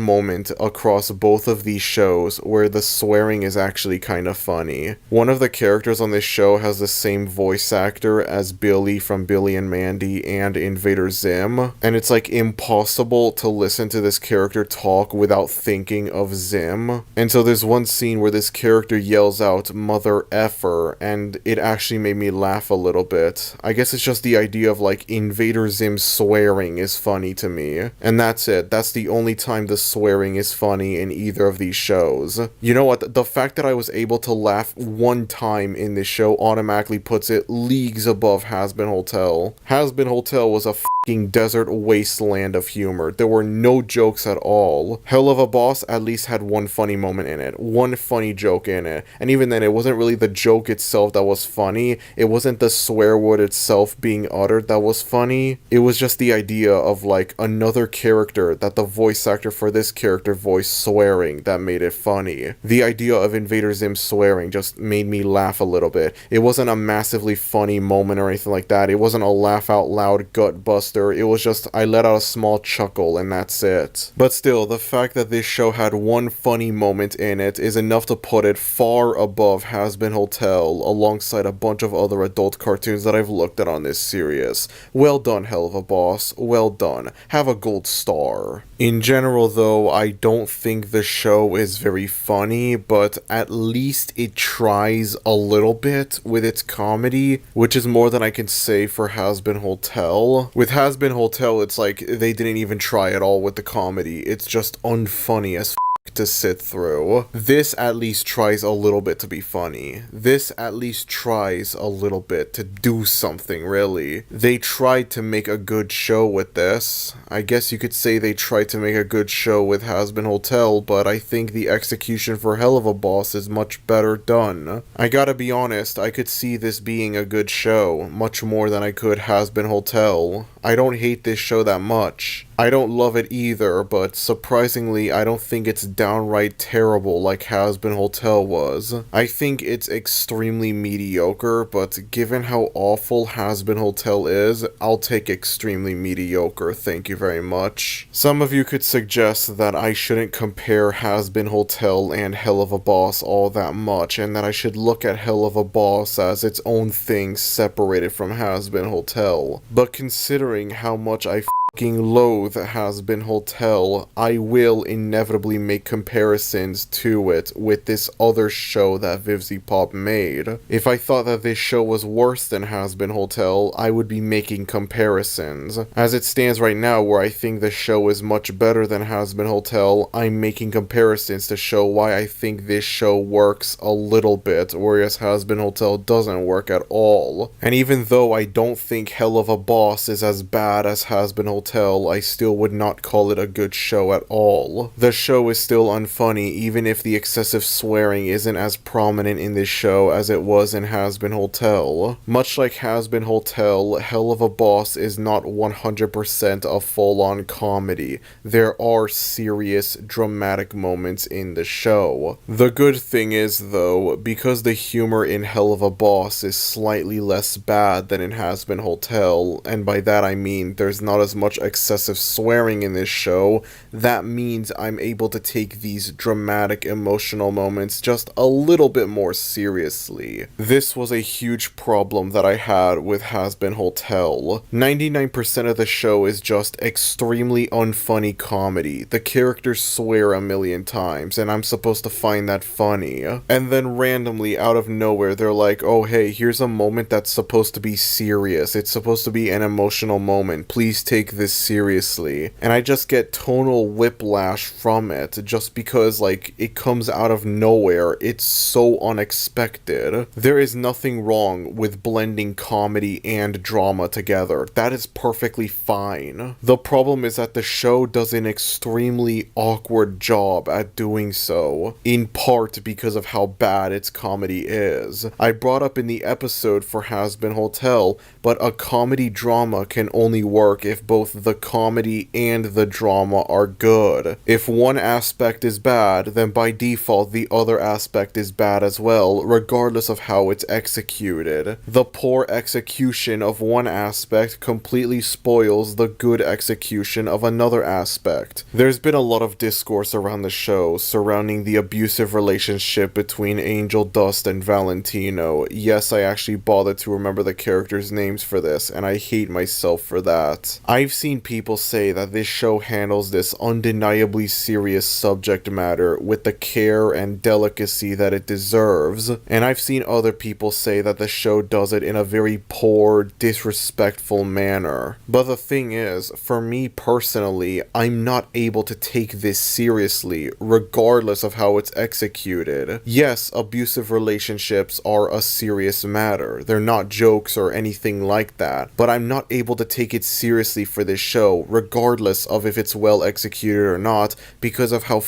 moment across both of these shows shows where the swearing is actually kind of funny. One of the characters on this show has the same voice actor as Billy from Billy and Mandy and Invader Zim, and it's like impossible to listen to this character talk without thinking of Zim. And so there's one scene where this character yells out "mother effer," and it actually made me laugh a little bit. I guess it's just the idea of like Invader Zim swearing is funny to me, and that's it. That's the only time the swearing is funny in either of these shows. You know what? The fact that I was able to laugh one time in this show automatically puts it leagues above Has-Been Hotel. Has-Been Hotel was a f***ing desert wasteland of humor. There were no jokes at all. Helluva Boss at least had one funny moment in it. One funny joke in it. And even then, it wasn't really the joke itself that was funny. It wasn't the swear word itself being uttered that was funny. It was just the idea of like another character that the voice actor for this character voiced swearing that made it funny. The idea of Invader Zim swearing just made me laugh a little bit. It wasn't a massively funny moment or anything like that. It wasn't a laugh out loud gut buster. It was just I let out a small chuckle and that's it. But still, the fact that this show had one funny moment in it is enough to put it far above Has-Been Hotel alongside a bunch of other adult cartoons that I've looked at on this series. Well done, Helluva Boss. Well done. Have a gold star. In general though, I don't think the show is very funny, but at least it tries a little bit with its comedy, which is more than I can say for Has-Been Hotel. With Has-Been Hotel, it's like they didn't even try at all with the comedy. It's just unfunny as to sit through. This at least tries a little bit to be funny. This at least tries a little bit to do something, really. They tried to make a good show with this. I guess you could say they tried to make a good show with Has-Been Hotel, but I think the execution for Helluva Boss is much better done. I gotta be honest, I could see this being a good show, much more than I could Has-Been Hotel. I don't hate this show that much. I don't love it either, but surprisingly, I don't think it's downright terrible like Has-Been Hotel was. I think it's extremely mediocre, but given how awful Has-Been Hotel is, I'll take extremely mediocre, thank you very much. Some of you could suggest that I shouldn't compare Has-Been Hotel and Helluva Boss all that much, and that I should look at Helluva Boss as its own thing separated from Has-Been Hotel. But considering how much I loathe Has-Been Hotel, I will inevitably make comparisons to it with this other show that Vivzy Pop made. If I thought that this show was worse than Has-Been Hotel, I would be making comparisons. As it stands right now, where I think the show is much better than Has-Been Hotel, I'm making comparisons to show why I think this show works a little bit, whereas Has-Been Hotel doesn't work at all. And even though I don't think Helluva Boss is as bad as Has-Been Hotel, I still would not call it a good show at all. The show is still unfunny, even if the excessive swearing isn't as prominent in this show as it was in Has-Been Hotel. Much like Has-Been Hotel, Helluva Boss is not 100% a full-on comedy. There are serious, dramatic moments in the show. The good thing is, though, because the humor in Helluva Boss is slightly less bad than in Has-Been Hotel, and by that I mean there's not as much excessive swearing in this show, that means I'm able to take these dramatic emotional moments just a little bit more seriously. This was a huge problem that I had with Has-Been Hotel. 99% of the show is just extremely unfunny comedy. The characters swear a million times, and I'm supposed to find that funny. And then randomly, out of nowhere, they're like, oh hey, here's a moment that's supposed to be serious. It's supposed to be an emotional moment. Please take this seriously. And I just get tonal whiplash from it just because like it comes out of nowhere. It's so unexpected. There is nothing wrong with blending comedy and drama together. That is perfectly fine. The problem is that the show does an extremely awkward job at doing so, in part because of how bad its comedy is. I brought up in the episode for Has-Been Hotel, but a comedy drama can only work if both both the comedy and the drama are good. If one aspect is bad, then by default the other aspect is bad as well, regardless of how it's executed. The poor execution of one aspect completely spoils the good execution of another aspect. There's been a lot of discourse around the show surrounding the abusive relationship between Angel Dust and Valentino. Yes, I actually bothered to remember the characters' names for this, and I hate myself for that. I've seen people say that this show handles this undeniably serious subject matter with the care and delicacy that it deserves, and I've seen other people say that the show does it in a very poor, disrespectful manner. But the thing is, for me personally, I'm not able to take this seriously, regardless of how it's executed. Yes, abusive relationships are a serious matter. They're not jokes or anything like that, but I'm not able to take it seriously for this show, regardless of if it's well executed or not, because of how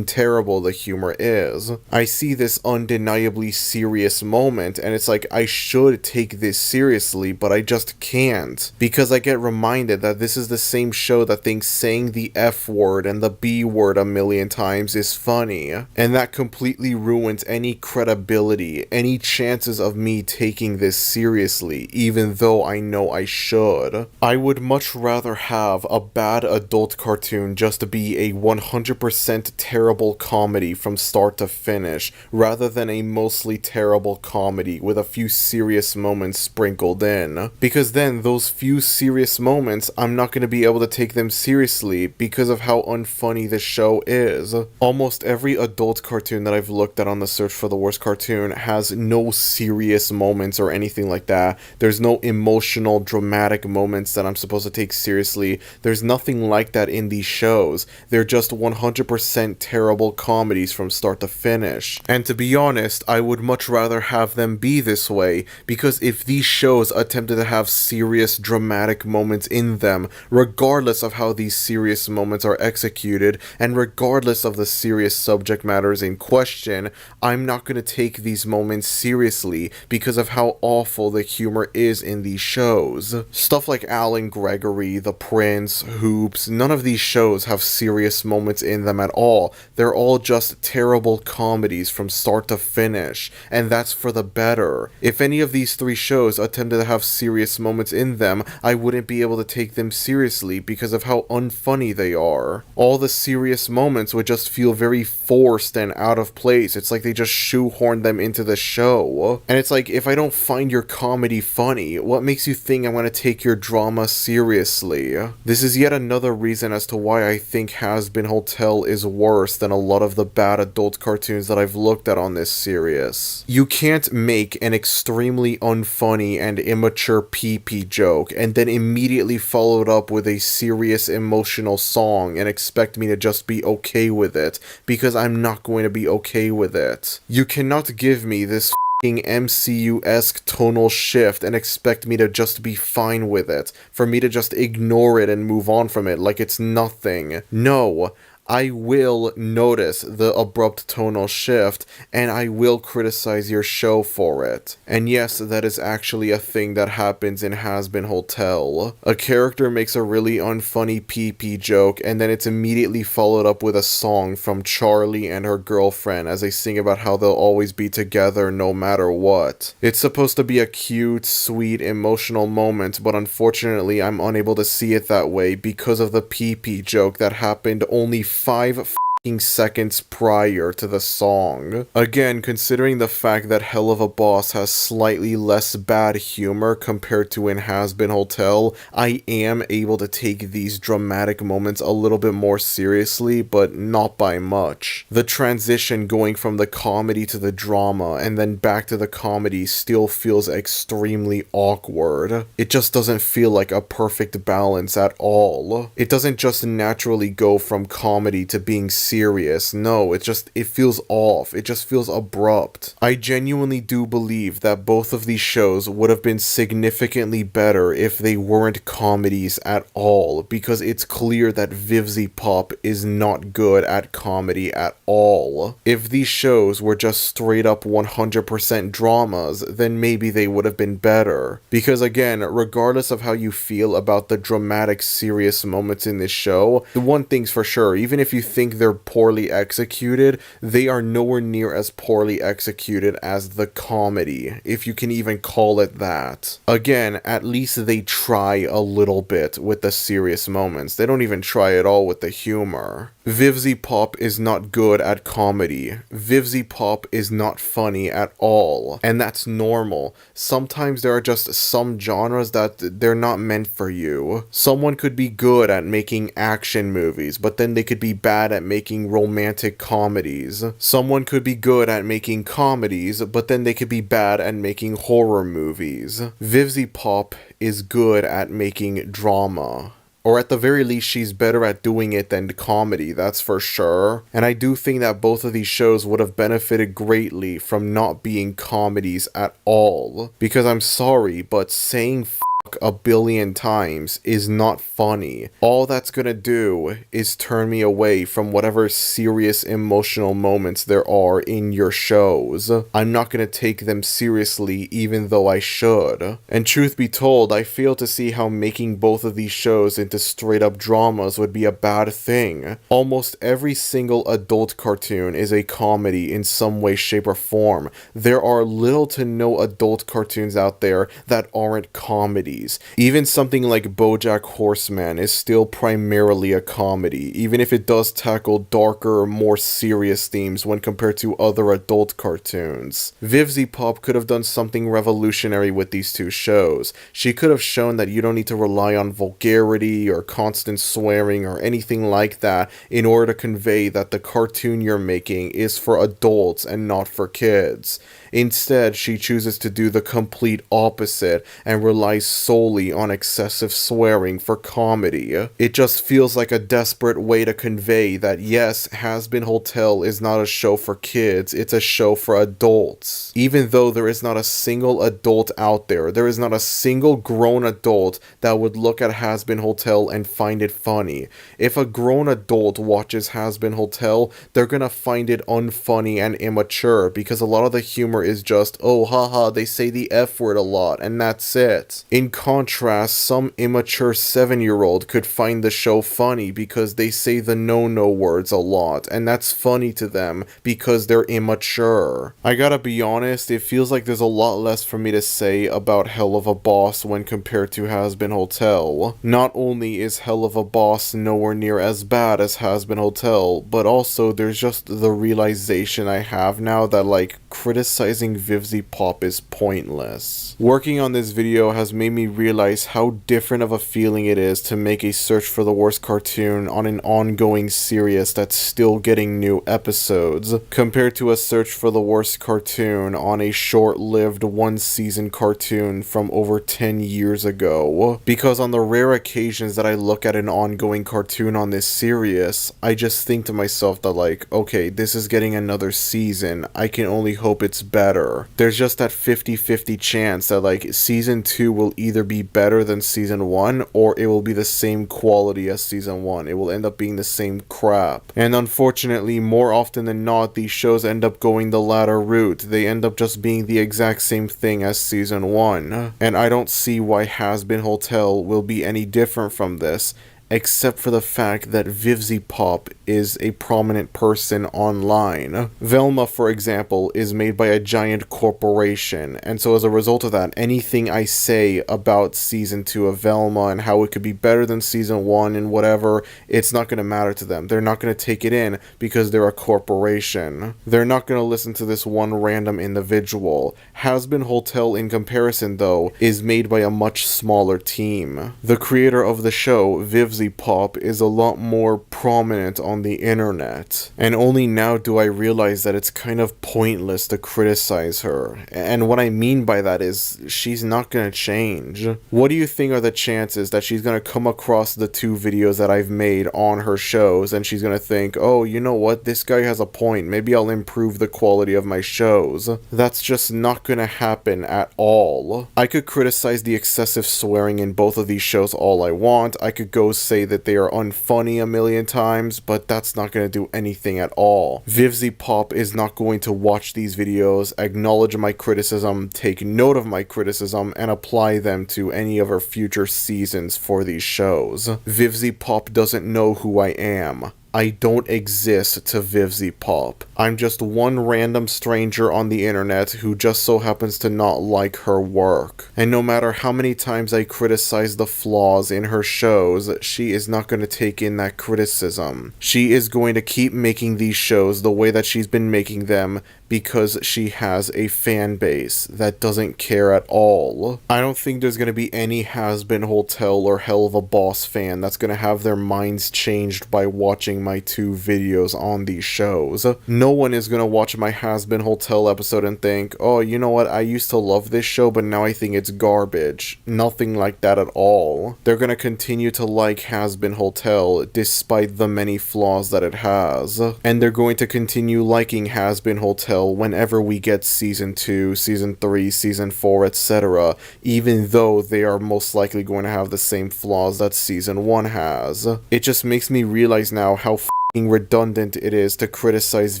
terrible the humor is. I see this undeniably serious moment, and it's like I should take this seriously, but I just can't, because I get reminded that this is the same show that thinks saying the F word and the B word a million times is funny, and that completely ruins any credibility, any chances of me taking this seriously, even though I know I should. I would much rather have a bad adult cartoon just be a 100% terrible comedy from start to finish, rather than a mostly terrible comedy with a few serious moments sprinkled in. Because then, those few serious moments, I'm not going to be able to take them seriously because of how unfunny the show is. Almost every adult cartoon that I've looked at on the search for the worst cartoon has no serious moments or anything like that. There's no emotional, dramatic moments that I'm supposed to take seriously. There's nothing like that in these shows. They're just 100% terrible comedies from start to finish. And to be honest, I would much rather have them be this way, because if these shows attempted to have serious, dramatic moments in them, regardless of how these serious moments are executed, and regardless of the serious subject matters in question, I'm not going to take these moments seriously because of how awful the humor is in these shows. Stuff like Alan Gregory, The Prince, Hoops, none of these shows have serious moments in them at all. They're all just terrible comedies from start to finish, and that's for the better. If any of these three shows attempted to have serious moments in them, I wouldn't be able to take them seriously because of how unfunny they are. All the serious moments would just feel very forced and out of place. It's like they just shoehorned them into the show. And it's like, if I don't find your comedy funny, what makes you think I'm going to take your drama seriously? This is yet another reason as to why I think Has Been Hotel is worse than a lot of the bad adult cartoons that I've looked at on this series. You can't make an extremely unfunny and immature pee-pee joke and then immediately follow it up with a serious emotional song and expect me to just be okay with it, because I'm not going to be okay with it. You cannot give me this MCU-esque tonal shift and expect me to just be fine with it, for me to just ignore it and move on from it like it's nothing. No, I will notice the abrupt tonal shift, and I will criticize your show for it. And yes, that is actually a thing that happens in Has Been Hotel. A character makes a really unfunny pee-pee joke, and then it's immediately followed up with a song from Charlie and her girlfriend as they sing about how they'll always be together no matter what. It's supposed to be a cute, sweet, emotional moment, but unfortunately I'm unable to see it that way because of the pee-pee joke that happened only 5 seconds prior to the song. Again, considering the fact that Helluva Boss has slightly less bad humor compared to in Has Been Hotel, I am able to take these dramatic moments a little bit more seriously, but not by much. The transition going from the comedy to the drama and then back to the comedy still feels extremely awkward. It just doesn't feel like a perfect balance at all. It doesn't just naturally go from comedy to being serious serious. No, it feels off. It just feels abrupt. I genuinely do believe that both of these shows would have been significantly better if they weren't comedies at all, because it's clear that Vivzy Pop is not good at comedy at all. If these shows were just straight up 100% dramas, then maybe they would have been better. Because again, regardless of how you feel about the dramatic, serious moments in this show, the one thing's for sure, even if you think they're poorly executed, they are nowhere near as poorly executed as the comedy, if you can even call it that. Again, at least they try a little bit with the serious moments. They don't even try at all with the humor. Vivzy Pop is not good at comedy. Vivzy Pop is not funny at all. And that's normal. Sometimes there are just some genres that they're not meant for you. Someone could be good at making action movies, but then they could be bad at making romantic comedies. Someone could be good at making comedies, but then they could be bad at making horror movies. Vivzy Pop is good at making drama. Or at the very least, she's better at doing it than comedy, that's for sure. And I do think that both of these shows would have benefited greatly from not being comedies at all. Because I'm sorry, but saying f*** a billion times is not funny. All that's gonna do is turn me away from whatever serious emotional moments there are in your shows. I'm not gonna take them seriously even though I should. And truth be told, I fail to see how making both of these shows into straight up dramas would be a bad thing. Almost every single adult cartoon is a comedy in some way, shape, or form. There are little to no adult cartoons out there that aren't comedies. Even something like BoJack Horseman is still primarily a comedy, even if it does tackle darker, more serious themes when compared to other adult cartoons. Vivzy Pop could have done something revolutionary with these two shows. She could have shown that you don't need to rely on vulgarity or constant swearing or anything like that in order to convey that the cartoon you're making is for adults and not for kids. Instead, she chooses to do the complete opposite and relies solely on excessive swearing for comedy. It just feels like a desperate way to convey that yes, Has-Been Hotel is not a show for kids, it's a show for adults. Even though there is not a single adult out there, there is not a single grown adult that would look at Has-Been Hotel and find it funny. If a grown adult watches Has-Been Hotel, they're gonna find it unfunny and immature because a lot of the humor is just, oh haha, they say the F word a lot, and that's it. In contrast, some immature 7-year-old could find the show funny because they say the no-no words a lot, and that's funny to them because they're immature. I gotta be honest, it feels like there's a lot less for me to say about Helluva Boss when compared to Has-Been Hotel. Not only is Helluva Boss nowhere near as bad as Has-Been Hotel, but also there's just the realization I have now that like criticizing Vivzy Pop is pointless. Working on this video has made me realize how different of a feeling it is to make a search for the worst cartoon on an ongoing series that's still getting new episodes, compared to a search for the worst cartoon on a short-lived one-season cartoon from over 10 years ago. Because on the rare occasions that I look at an ongoing cartoon on this series, I just think to myself that like, okay, this is getting another season, I can only hope it's better. There's just that 50-50 chance that like season 2 will either be better than season 1 or it will be the same quality as season 1. It will end up being the same crap. And unfortunately, more often than not, these shows end up going the latter route. They end up just being the exact same thing as season 1. And I don't see why Has-Been Hotel will be any different from this, except for the fact that Vivzy Pop is a prominent person online. Velma, for example, is made by a giant corporation, and so as a result of that, anything I say about season 2 of Velma and how it could be better than season 1 and whatever, it's not going to matter to them. They're not going to take it in because they're a corporation. They're not going to listen to this one random individual. Has-Been Hotel, in comparison though, is made by a much smaller team. The creator of the show, Vivzy Vivzy Pop is a lot more prominent on the internet, and only now do I realize that it's kind of pointless to criticize her. And what I mean by that is, she's not gonna change. What do you think are the chances that she's gonna come across the 2 videos that I've made on her shows and she's gonna think, oh, you know what, this guy has a point, maybe I'll improve the quality of my shows? That's just not gonna happen at all. I could criticize the excessive swearing in both of these shows all I want, I could go say that they are unfunny a million times, but that's not gonna do anything at all. Vivzy Pop is not going to watch these videos, acknowledge my criticism, take note of my criticism, and apply them to any of her future seasons for these shows. Vivzy Pop doesn't know who I am. I don't exist to Vivzy Pop. I'm just one random stranger on the internet who just so happens to not like her work. And no matter how many times I criticize the flaws in her shows, she is not going to take in that criticism. She is going to keep making these shows the way that she's been making them because she has a fan base that doesn't care at all. I don't think there's going to be any Has-Been Hotel or Helluva Boss fan that's going to have their minds changed by watching my 2 videos on these shows. No one is going to watch my Has-Been Hotel episode and think, oh, you know what, I used to love this show, but now I think it's garbage. Nothing like that at all. They're going to continue to like Has-Been Hotel despite the many flaws that it has. And they're going to continue liking Has-Been Hotel whenever we get season 2, season 3, season 4, etc., even though they are most likely going to have the same flaws that season 1 has. It just makes me realize now how redundant it is to criticize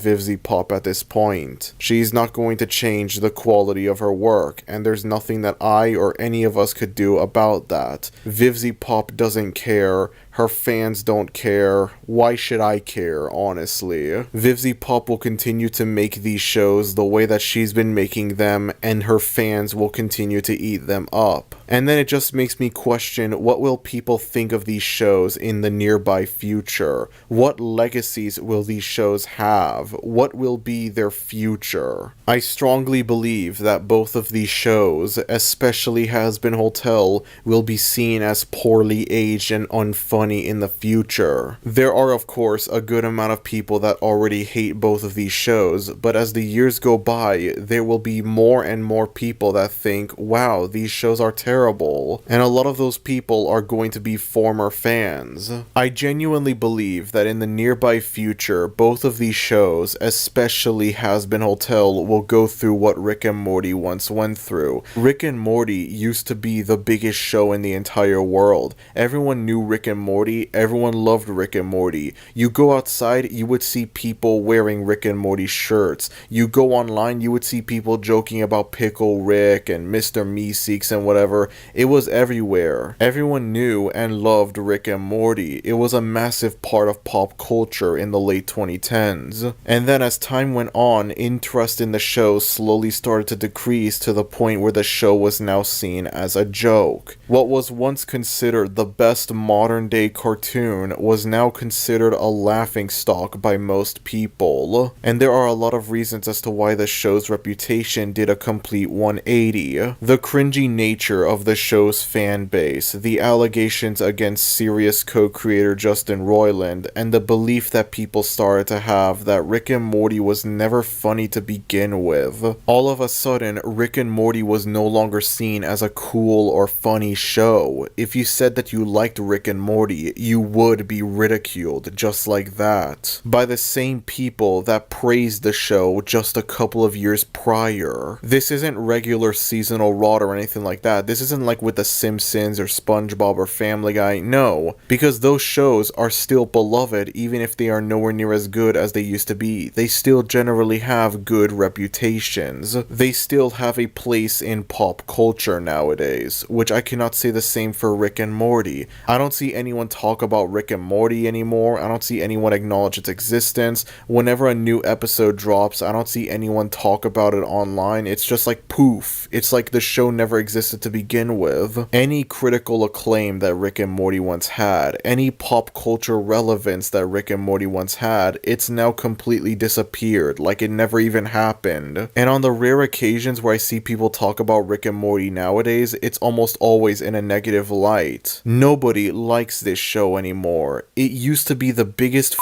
Vivzy Pop at this point. She's not going to change the quality of her work, and there's nothing that I or any of us could do about that. Vivzy Pop doesn't care. Her fans don't care. Why should I care, honestly? Vivzy Pop will continue to make these shows the way that she's been making them, and her fans will continue to eat them up. And then it just makes me question, what will people think of these shows in the nearby future? What legacies will these shows have? What will be their future? I strongly believe that both of these shows, especially Has-Been Hotel, will be seen as poorly aged and unfunny in the future. There are of course a good amount of people that already hate both of these shows, but as the years go by, there will be more and more people that think, wow, these shows are terrible, and a lot of those people are going to be former fans. I genuinely believe that in the nearby future, both of these shows, especially Has-Been Hotel, will go through what Rick and Morty once went through. Rick and Morty used to be the biggest show in the entire world. Everyone knew Rick and Morty, everyone loved Rick and Morty. You go outside, you would see people wearing Rick and Morty shirts. You go online, you would see people joking about Pickle Rick and Mr. Meeseeks and whatever. It was everywhere. Everyone knew and loved Rick and Morty. It was a massive part of pop culture in the late 2010s. And then as time went on, interest in the show slowly started to decrease to the point where the show was now seen as a joke. What was once considered the best modern day cartoon was now considered a laughingstock by most people. And there are a lot of reasons as to why the show's reputation did a complete 180. The cringy nature of the show's fan base, the allegations against Sirius co-creator Justin Roiland, and the belief that people started to have that Rick and Morty was never funny to begin with. All of a sudden, Rick and Morty was no longer seen as a cool or funny show. If you said that you liked Rick and Morty, you would be ridiculed just like that, by the same people that praised the show just a couple of years prior. This isn't regular seasonal rot or anything like that. This isn't like with The Simpsons or SpongeBob or Family Guy. No, because those shows are still beloved even if they are nowhere near as good as they used to be. They still generally have good reputations. They still have a place in pop culture nowadays, which I cannot say the same for Rick and Morty. I don't see anyone talk about Rick and Morty anymore. I don't see anyone acknowledge its existence. Whenever a new episode drops, I don't see anyone talk about it online. It's just like poof. It's like the show never existed to begin with. Any critical acclaim that Rick and Morty once had, any pop culture relevance that Rick and Morty once had, it's now completely disappeared, like it never even happened. And on the rare occasions where I see people talk about Rick and Morty nowadays, it's almost always in a negative light. Nobody likes this this show anymore. It used to be the biggest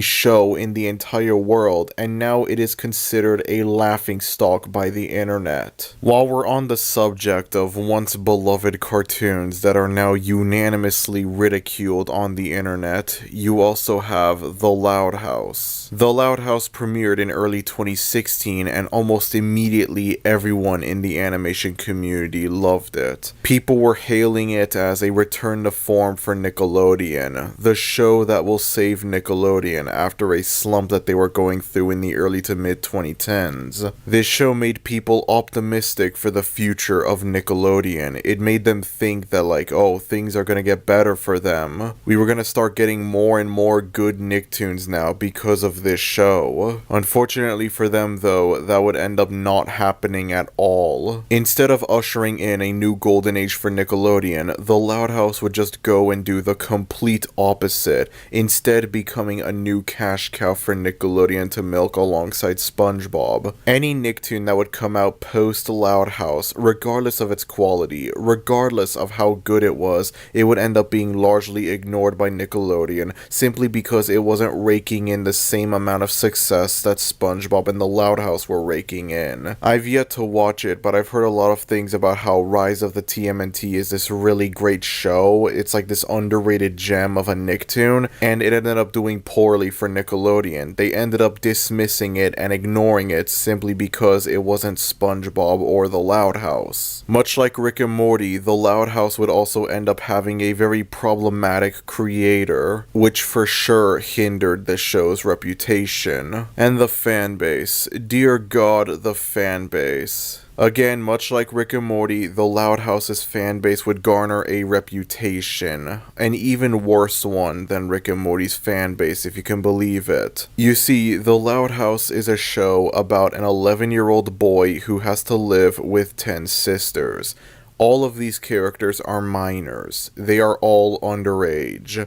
show in the entire world, and now it is considered a laughingstock by the internet. While we're on the subject of once beloved cartoons that are now unanimously ridiculed on the internet, you also have The Loud House. The Loud House premiered in early 2016, and almost immediately everyone in the animation community loved it. People were hailing it as a return to form for Nickelodeon, the show that will save Nickelodeon after a slump that they were going through in the early to mid 2010s. This show made people optimistic for the future of Nickelodeon. It made them think that like, oh, things are gonna get better for them. We were gonna start getting more and more good Nicktoons now because of this show. Unfortunately for them though, that would end up not happening at all. Instead of ushering in a new golden age for Nickelodeon, The Loud House would just go and do the complete opposite, instead becoming a new cash cow for Nickelodeon to milk alongside SpongeBob. Any Nicktoon that would come out post Loud House, regardless of its quality, regardless of how good it was, it would end up being largely ignored by Nickelodeon simply because it wasn't raking in the same amount of success that SpongeBob and the Loud House were raking in. I've yet to watch it, but I've heard a lot of things about how Rise of the TMNT is this really great show. It's like this underrated gem of a Nicktoon, and it ended up doing poorly for Nickelodeon. They ended up dismissing it and ignoring it simply because it wasn't SpongeBob or the Loud House. Much like Rick and Morty, the Loud House would also end up having a very problematic creator, which for sure hindered the show's reputation. And the fan base. Dear God, the fan base. Again, much like Rick and Morty, the Loud House's fan base would garner a reputation, an even worse one than Rick and Morty's fan base, if you can believe it. You see, the Loud House is a show about an 11-year-old boy who has to live with 10 sisters. All of these characters are minors. They are all underage.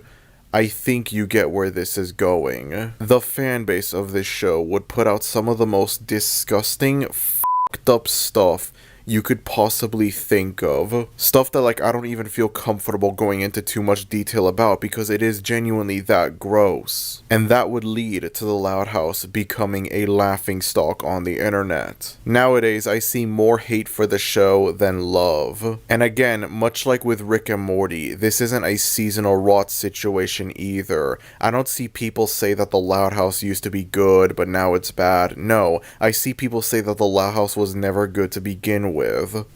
I think you get where this is going. The fan base of this show would put out some of the most disgusting, up stuff you could possibly think of. Stuff that like I don't even feel comfortable going into too much detail about because it is genuinely that gross. And that would lead to the Loud House becoming a laughingstock on the internet. Nowadays, I see more hate for the show than love. And again, much like with Rick and Morty, this isn't a seasonal rot situation either. I don't see people say that the Loud House used to be good, but now it's bad. No, I see people say that the Loud House was never good to begin with.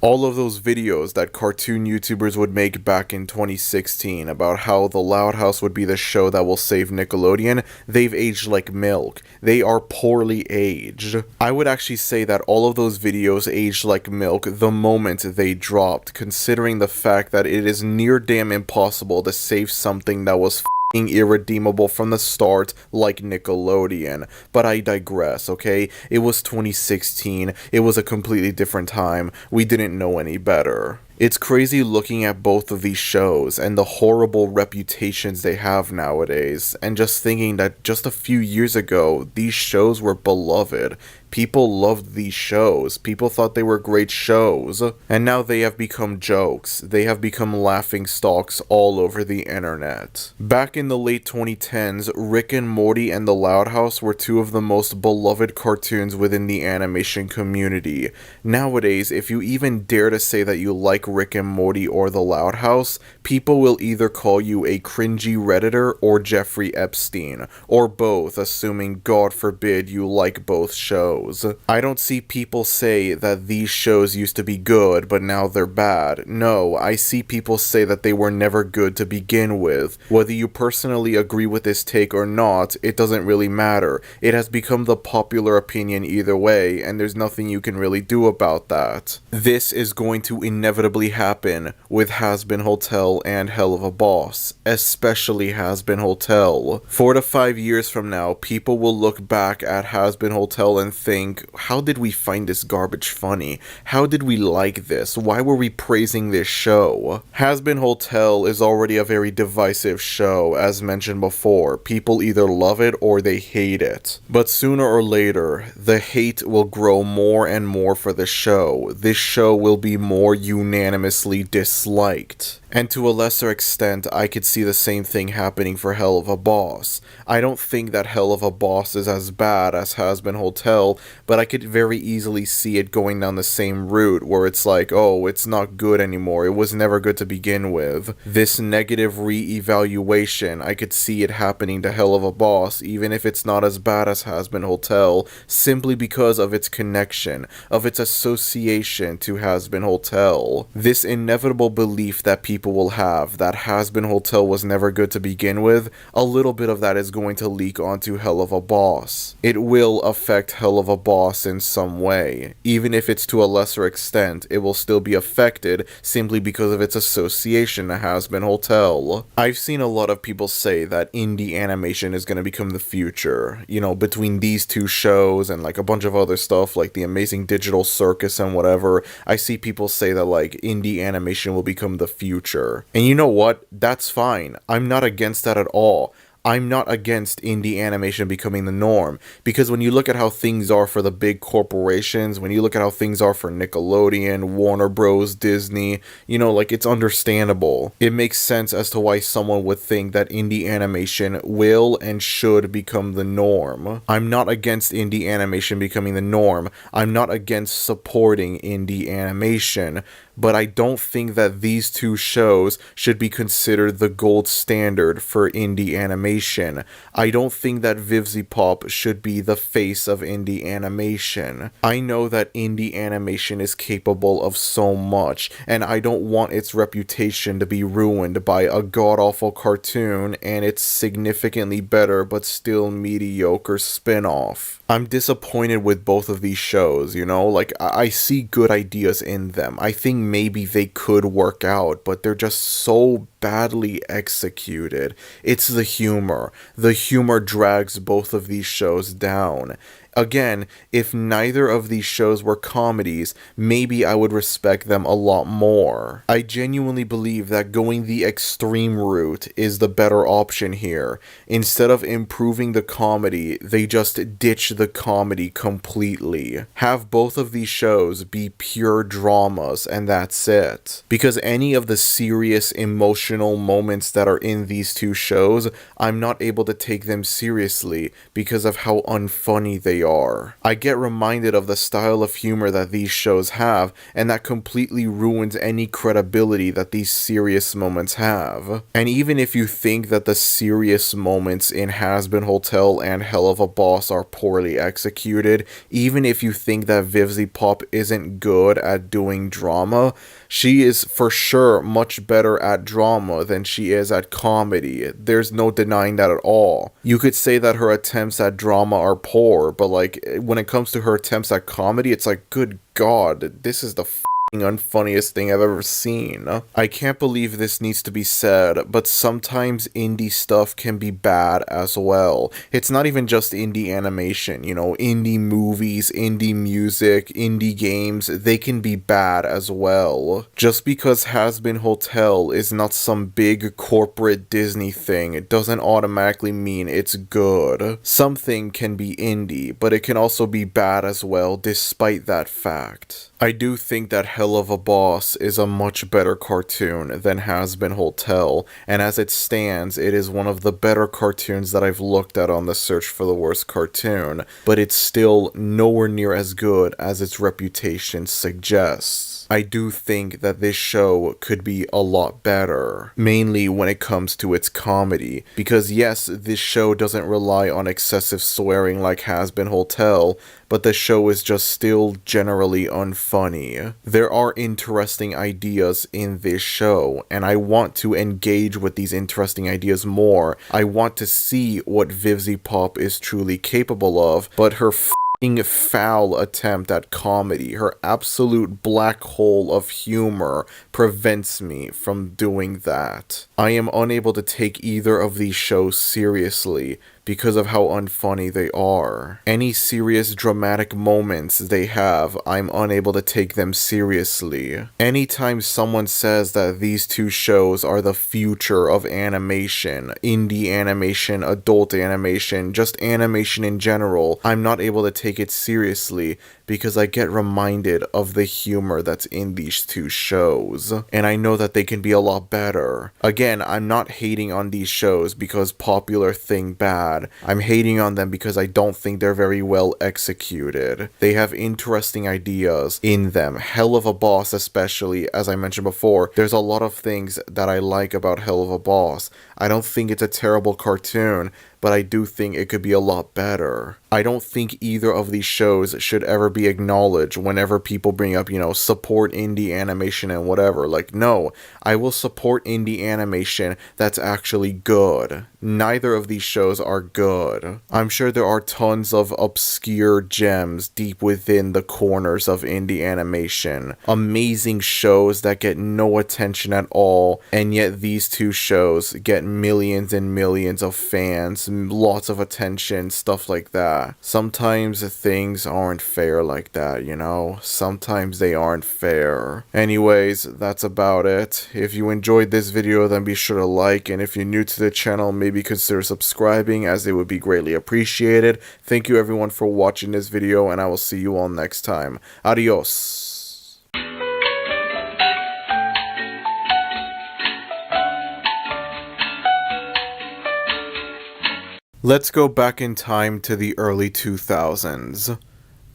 All of those videos that cartoon YouTubers would make back in 2016 about how the Loud House would be the show that will save Nickelodeon, they've aged like milk. They are poorly aged. I would actually say that all of those videos aged like milk the moment they dropped, considering the fact that it is near damn impossible to save something that was irredeemable from the start like Nickelodeon. But I digress, okay? It was 2016. It was a completely different time. We didn't know any better. It's crazy looking at both of these shows and the horrible reputations they have nowadays, and just thinking that just a few years ago, these shows were beloved. People loved these shows. People thought they were great shows. And now they have become jokes. They have become laughingstocks all over the internet. Back in the late 2010s, Rick and Morty and The Loud House were two of the most beloved cartoons within the animation community. Nowadays, if you even dare to say that you like Rick and Morty or The Loud House, people will either call you a cringy Redditor or Jeffrey Epstein, or both, assuming God forbid you like both shows. I don't see people say that these shows used to be good, but now they're bad. No, I see people say that they were never good to begin with. Whether you personally agree with this take or not, it doesn't really matter. It has become the popular opinion either way, and there's nothing you can really do about that. This is going to inevitably happen with Has-Been Hotel and Helluva Boss, especially Has-Been Hotel. 4 to 5 years from now, people will look back at Has-Been Hotel and think, how did we find this garbage funny? How did we like this? Why were we praising this show? Has-Been Hotel is already a very divisive show, as mentioned before. People either love it or they hate it. But sooner or later, the hate will grow more and more for the show. This show will be more unanimous unanimously disliked. And to a lesser extent, I could see the same thing happening for Helluva Boss. I don't think that Helluva Boss is as bad as Hazbin Hotel, but I could very easily see it going down the same route where it's like, oh, it's not good anymore, it was never good to begin with. This negative re-evaluation, I could see it happening to Helluva Boss, even if it's not as bad as Hazbin Hotel, simply because of its connection, of its association to Hazbin Hotel. This inevitable belief that people will have that Hazbin Hotel was never good to begin with, a little bit of that is going to leak onto Helluva Boss. It will affect Helluva Boss in some way. Even if it's to a lesser extent, it will still be affected simply because of its association to Hazbin Hotel. I've seen a lot of people say that indie animation is going to become the future. You know, between these two shows and like a bunch of other stuff like the Amazing Digital Circus and whatever, I see people say that like indie animation will become the future. And you know what? That's fine. I'm not against that at all. I'm not against indie animation becoming the norm, because when you look at how things are for the big corporations, when you look at how things are for Nickelodeon, Warner Bros, Disney, you know, like, it's understandable. It makes sense as to why someone would think that indie animation will and should become the norm. I'm not against indie animation becoming the norm. I'm not against supporting indie animation. But I don't think that these two shows should be considered the gold standard for indie animation. I don't think that VivziePop should be the face of indie animation. I know that indie animation is capable of so much, and I don't want its reputation to be ruined by a god-awful cartoon and its significantly better but still mediocre spin-off. I'm disappointed with both of these shows, you know? Like, I see good ideas in them. I think maybe they could work out, but they're just so badly executed. It's the humor. The humor drags both of these shows down. Again, if neither of these shows were comedies, maybe I would respect them a lot more. I genuinely believe that going the extreme route is the better option here. Instead of improving the comedy, they just ditch the comedy completely. Have both of these shows be pure dramas, and that's it. Because any of the serious emotional moments that are in these two shows, I'm not able to take them seriously because of how unfunny they are. I get reminded of the style of humor that these shows have, and that completely ruins any credibility that these serious moments have. And even if you think that the serious moments in Hazbin Hotel and Helluva Boss are poorly executed, even if you think that VivziePop isn't good at doing drama, she is for sure much better at drama than she is at comedy. There's no denying that at all. You could say that her attempts at drama are poor, but like, when it comes to her attempts at comedy, it's like, good God, this is the unfunniest thing I've ever seen. I can't believe this needs to be said, but sometimes indie stuff can be bad as well. It's not even just indie animation, you know, indie movies, indie music, indie games, they can be bad as well. Just because Hazbin Hotel is not some big corporate Disney thing, it doesn't automatically mean it's good. Something can be indie, but it can also be bad as well despite that fact. I do think that Helluva Boss is a much better cartoon than Hazbin Hotel, and as it stands, it is one of the better cartoons that I've looked at on the search for the worst cartoon, but it's still nowhere near as good as its reputation suggests. I do think that this show could be a lot better, mainly when it comes to its comedy, because yes, this show doesn't rely on excessive swearing like Hazbin Hotel, but the show is just still generally unfunny. There are interesting ideas in this show, and I want to engage with these interesting ideas more. I want to see what VivziePop is truly capable of, but her foul attempt at comedy, her absolute black hole of humor, prevents me from doing that. I am unable to take either of these shows seriously because of how unfunny they are. Any serious dramatic moments they have, I'm unable to take them seriously. Anytime someone says that these two shows are the future of animation, indie animation, adult animation, just animation in general, I'm not able to take it seriously because I get reminded of the humor that's in these two shows, and I know that they can be a lot better. Again, I'm not hating on these shows because popular thing bad. I'm hating on them because I don't think they're very well executed. They have interesting ideas in them. Helluva Boss especially, as I mentioned before, there's a lot of things that I like about Helluva Boss. I don't think it's a terrible cartoon, but I do think it could be a lot better. I don't think either of these shows should ever be acknowledged whenever people bring up, support indie animation and whatever. Like, no, I will support indie animation that's actually good. Neither of these shows are good. I'm sure there are tons of obscure gems deep within the corners of indie animation. Amazing shows that get no attention at all, and yet these two shows get millions and millions of fans, lots of attention, stuff like that. Sometimes things aren't fair like that, Sometimes they aren't fair. Anyways, that's about it. If you enjoyed this video, then be sure to like, and if you're new to the channel, maybe consider subscribing, as it would be greatly appreciated. Thank you everyone for watching this video, and I will see you all next time. Adios. Let's go back in time to the early 2000s.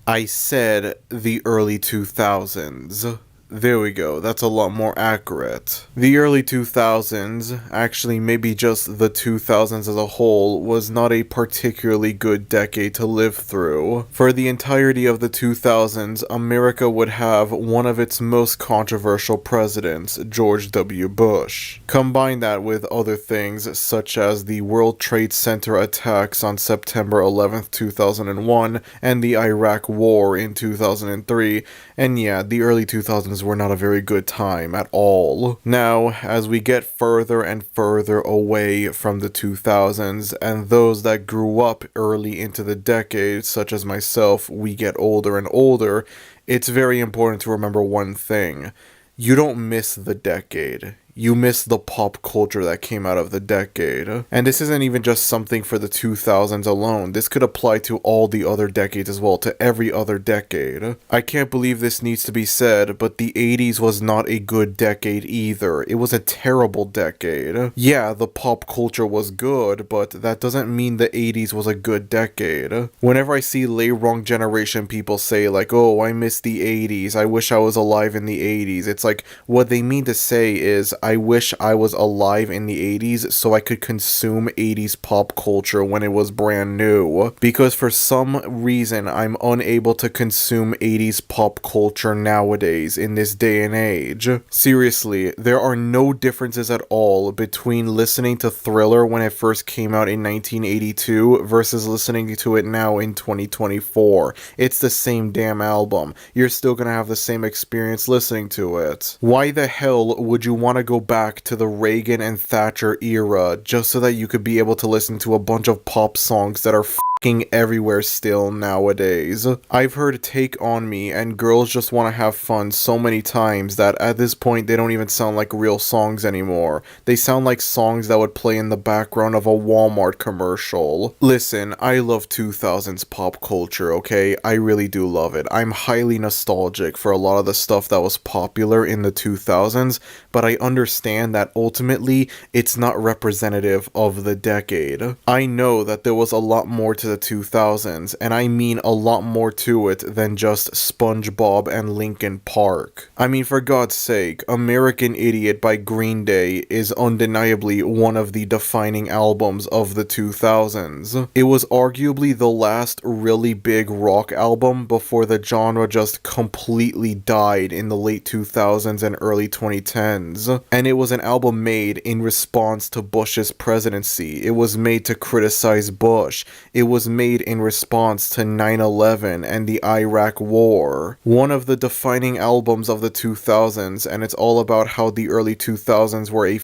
I said the early 2000s. There we go, that's a lot more accurate. The early 2000s, actually maybe just the 2000s as a whole, was not a particularly good decade to live through. For the entirety of the 2000s, America would have one of its most controversial presidents, George W. Bush. Combine that with other things such as the World Trade Center attacks on September 11th, 2001, and the Iraq War in 2003, and yeah, the early 2000s were not a very good time at all. Now, as we get further and further away from the 2000s, and those that grew up early into the decade, such as myself, we get older and older, it's very important to remember one thing. You don't miss the decade. You miss the pop culture that came out of the decade. And this isn't even just something for the 2000s alone. This could apply to all the other decades as well, to every other decade. I can't believe this needs to be said, but the 80s was not a good decade either. It was a terrible decade. Yeah, the pop culture was good, but that doesn't mean the 80s was a good decade. Whenever I see late wrong generation people say like, oh, I miss the 80s, I wish I was alive in the 80s, it's like, what they mean to say is, I wish I was alive in the 80s so I could consume 80s pop culture when it was brand new. Because for some reason, I'm unable to consume 80s pop culture nowadays in this day and age. Seriously, there are no differences at all between listening to Thriller when it first came out in 1982 versus listening to it now in 2024. It's the same damn album. You're still gonna have the same experience listening to it. Why the hell would you want to go back to the Reagan and Thatcher era just so that you could be able to listen to a bunch of pop songs that are f***ing everywhere still nowadays? I've heard Take On Me and Girls Just Wanna Have Fun so many times that at this point they don't even sound like real songs anymore. They sound like songs that would play in the background of a Walmart commercial. Listen, I love 2000s pop culture, okay? I really do love it. I'm highly nostalgic for a lot of the stuff that was popular in the 2000s, but I understand that ultimately it's not representative of the decade. I know that there was a lot more to the 2000s, and I mean a lot more to it than just SpongeBob and Linkin Park. I mean, for God's sake, American Idiot by Green Day is undeniably one of the defining albums of the 2000s. It was arguably the last really big rock album before the genre just completely died in the late 2000s and early 2010s. And it was an album made in response to Bush's presidency. It was made to criticize Bush. It was made in response to 9/11 and the Iraq War. One of the defining albums of the 2000s, and it's all about how the early 2000s were a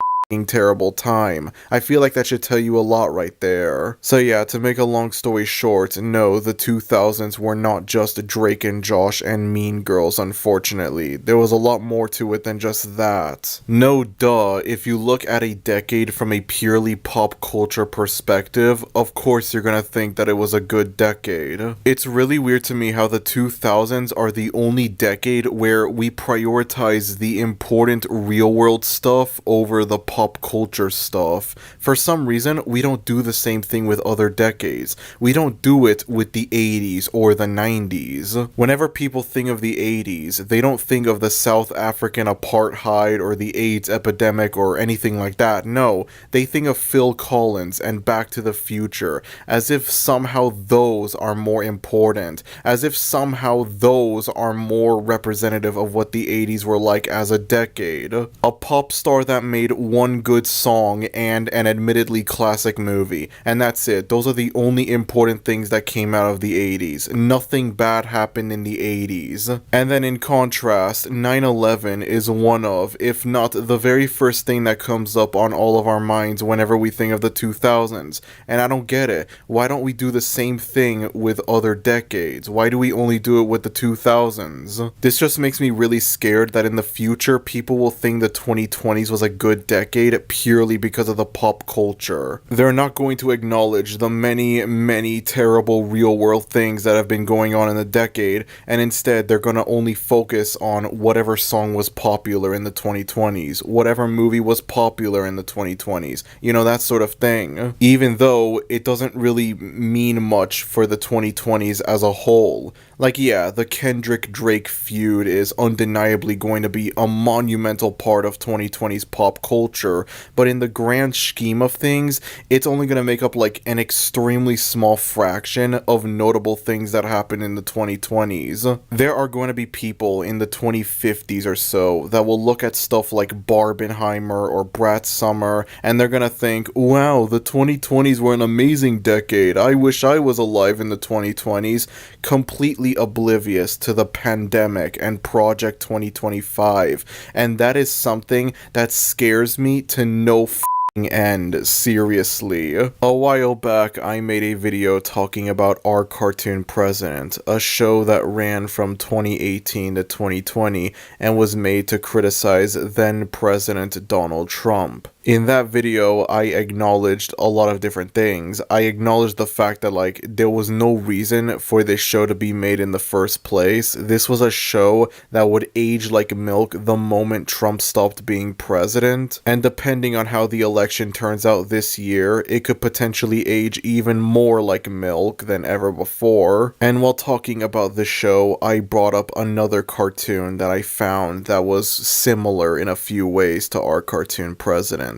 terrible time. I feel like that should tell you a lot right there. So yeah, to make a long story short, no, the 2000s were not just Drake and Josh and Mean Girls, unfortunately. There was a lot more to it than just that. No duh, if you look at a decade from a purely pop culture perspective, of course you're gonna think that it was a good decade. It's really weird to me how the 2000s are the only decade where we prioritize the important real world stuff over the pop culture stuff. For some reason, we don't do the same thing with other decades. We don't do it with the 80s or the 90s. Whenever people think of the 80s, they don't think of the South African apartheid or the AIDS epidemic or anything like that. No, they think of Phil Collins and Back to the Future, as if somehow those are more important, as if somehow those are more representative of what the 80s were like as a decade. A pop star that made one good song and an admittedly classic movie, and that's it. Those are the only important things that came out of the 80s. Nothing bad happened in the 80s. And then in contrast, 9/11 is one of, if not the very first thing that comes up on all of our minds whenever we think of the 2000s. And I don't get it. Why don't we do the same thing with other decades? Why do we only do it with the 2000s? This just makes me really scared that in the future people will think the 2020s was a good decade purely because of the pop culture. They're not going to acknowledge the many terrible real world things that have been going on in the decade, and instead they're gonna only focus on whatever song was popular in the 2020s, whatever movie was popular in the 2020s, you know, that sort of thing. Even though it doesn't really mean much for the 2020s as a whole. Like, yeah, the Kendrick-Drake feud is undeniably going to be a monumental part of 2020's pop culture, but in the grand scheme of things, it's only going to make up like an extremely small fraction of notable things that happened in the 2020s. There are going to be people in the 2050s or so that will look at stuff like Barbenheimer or Brat Summer, and they're going to think, wow, the 2020s were an amazing decade. I wish I was alive in the 2020s, completely oblivious to the pandemic and Project 2025, and that is something that scares me to no end, seriously. A while back, I made a video talking about Our Cartoon President, a show that ran from 2018 to 2020 and was made to criticize then President Donald Trump. In that video, I acknowledged a lot of different things. I acknowledged the fact that, like, there was no reason for this show to be made in the first place. This was a show that would age like milk the moment Trump stopped being president, and depending on how the election turns out this year, it could potentially age even more like milk than ever before. And while talking about the show, I brought up another cartoon that I found that was similar in a few ways to Our Cartoon President.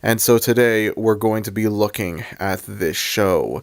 And so today we're going to be looking at this show.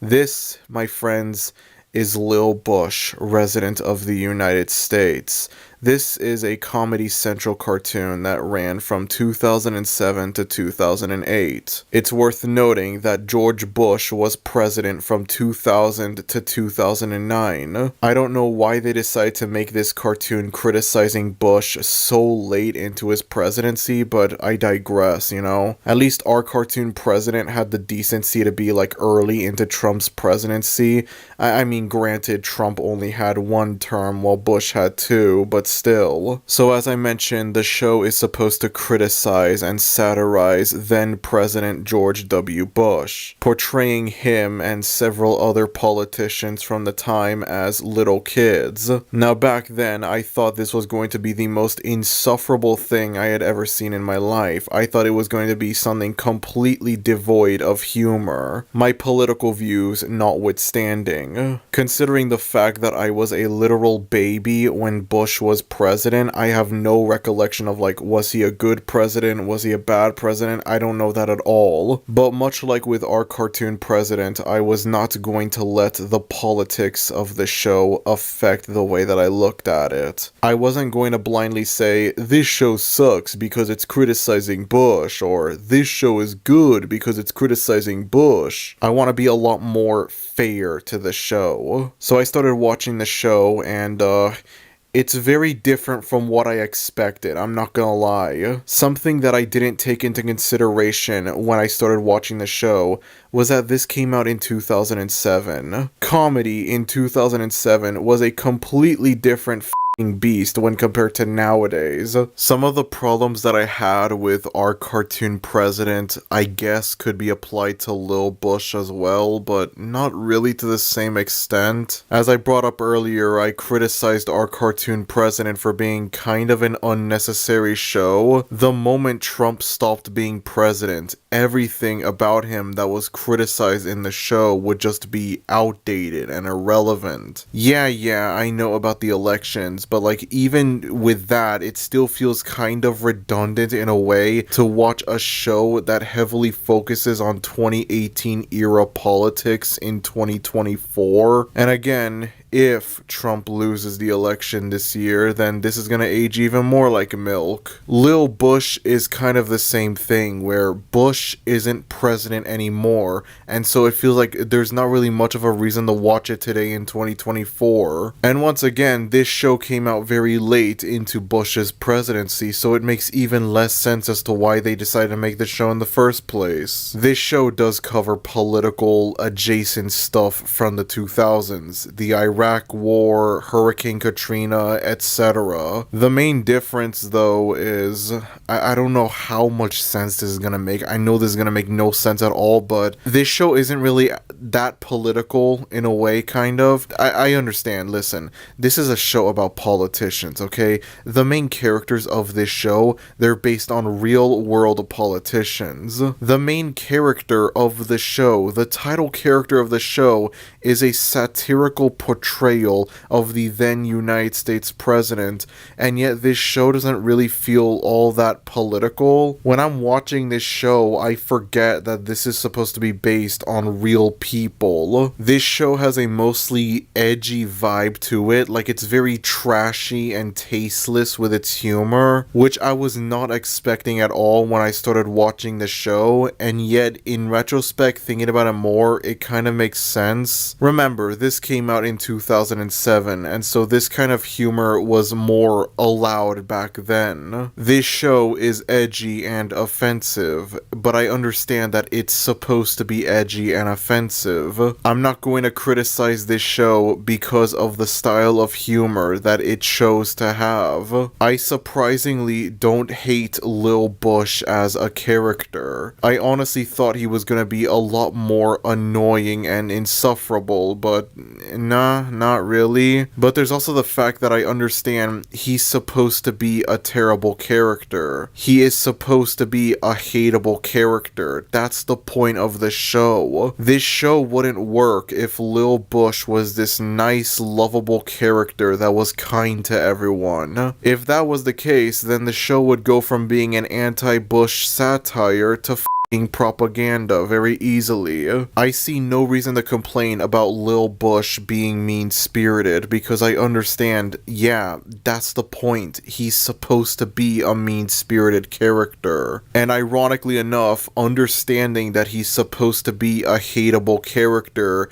This, my friends, is Lil Bush, resident of the United States. This is a Comedy Central cartoon that ran from 2007 to 2008. It's worth noting that George Bush was president from 2000 to 2009. I don't know why they decided to make this cartoon criticizing Bush so late into his presidency, but I digress, you know? At least Our Cartoon President had the decency to be like early into Trump's presidency. I mean, granted, Trump only had one term while Bush had two, but still. So as I mentioned, the show is supposed to criticize and satirize then President George W. Bush, portraying him and several other politicians from the time as little kids. Now back then, I thought this was going to be the most insufferable thing I had ever seen in my life. I thought it was going to be something completely devoid of humor, my political views notwithstanding. Considering the fact that I was a literal baby when Bush was president, I have no recollection of like, was he a good president? Was he a bad president? I don't know that at all. But much like with Our Cartoon President, I was not going to let the politics of the show affect the way that I looked at it. I wasn't going to blindly say, this show sucks because it's criticizing Bush, or this show is good because it's criticizing Bush. I want to be a lot more fair to the show. So I started watching the show, and It's very different from what I expected, I'm not gonna lie. Something that I didn't take into consideration when I started watching the show was that this came out in 2007. Comedy in 2007 was a completely different beast when compared to nowadays. Some of the problems that I had with our cartoon president, I guess, could be applied to Lil Bush as well, but not really to the same extent. As I brought up earlier, I criticized our cartoon president for being kind of an unnecessary show. The moment Trump stopped being president, everything about him that was criticized in the show would just be outdated and irrelevant. Yeah, I know about the elections, but like even with that, it still feels kind of redundant in a way to watch a show that heavily focuses on 2018 era politics in 2024. And again, if Trump loses the election this year, then this is gonna age even more like milk. Lil Bush is kind of the same thing, where Bush isn't president anymore, and so it feels like there's not really much of a reason to watch it today in 2024. And once again, this show came out very late into Bush's presidency, so it makes even less sense as to why they decided to make the show in the first place. This show does cover political adjacent stuff from the 2000s, the Iraq War, Hurricane Katrina, etc. The main difference though is, I don't know how much sense this is gonna make. I know this is gonna make no sense at all, but this show isn't really that political in a way, kind of. I understand, listen, this is a show about politicians, okay? The main characters of this show, they're based on real world politicians. The main character of the show, the title character of the show, is a satirical portrayal of the then United States president, and yet this show doesn't really feel all that political. When I'm watching this show, I forget that this is supposed to be based on real people. This show has a mostly edgy vibe to it, like it's very trashy and tasteless with its humor, which I was not expecting at all when I started watching the show, and yet in retrospect, thinking about it more, it kind of makes sense. Remember, this came out in 2007, and so this kind of humor was more allowed back then. This show is edgy and offensive, but I understand that it's supposed to be edgy and offensive. I'm not going to criticize this show because of the style of humor that it chose to have. I surprisingly don't hate Lil Bush as a character. I honestly thought he was gonna be a lot more annoying and insufferable, but nah, not really. But there's also the fact that I understand he's supposed to be a terrible character. He is supposed to be a hateable character. That's the point of the show. This show wouldn't work if Lil Bush was this nice, lovable character that was kind to everyone. If that was the case, then the show would go from being an anti-Bush satire to propaganda very easily. I see no reason to complain about Lil Bush being mean-spirited, because I understand, yeah, that's the point. He's supposed to be a mean-spirited character. And ironically enough, understanding that he's supposed to be a hateable character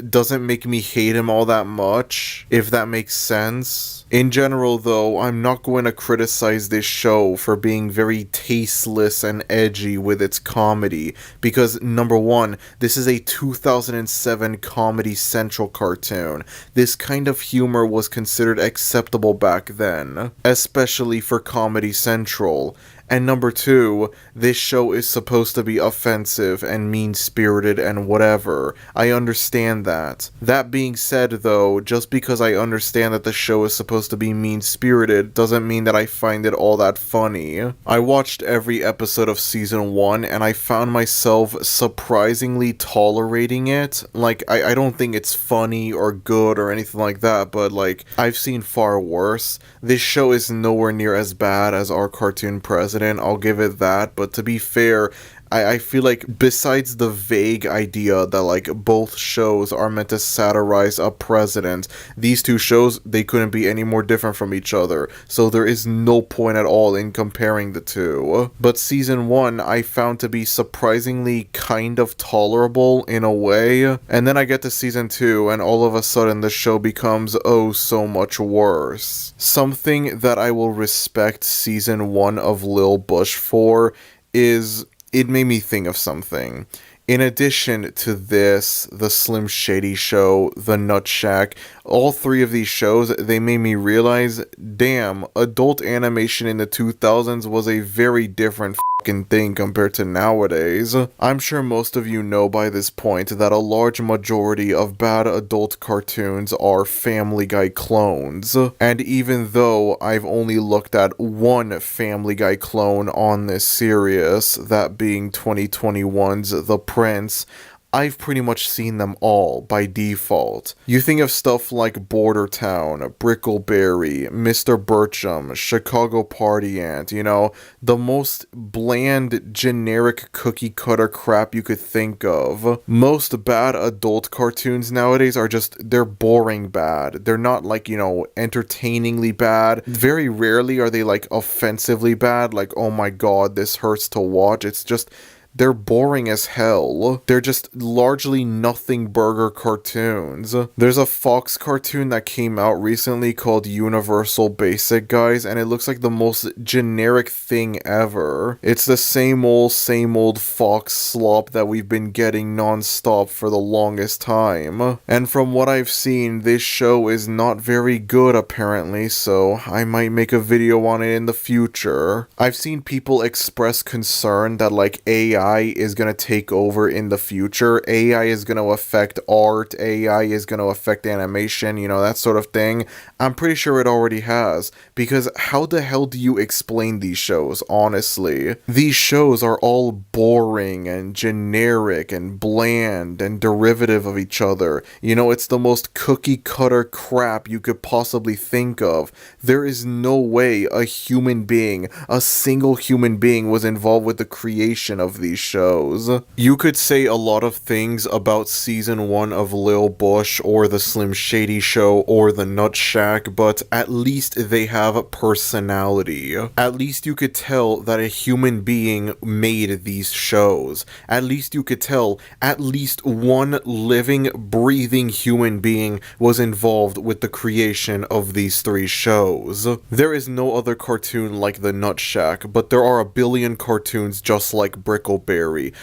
doesn't make me hate him all that much, if that makes sense. In general though, I'm not going to criticize this show for being very tasteless and edgy with its comedy, because number one, this is a 2007 Comedy Central cartoon. This kind of humor was considered acceptable back then, especially for Comedy Central. And number two, this show is supposed to be offensive and mean-spirited and whatever. I understand that. That being said though, just because I understand that the show is supposed to be mean-spirited doesn't mean that I find it all that funny. I watched every episode of season 1 and I found myself surprisingly tolerating it. Like, I don't think it's funny or good or anything like that, but like, I've seen far worse. This show is nowhere near as bad as our cartoon president, I'll give it that, but to be fair, I feel like besides the vague idea that like both shows are meant to satirize a president, these two shows, they couldn't be any more different from each other. So there is no point at all in comparing the two. But season 1 I found to be surprisingly kind of tolerable in a way. And then I get to season 2 and all of a sudden the show becomes oh so much worse. Something that I will respect season 1 of Lil Bush for is it made me think of something. In addition to this, the Slim Shady Show, the Nut Shack, all three of these shows, they made me realize, damn, adult animation in the 2000s was a very different fucking thing compared to nowadays. I'm sure most of you know by this point that a large majority of bad adult cartoons are Family Guy clones. And even though I've only looked at one Family Guy clone on this series, that being 2021's The Prince, I've pretty much seen them all by default. You think of stuff like Border Town, Brickleberry, Mr. Bircham, Chicago Party Ant, you know, the most bland, generic cookie cutter crap you could think of. Most bad adult cartoons nowadays are just, they're boring bad. They're not like, you know, entertainingly bad. Very rarely are they like offensively bad, like, oh my god, this hurts to watch. It's just, they're boring as hell. They're just largely nothing burger cartoons. There's a Fox cartoon that came out recently called Universal Basic Guys, and it looks like the most generic thing ever. It's the same old Fox slop that we've been getting non-stop for the longest time. And from what I've seen, this show is not very good apparently, so I might make a video on it in the future. I've seen people express concern that like AI is going to take over in the future. AI is going to affect art. AI is going to affect animation, you know, that sort of thing. I'm pretty sure it already has, because how the hell do you explain these shows, honestly? These shows are all boring and generic and bland and derivative of each other. You know, it's the most cookie cutter crap you could possibly think of. There is no way a human being, a single human being was involved with the creation of these shows. You could say a lot of things about season 1 of Lil Bush or the Slim Shady Show or the Nut Shack, but at least they have personality. At least you could tell that a human being made these shows. At least you could tell at least one living, breathing human being was involved with the creation of these three shows. There is no other cartoon like the Nut Shack, but there are a billion cartoons just like Brickleberry.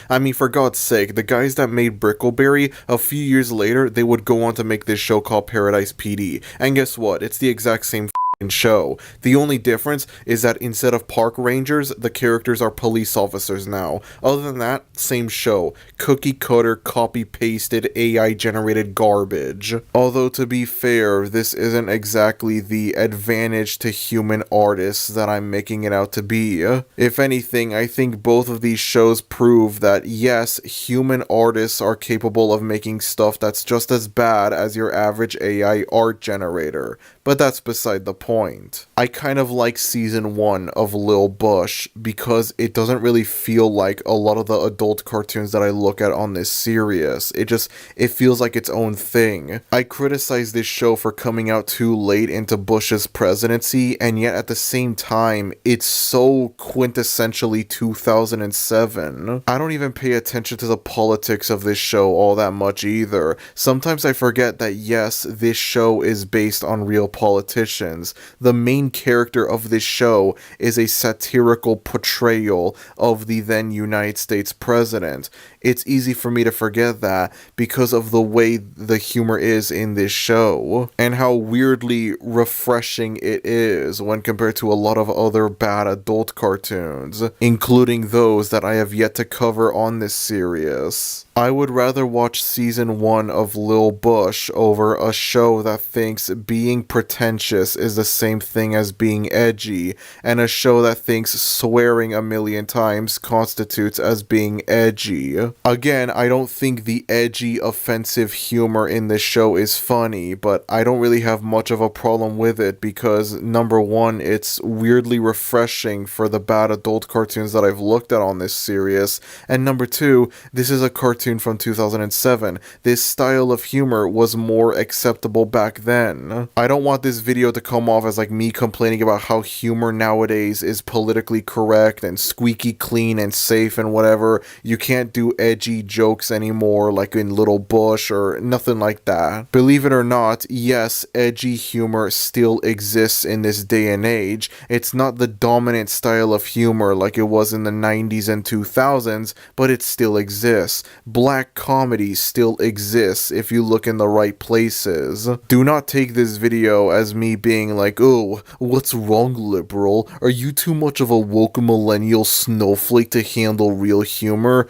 I mean, for God's sake, the guys that made Brickleberry, a few years later, they would go on to make this show called Paradise PD. And guess what? It's the exact same show. The only difference is that instead of park rangers, the characters are police officers now. Other than that, same show. Cookie cutter, copy pasted, AI generated garbage. Although to be fair, this isn't exactly the advantage to human artists that I'm making it out to be. If anything, I think both of these shows prove that yes, human artists are capable of making stuff that's just as bad as your average AI art generator. But that's beside the point. I kind of like season 1 of Lil Bush because it doesn't really feel like a lot of the adult cartoons that I look at on this series. It feels like its own thing. I criticize this show for coming out too late into Bush's presidency, and yet at the same time, it's so quintessentially 2007. I don't even pay attention to the politics of this show all that much either. Sometimes I forget that yes, this show is based on real politicians. The main character of this show is a satirical portrayal of the then United States president. It's easy for me to forget that because of the way the humor is in this show and how weirdly refreshing it is when compared to a lot of other bad adult cartoons, including those that I have yet to cover on this series. I would rather watch season 1 of Lil Bush over a show that thinks being pretentious is the same thing as being edgy, and a show that thinks swearing a million times constitutes as being edgy. Again, I don't think the edgy, offensive humor in this show is funny, but I don't really have much of a problem with it because, number one, it's weirdly refreshing for the bad adult cartoons that I've looked at on this series, and number two, this is a cartoon from 2007. This style of humor was more acceptable back then. I don't want this video to come off as like me complaining about how humor nowadays is politically correct and squeaky clean and safe and whatever. You can't do edgy jokes anymore like in Little Bush or nothing like that. Believe it or not, yes, edgy humor still exists in this day and age. It's not the dominant style of humor like it was in the 90s and 2000s, but it still exists. Black comedy still exists if you look in the right places. Do not take this video as me being like, oh, what's wrong, liberal? Are you too much of a woke millennial snowflake to handle real humor?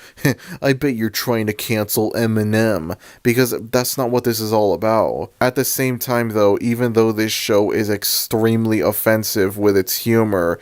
I bet you're trying to cancel Eminem, because that's not what this is all about. At the same time though, even though this show is extremely offensive with its humor,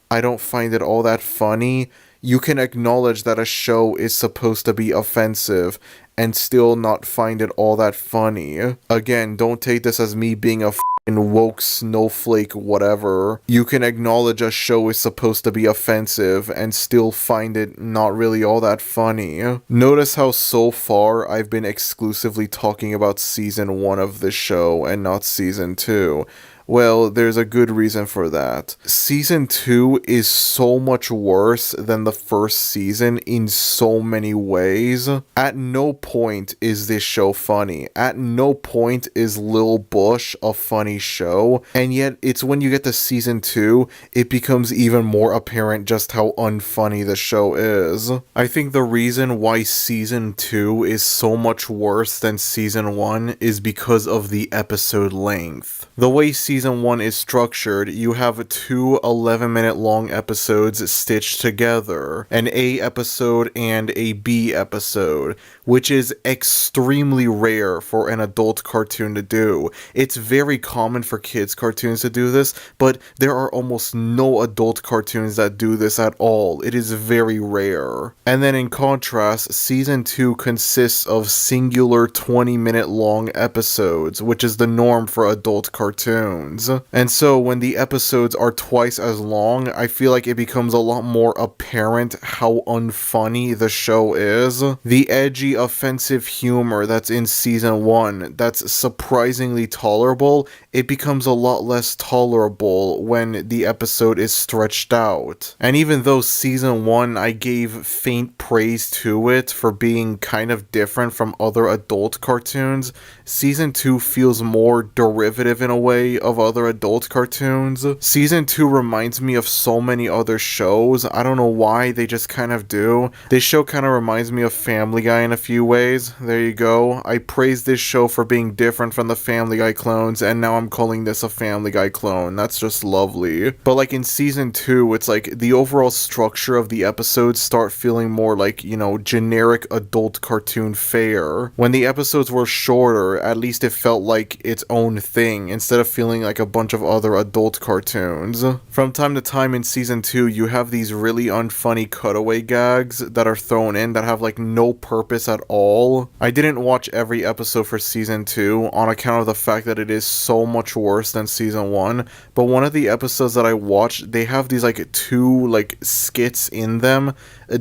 I don't find it all that funny. You can acknowledge that a show is supposed to be offensive and still not find it all that funny. Again, don't take this as me being a f***ing woke snowflake whatever. You can acknowledge a show is supposed to be offensive and still find it not really all that funny. Notice how so far I've been exclusively talking about season 1 of the show and not season 2. Well, there's a good reason for that. Season 2 is so much worse than the first season in so many ways. At no point is this show funny. At no point is Lil Bush a funny show. And yet, it's when you get to season 2, it becomes even more apparent just how unfunny the show is. I think the reason why season 2 is so much worse than season 1 is because of the episode length. The way season 1 is structured, you have two 11-minute long episodes stitched together, an A episode and a B episode, which is extremely rare for an adult cartoon to do. It's very common for kids cartoons to do this, but there are almost no adult cartoons that do this at all. It is very rare. And then in contrast, season 2 consists of singular 20-minute long episodes, which is the norm for adult cartoons. And so when the episodes are twice as long, I feel like it becomes a lot more apparent how unfunny the show is. The edgy, offensive humor that's in season 1 that's surprisingly tolerable, it becomes a lot less tolerable when the episode is stretched out. And even though season 1 I gave faint praise to it for being kind of different from other adult cartoons, season 2 feels more derivative in a way of other adult cartoons. Season 2 reminds me of so many other shows. I don't know why, they just kind of do. This show kind of reminds me of Family Guy in a few ways. There you go. I praised this show for being different from the Family Guy clones, and now I'm calling this a Family Guy clone. That's just lovely. But like in season 2, it's like the overall structure of the episodes start feeling more like, you know, generic adult cartoon fare. When the episodes were shorter, at least it felt like its own thing, instead of feeling like a bunch of other adult cartoons. From time to time in season 2, you have these really unfunny cutaway gags that are thrown in that have like no purpose at all. I didn't watch every episode for season 2 on account of the fact that it is so much worse than season 1, but one of the episodes that I watched, they have these like two like skits in them.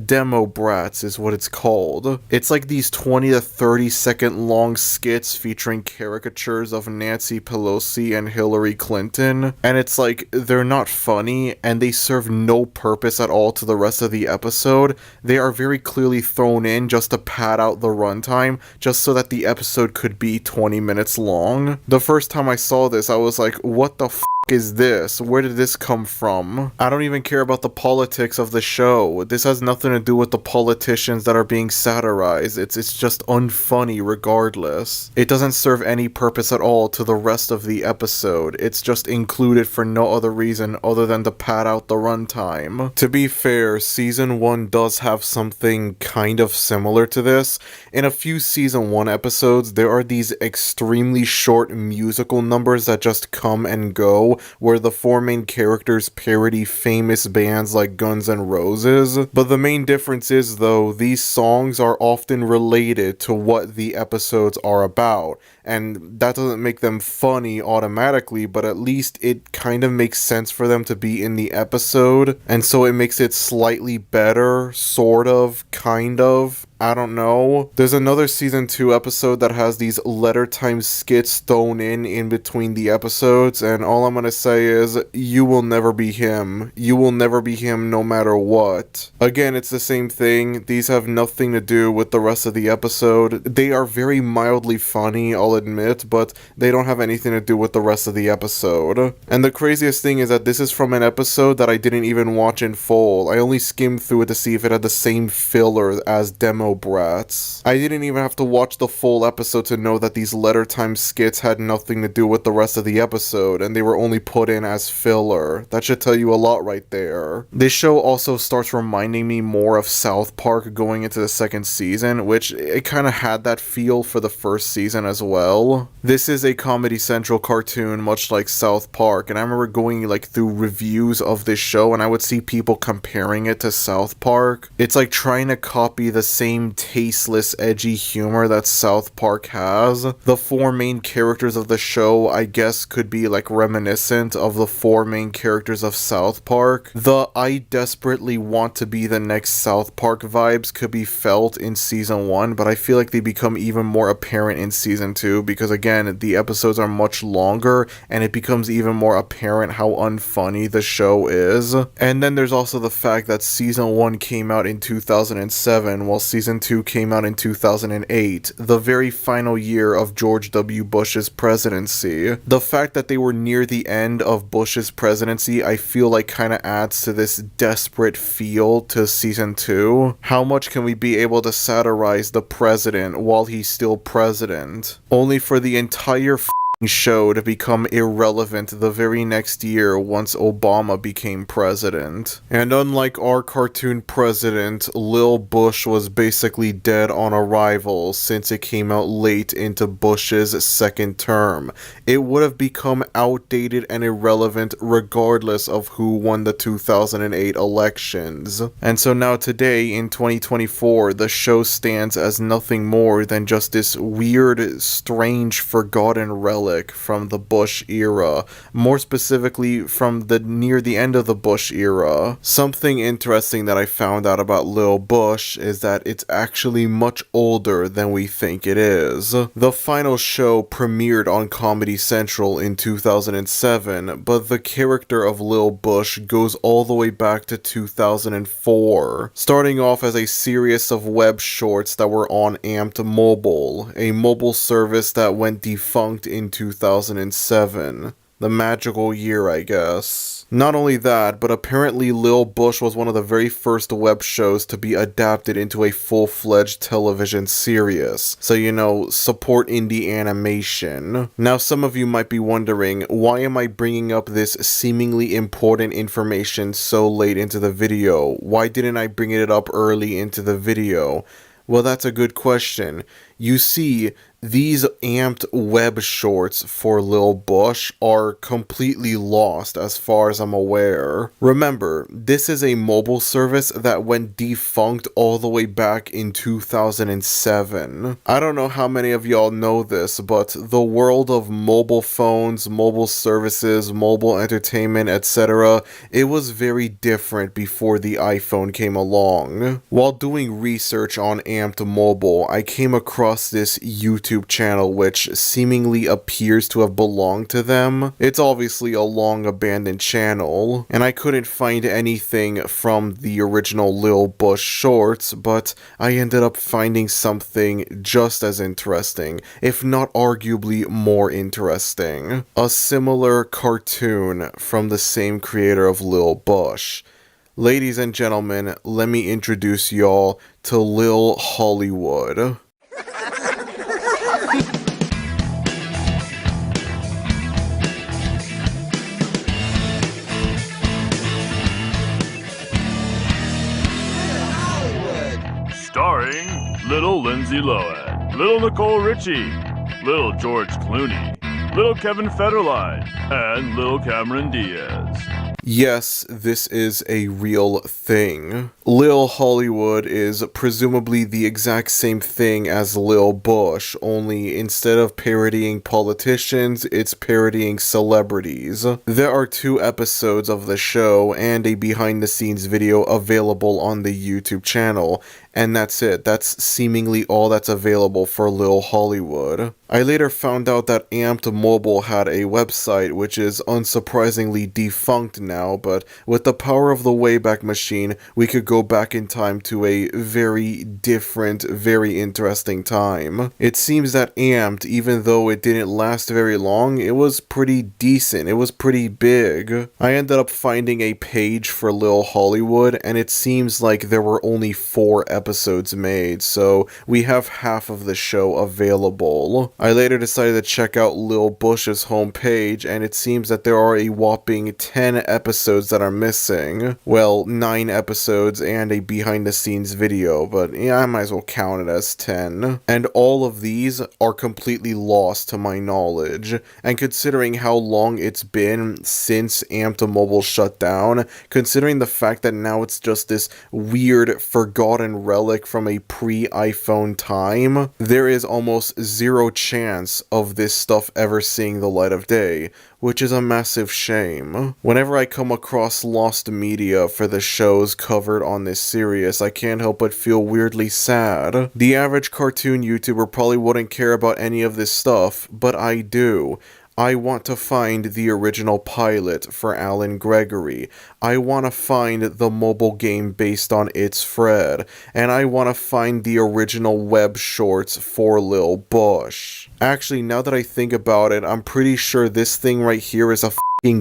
Demo Brats is what it's called. It's like these 20 to 30 second long skits featuring caricatures of Nancy Pelosi and Hillary Clinton, and it's like they're not funny and they serve no purpose at all to the rest of the episode. They are very clearly thrown in just to pad out the runtime, just so that the episode could be 20 minutes long. The first time I saw this, I was like, what the f*** is this? Where did this come from? I don't even care about the politics of the show. This has nothing to do with the politicians that are being satirized. It's just unfunny regardless. It doesn't serve any purpose at all to the rest of the episode. It's just included for no other reason other than to pad out the runtime. To be fair, season 1 does have something kind of similar to this. In a few season 1 episodes, there are these extremely short musical numbers that just come and go show where the four main characters parody famous bands like Guns N' Roses. But the main difference is, though, these songs are often related to what the episodes are about. And that doesn't make them funny automatically, but at least it kind of makes sense for them to be in the episode. And so it makes it slightly better, sort of, kind of. I don't know. There's another season 2 episode that has these letter time skits thrown in between the episodes, and all I'm gonna say is, you will never be him. You will never be him no matter what. Again, it's the same thing. These have nothing to do with the rest of the episode. They are very mildly funny, I'll admit, but they don't have anything to do with the rest of the episode. And the craziest thing is that this is from an episode that I didn't even watch in full. I only skimmed through it to see if it had the same filler as Demo Brats. I didn't even have to watch the full episode to know that these letter time skits had nothing to do with the rest of the episode, and they were only put in as filler. That should tell you a lot right there. This show also starts reminding me more of South Park going into the second season, which it kind of had that feel for the first season as well. This is a Comedy Central cartoon, much like South Park, and I remember going through reviews of this show, and I would see people comparing it to South Park. It's like trying to copy the same tasteless, edgy humor that South Park has. The four main characters of the show, I guess, could be reminiscent of the four main characters of South Park. The I desperately want to be the next South Park vibes could be felt in season 1, but I feel like they become even more apparent in season 2 because, again, the episodes are much longer and it becomes even more apparent how unfunny the show is. And then there's also the fact that season 1 came out in 2007 while season 2 came out in 2008, the very final year of George W. Bush's presidency. The fact that they were near the end of Bush's presidency, I feel like kind of adds to this desperate feel to season 2. How much can we be able to satirize the president while he's still president? Only for the entire show to become irrelevant the very next year once Obama became president. And unlike our cartoon president, Lil Bush was basically dead on arrival since it came out late into Bush's second term. It would have become outdated and irrelevant regardless of who won the 2008 elections. And so now today, in 2024, the show stands as nothing more than just this weird, strange, forgotten relic from the Bush era, more specifically from near the end of the Bush era. Something interesting that I found out about Lil Bush is that it's actually much older than we think it is. The final show premiered on Comedy Central in 2007, but the character of Lil Bush goes all the way back to 2004, starting off as a series of web shorts that were on Amped Mobile, a mobile service that went defunct in 2007. The magical year, I guess. Not only that, but apparently Lil Bush was one of the very first web shows to be adapted into a full-fledged television series. So, support indie animation. Now, some of you might be wondering, why am I bringing up this seemingly important information so late into the video? Why didn't I bring it up early into the video? Well, that's a good question. You see, these amped web shorts for Lil Bush are completely lost as far as I'm aware. Remember, this is a mobile service that went defunct all the way back in 2007. I don't know how many of y'all know this, but the world of mobile phones, mobile services, mobile entertainment, etc., it was very different before the iPhone came along. While doing research on Amped Mobile, I came across this YouTube channel which seemingly appears to have belonged to them. It's obviously a long abandoned channel, and I couldn't find anything from the original Lil Bush shorts, but I ended up finding something just as interesting, if not arguably more interesting. A similar cartoon from the same creator of Lil Bush. Ladies and gentlemen, let me introduce y'all to Lil Hollywood. Starring Little Lindsay Lohan, Little Nicole Richie, Little George Clooney, Little Kevin Federline, and Little Cameron Diaz. Yes, this is a real thing. Lil Hollywood is presumably the exact same thing as Lil Bush, only instead of parodying politicians, it's parodying celebrities. There are 2 episodes of the show and a behind-the-scenes video available on the YouTube channel, and that's it. That's seemingly all that's available for Lil Hollywood. I later found out that Amped Mobile had a website, which is unsurprisingly defunct now, but with the power of the Wayback Machine, we could go back in time to a very different, very interesting time. It seems that Amped, even though it didn't last very long, it was pretty decent. It was pretty big. I ended up finding a page for Lil Hollywood, and it seems like there were only 4 episodes made, so we have half of the show available. I later decided to check out Lil Bush's homepage, and it seems that there are a whopping 10 episodes that are missing. Well, 9 episodes and a behind-the-scenes video, but yeah, I might as well count it as 10. And all of these are completely lost to my knowledge, and considering how long it's been since Amped Mobile shut down, considering the fact that now it's just this weird, forgotten relic from a pre-iPhone time, there is almost zero chance of this stuff ever seeing the light of day, which is a massive shame. Whenever I come across lost media for the shows covered on this series, I can't help but feel weirdly sad. The average cartoon YouTuber probably wouldn't care about any of this stuff, but I do. I want to find the original pilot for Alan Gregory. I want to find the mobile game based on It's Fred. And I want to find the original web shorts for Lil Bush. Actually, now that I think about it, I'm pretty sure this thing right here is a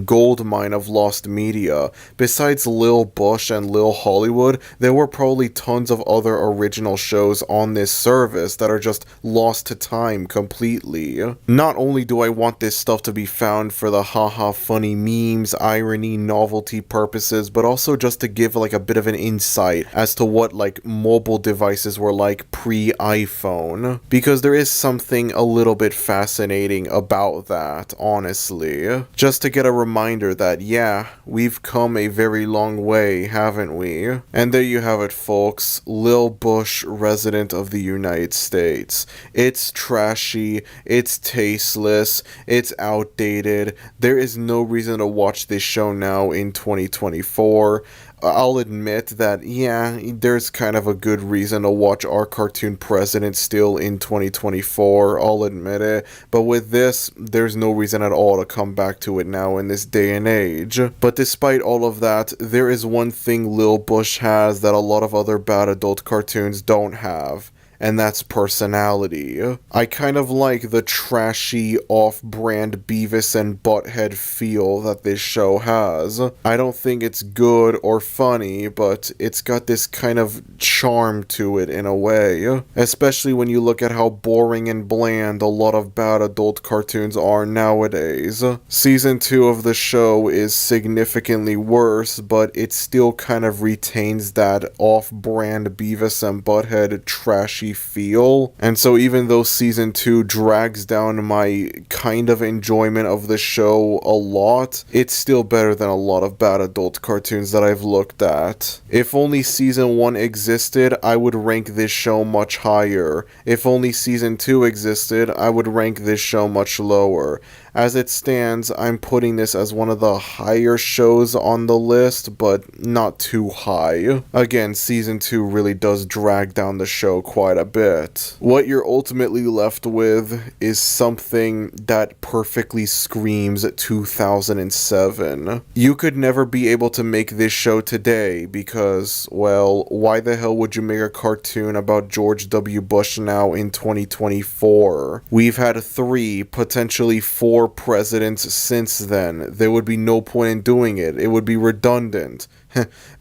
gold mine of lost media. Besides Lil Bush and Lil Hollywood, there were probably tons of other original shows on this service that are just lost to time completely. Not only do I want this stuff to be found for the haha funny memes, irony, novelty purposes, but also just to give like a bit of an insight as to what like mobile devices were like pre-iPhone, because there is something a little bit fascinating about that, honestly. Just to get a reminder that, yeah, we've come a very long way, haven't we? And there you have it, folks. Lil Bush, resident of the United States. It's trashy, it's tasteless, it's outdated. There is no reason to watch this show now in 2024. I'll admit that, yeah, there's kind of a good reason to watch our cartoon president still in 2024, I'll admit it, but with this, there's no reason at all to come back to it now in this day and age. But despite all of that, there is one thing Lil Bush has that a lot of other bad adult cartoons don't have. And that's personality. I kind of like the trashy, off-brand Beavis and Butthead feel that this show has. I don't think it's good or funny, but it's got this kind of charm to it in a way. Especially when you look at how boring and bland a lot of bad adult cartoons are nowadays. Season 2 of the show is significantly worse, but it still kind of retains that off-brand Beavis and Butthead trashy feel, and so even though season 2 drags down my kind of enjoyment of the show a lot, it's still better than a lot of bad adult cartoons that I've looked at. If only season 1 existed, I would rank this show much higher. If only season 2 existed, I would rank this show much lower. As it stands, I'm putting this as one of the higher shows on the list, but not too high. Again, season 2 really does drag down the show quite a bit. What you're ultimately left with is something that perfectly screams 2007. You could never be able to make this show today because, well, why the hell would you make a cartoon about George W. Bush now in 2024? We've had 3, potentially 4 presidents since then. There would be no point in doing it. It would be redundant.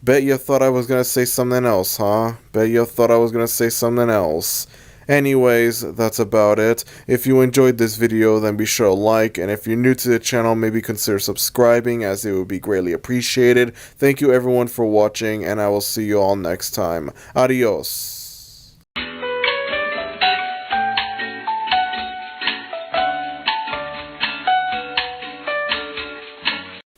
Bet you thought I was gonna say something else, huh? Bet you thought I was gonna say something else. Anyways, that's about it. If you enjoyed this video, then be sure to like, and if you're new to the channel, maybe consider subscribing, as it would be greatly appreciated. Thank you everyone for watching, and I will see you all next time. Adios.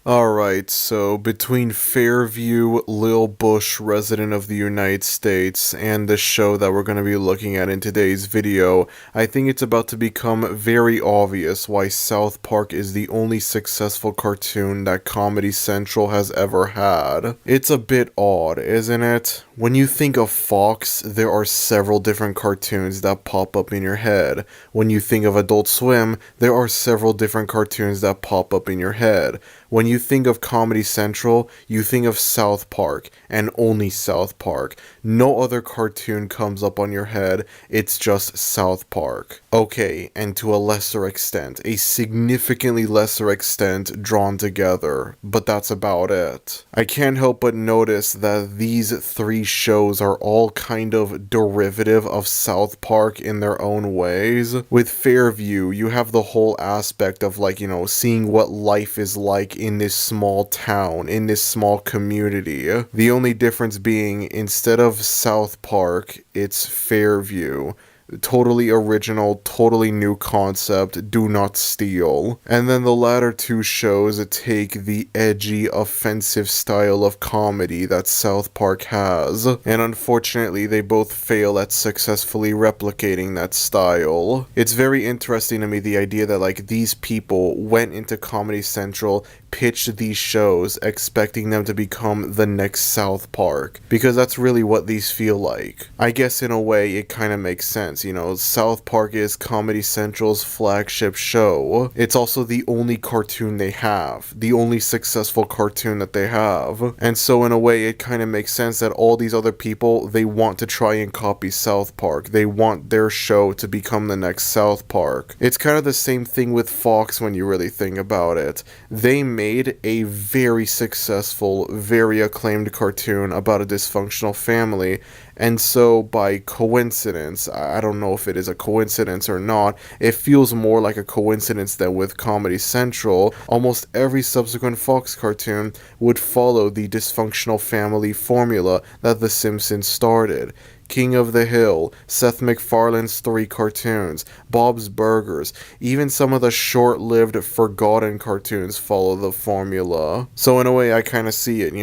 Alright, so between Fairview, Lil Bush, resident of the United States, and the show that we're going to be looking at in today's video, I think it's about to become very obvious why South Park is the only successful cartoon that Comedy Central has ever had. It's a bit odd, isn't it? When you think of Fox, there are several different cartoons that pop up in your head. When you think of Adult Swim, there are several different cartoons that pop up in your head. When you think of Comedy Central, you think of South Park, and only South Park. No other cartoon comes up on your head, it's just South Park. Okay, and to a lesser extent, a significantly lesser extent drawn together, but that's about it. I can't help but notice that these three shows are all kind of derivative of South Park in their own ways. With Fairview, you have the whole aspect of seeing what life is like in this small town, in this small community. The only difference being, instead of South Park, it's Fairview. Totally original, totally new concept, do not steal. And then the latter two shows take the edgy, offensive style of comedy that South Park has, and unfortunately they both fail at successfully replicating that style. It's very interesting to me, the idea that these people went into Comedy Central, pitched these shows expecting them to become the next South Park, because that's really what these feel like. I guess in a way it kind of makes sense. South Park is Comedy Central's flagship show. It's also the only cartoon they have, the only successful cartoon that they have. And so in a way it kind of makes sense that all these other people, they want to try and copy South Park. They want their show to become the next South Park. It's kind of the same thing with Fox when you really think about it. They made a very successful, very acclaimed cartoon about a dysfunctional family, and so by coincidence, I don't know if it is a coincidence or not, it feels more like a coincidence than with Comedy Central, almost every subsequent Fox cartoon would follow the dysfunctional family formula that The Simpsons started. King of the Hill, Seth MacFarlane's 3 cartoons, Bob's Burgers, even some of the short-lived forgotten cartoons follow the formula. So in a way I kind of see it,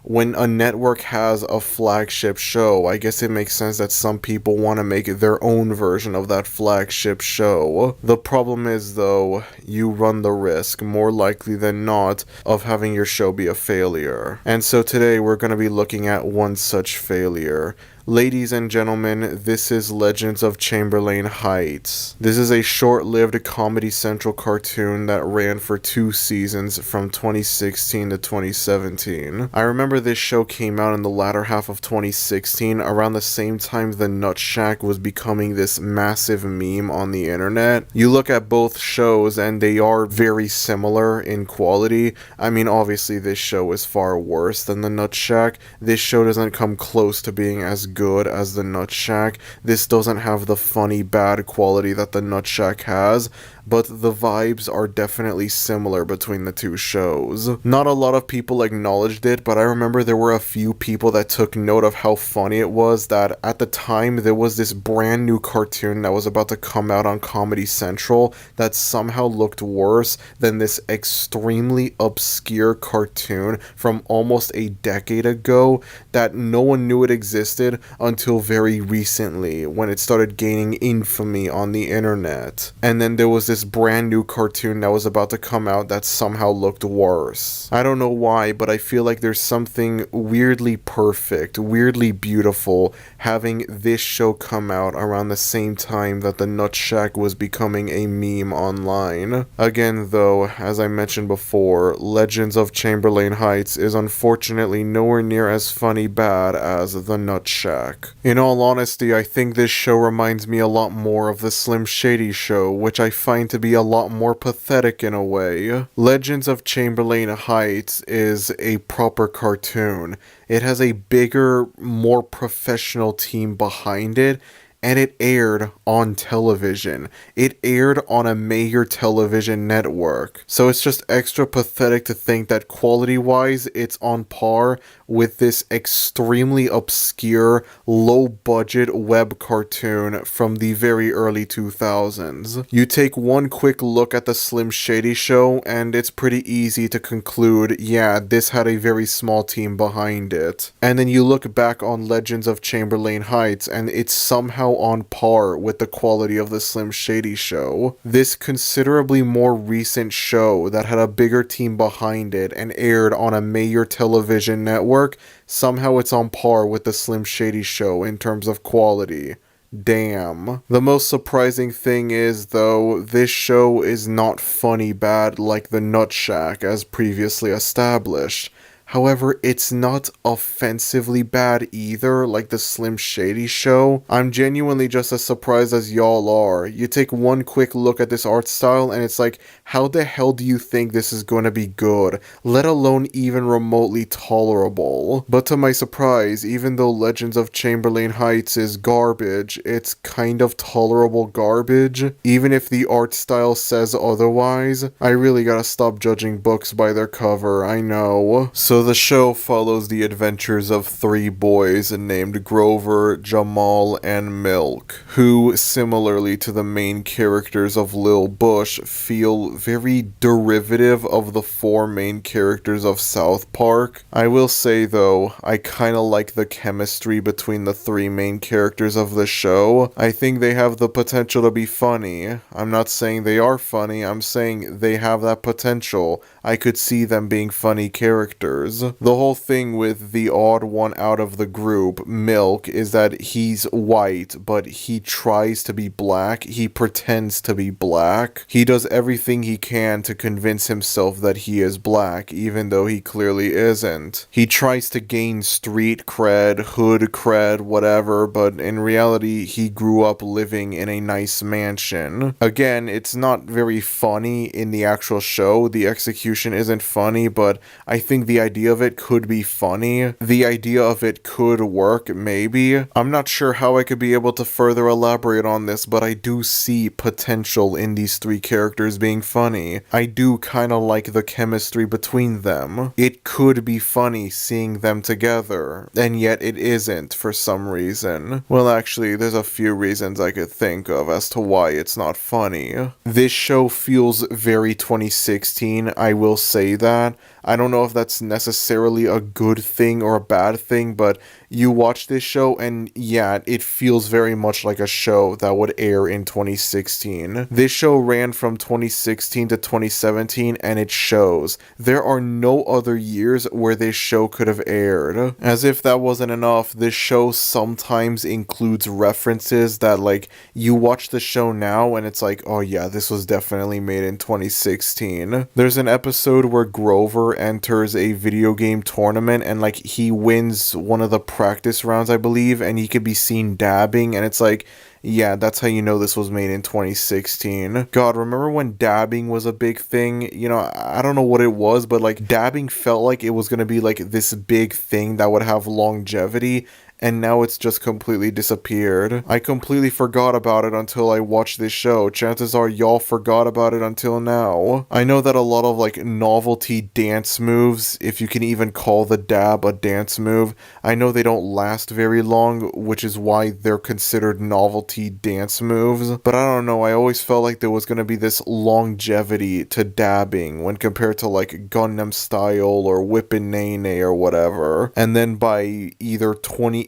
when a network has a flagship show, I guess it makes sense that some people want to make their own version of that flagship show. The problem is though, you run the risk, more likely than not, of having your show be a failure. And so today we're going to be looking at one such failure. Ladies and gentlemen, this is Legends of Chamberlain Heights. This is a short-lived Comedy Central cartoon that ran for 2 seasons from 2016 to 2017. I remember this show came out in the latter half of 2016, around the same time the Nut Shack was becoming this massive meme on the internet. You look at both shows and they are very similar in quality. I mean, obviously this show is far worse than the Nut Shack. This show doesn't come close to being as good as the Nut Shack. This doesn't have the funny bad quality that the Nut Shack has, but the vibes are definitely similar between the two shows. Not a lot of people acknowledged it, but I remember there were a few people that took note of how funny it was that at the time there was this brand new cartoon that was about to come out on Comedy Central that somehow looked worse than this extremely obscure cartoon from almost a decade ago that no one knew it existed until very recently, when it started gaining infamy on the internet. And then there was this brand new cartoon that was about to come out that somehow looked worse. I don't know why, but I feel like there's something weirdly perfect, weirdly beautiful having this show come out around the same time that the Nut Shack was becoming a meme online. Again though, as I mentioned before, Legends of Chamberlain Heights is unfortunately nowhere near as funny bad as the Nut Shack. In all honesty, I think this show reminds me a lot more of the Slim Shady show, which I find to be a lot more pathetic in a way. Legends of Chamberlain Heights is a proper cartoon. It has a bigger, more professional team behind it, and it aired on television. It aired on a major television network. So it's just extra pathetic to think that quality-wise, it's on par with this extremely obscure, low-budget web cartoon from the very early 2000s. You take one quick look at the Slim Shady show, and it's pretty easy to conclude, yeah, this had a very small team behind it. And then you look back on Legends of Chamberlain Heights, and it's somehow on par with the quality of the Slim Shady show. This considerably more recent show that had a bigger team behind it and aired on a major television network, somehow it's on par with the Slim Shady show in terms of quality. Damn. The most surprising thing is, though, this show is not funny bad like the Nut Shack as previously established. However, it's not offensively bad either, like the Slim Shady show. I'm genuinely just as surprised as y'all are. You take one quick look at this art style and it's like, how the hell do you think this is going to be good, let alone even remotely tolerable? But to my surprise, even though Legends of Chamberlain Heights is garbage, it's kind of tolerable garbage. Even if the art style says otherwise, I really gotta stop judging books by their cover, I know. So the show follows the adventures of three boys named Grover, Jamal, and Milk, who, similarly to the main characters of Lil Bush, feel very derivative of the four main characters of South Park. I will say though, I kinda like the chemistry between the three main characters of the show. I think they have the potential to be funny. I'm not saying they are funny, I'm saying they have that potential. I could see them being funny characters. The whole thing with the odd one out of the group, Milk, is that he's white, but he tries to be black. He pretends to be black. He does everything he can to convince himself that he is black, even though he clearly isn't. He tries to gain street cred, hood cred, whatever, but in reality, he grew up living in a nice mansion. Again, it's not very funny in the actual show. The execution isn't funny, but I think the idea of it could be funny. The idea of it could work, maybe. I'm not sure how I could be able to further elaborate on this, but I do see potential in these three characters being funny. I do kind of like the chemistry between them. It could be funny seeing them together, and yet it isn't for some reason. Well, actually, there's a few reasons I could think of as to why it's not funny. This show feels very 2016, I will say that. I don't know if that's necessarily a good thing or a bad thing, but you watch this show and yeah, it feels very much like a show that would air in 2016. This show ran from 2016 to 2017 and it shows. There are no other years where this show could have aired. As if that wasn't enough, this show sometimes includes references that like you watch the show now and it's like, oh yeah, this was definitely made in 2016. There's an episode where Grover enters a video game tournament and like he wins one of the practice rounds, I believe, and he could be seen dabbing, and it's like, yeah, that's how you know this was made in 2016. God, remember when dabbing was a big thing? You know, I don't know what it was, but like dabbing felt like it was gonna be like this big thing that would have longevity, and now it's just completely disappeared. I completely forgot about it until I watched this show. Chances are y'all forgot about it until now. I know that a lot of like novelty dance moves, if you can even call the dab a dance move, I know they don't last very long, which is why they're considered novelty dance moves. But I don't know, I always felt like there was gonna be this longevity to dabbing when compared to like Gangnam Style or Whippin' Nae Nae or whatever. And then by either 2018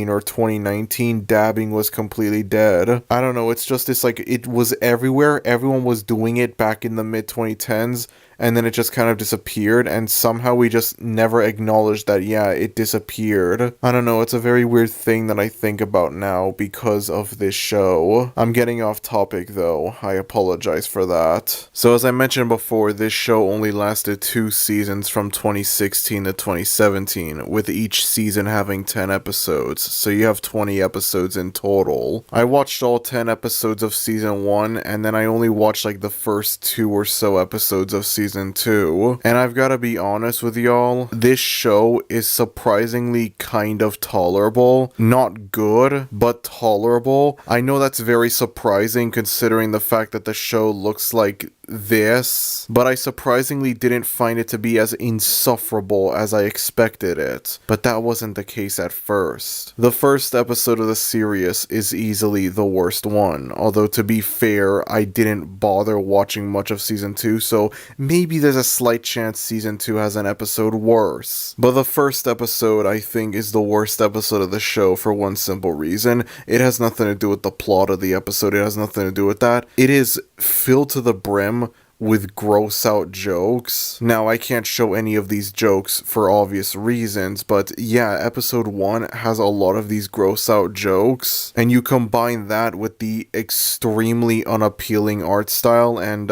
or 2019, dabbing was completely dead. I don't know, it's just this like, it was everywhere, everyone was doing it back in the mid 2010s, and then it just kind of disappeared, and somehow we just never acknowledged that, yeah, it disappeared. I don't know, it's a very weird thing that I think about now because of this show. I'm getting off topic though, I apologize for that. So as I mentioned before, this show only lasted 2 seasons from 2016 to 2017, with each season having 10 episodes, so you have 20 episodes in total. I watched all 10 episodes of season 1, and then I only watched like the first 2 or so episodes of season 2, and I've gotta be honest with y'all, this show is surprisingly kind of tolerable. Not good, but tolerable. I know that's very surprising considering the fact that the show looks like this, but I surprisingly didn't find it to be as insufferable as I expected it. But that wasn't the case at first. The first episode of the series is easily the worst one, although to be fair, I didn't bother watching much of season 2, so maybe there's a slight chance season 2 has an episode worse. But the first episode, I think, is the worst episode of the show for one simple reason. It has nothing to do with the plot of the episode, it has nothing to do with that. It is filled to the brim with gross out jokes. Now, I can't show any of these jokes for obvious reasons, but yeah, episode 1 has a lot of these gross out jokes, and you combine that with the extremely unappealing art style, and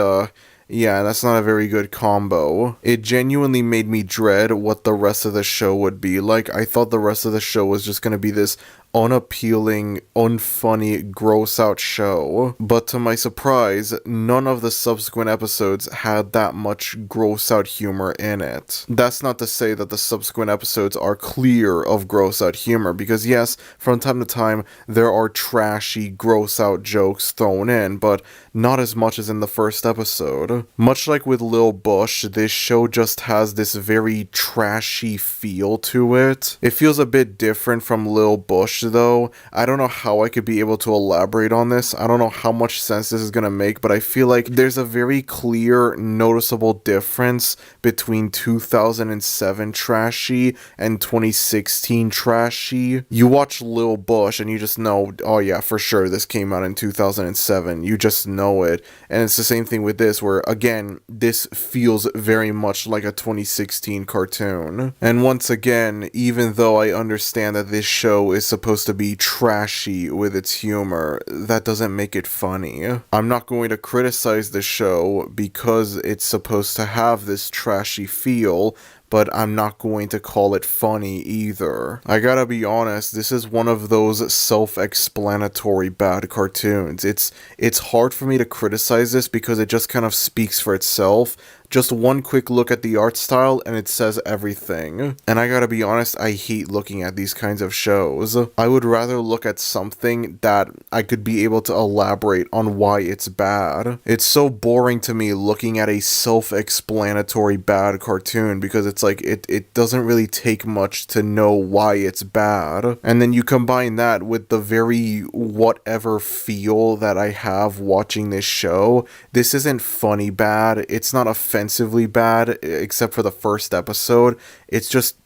yeah, that's not a very good combo. It genuinely made me dread what the rest of the show would be like. I thought the rest of the show was just gonna be this unappealing, unfunny, gross out show. But to my surprise, none of the subsequent episodes had that much gross out humor in it. That's not to say that the subsequent episodes are clear of gross out humor, because yes, from time to time, there are trashy, gross out jokes thrown in, but not as much as in the first episode. Much like with Lil Bush, this show just has this very trashy feel to it. It feels a bit different from Lil Bush though. I don't know how I could be able to elaborate on this. I don't know how much sense this is gonna make, but I feel like there's a very clear, noticeable difference between 2007 trashy and 2016 trashy. You watch Lil Bush and you just know, oh yeah, for sure, this came out in 2007. You just know it. And it's the same thing with this, where again, this feels very much like a 2016 cartoon. And once again, even though I understand that this show is supposed to be trashy with its humor, that doesn't make it funny. I'm not going to criticize the show because it's supposed to have this trashy feel, but I'm not going to call it funny either. I gotta be honest, this is one of those self-explanatory bad cartoons. It's hard for me to criticize this because it just kind of speaks for itself. Just one quick look at the art style and it says everything. And I gotta be honest, I hate looking at these kinds of shows. I would rather look at something that I could be able to elaborate on why it's bad. It's so boring to me looking at a self-explanatory bad cartoon because it's like it doesn't really take much to know why it's bad. And then you combine that with the very whatever feel that I have watching this show. This isn't funny bad. It's not offensively bad, except for the first episode.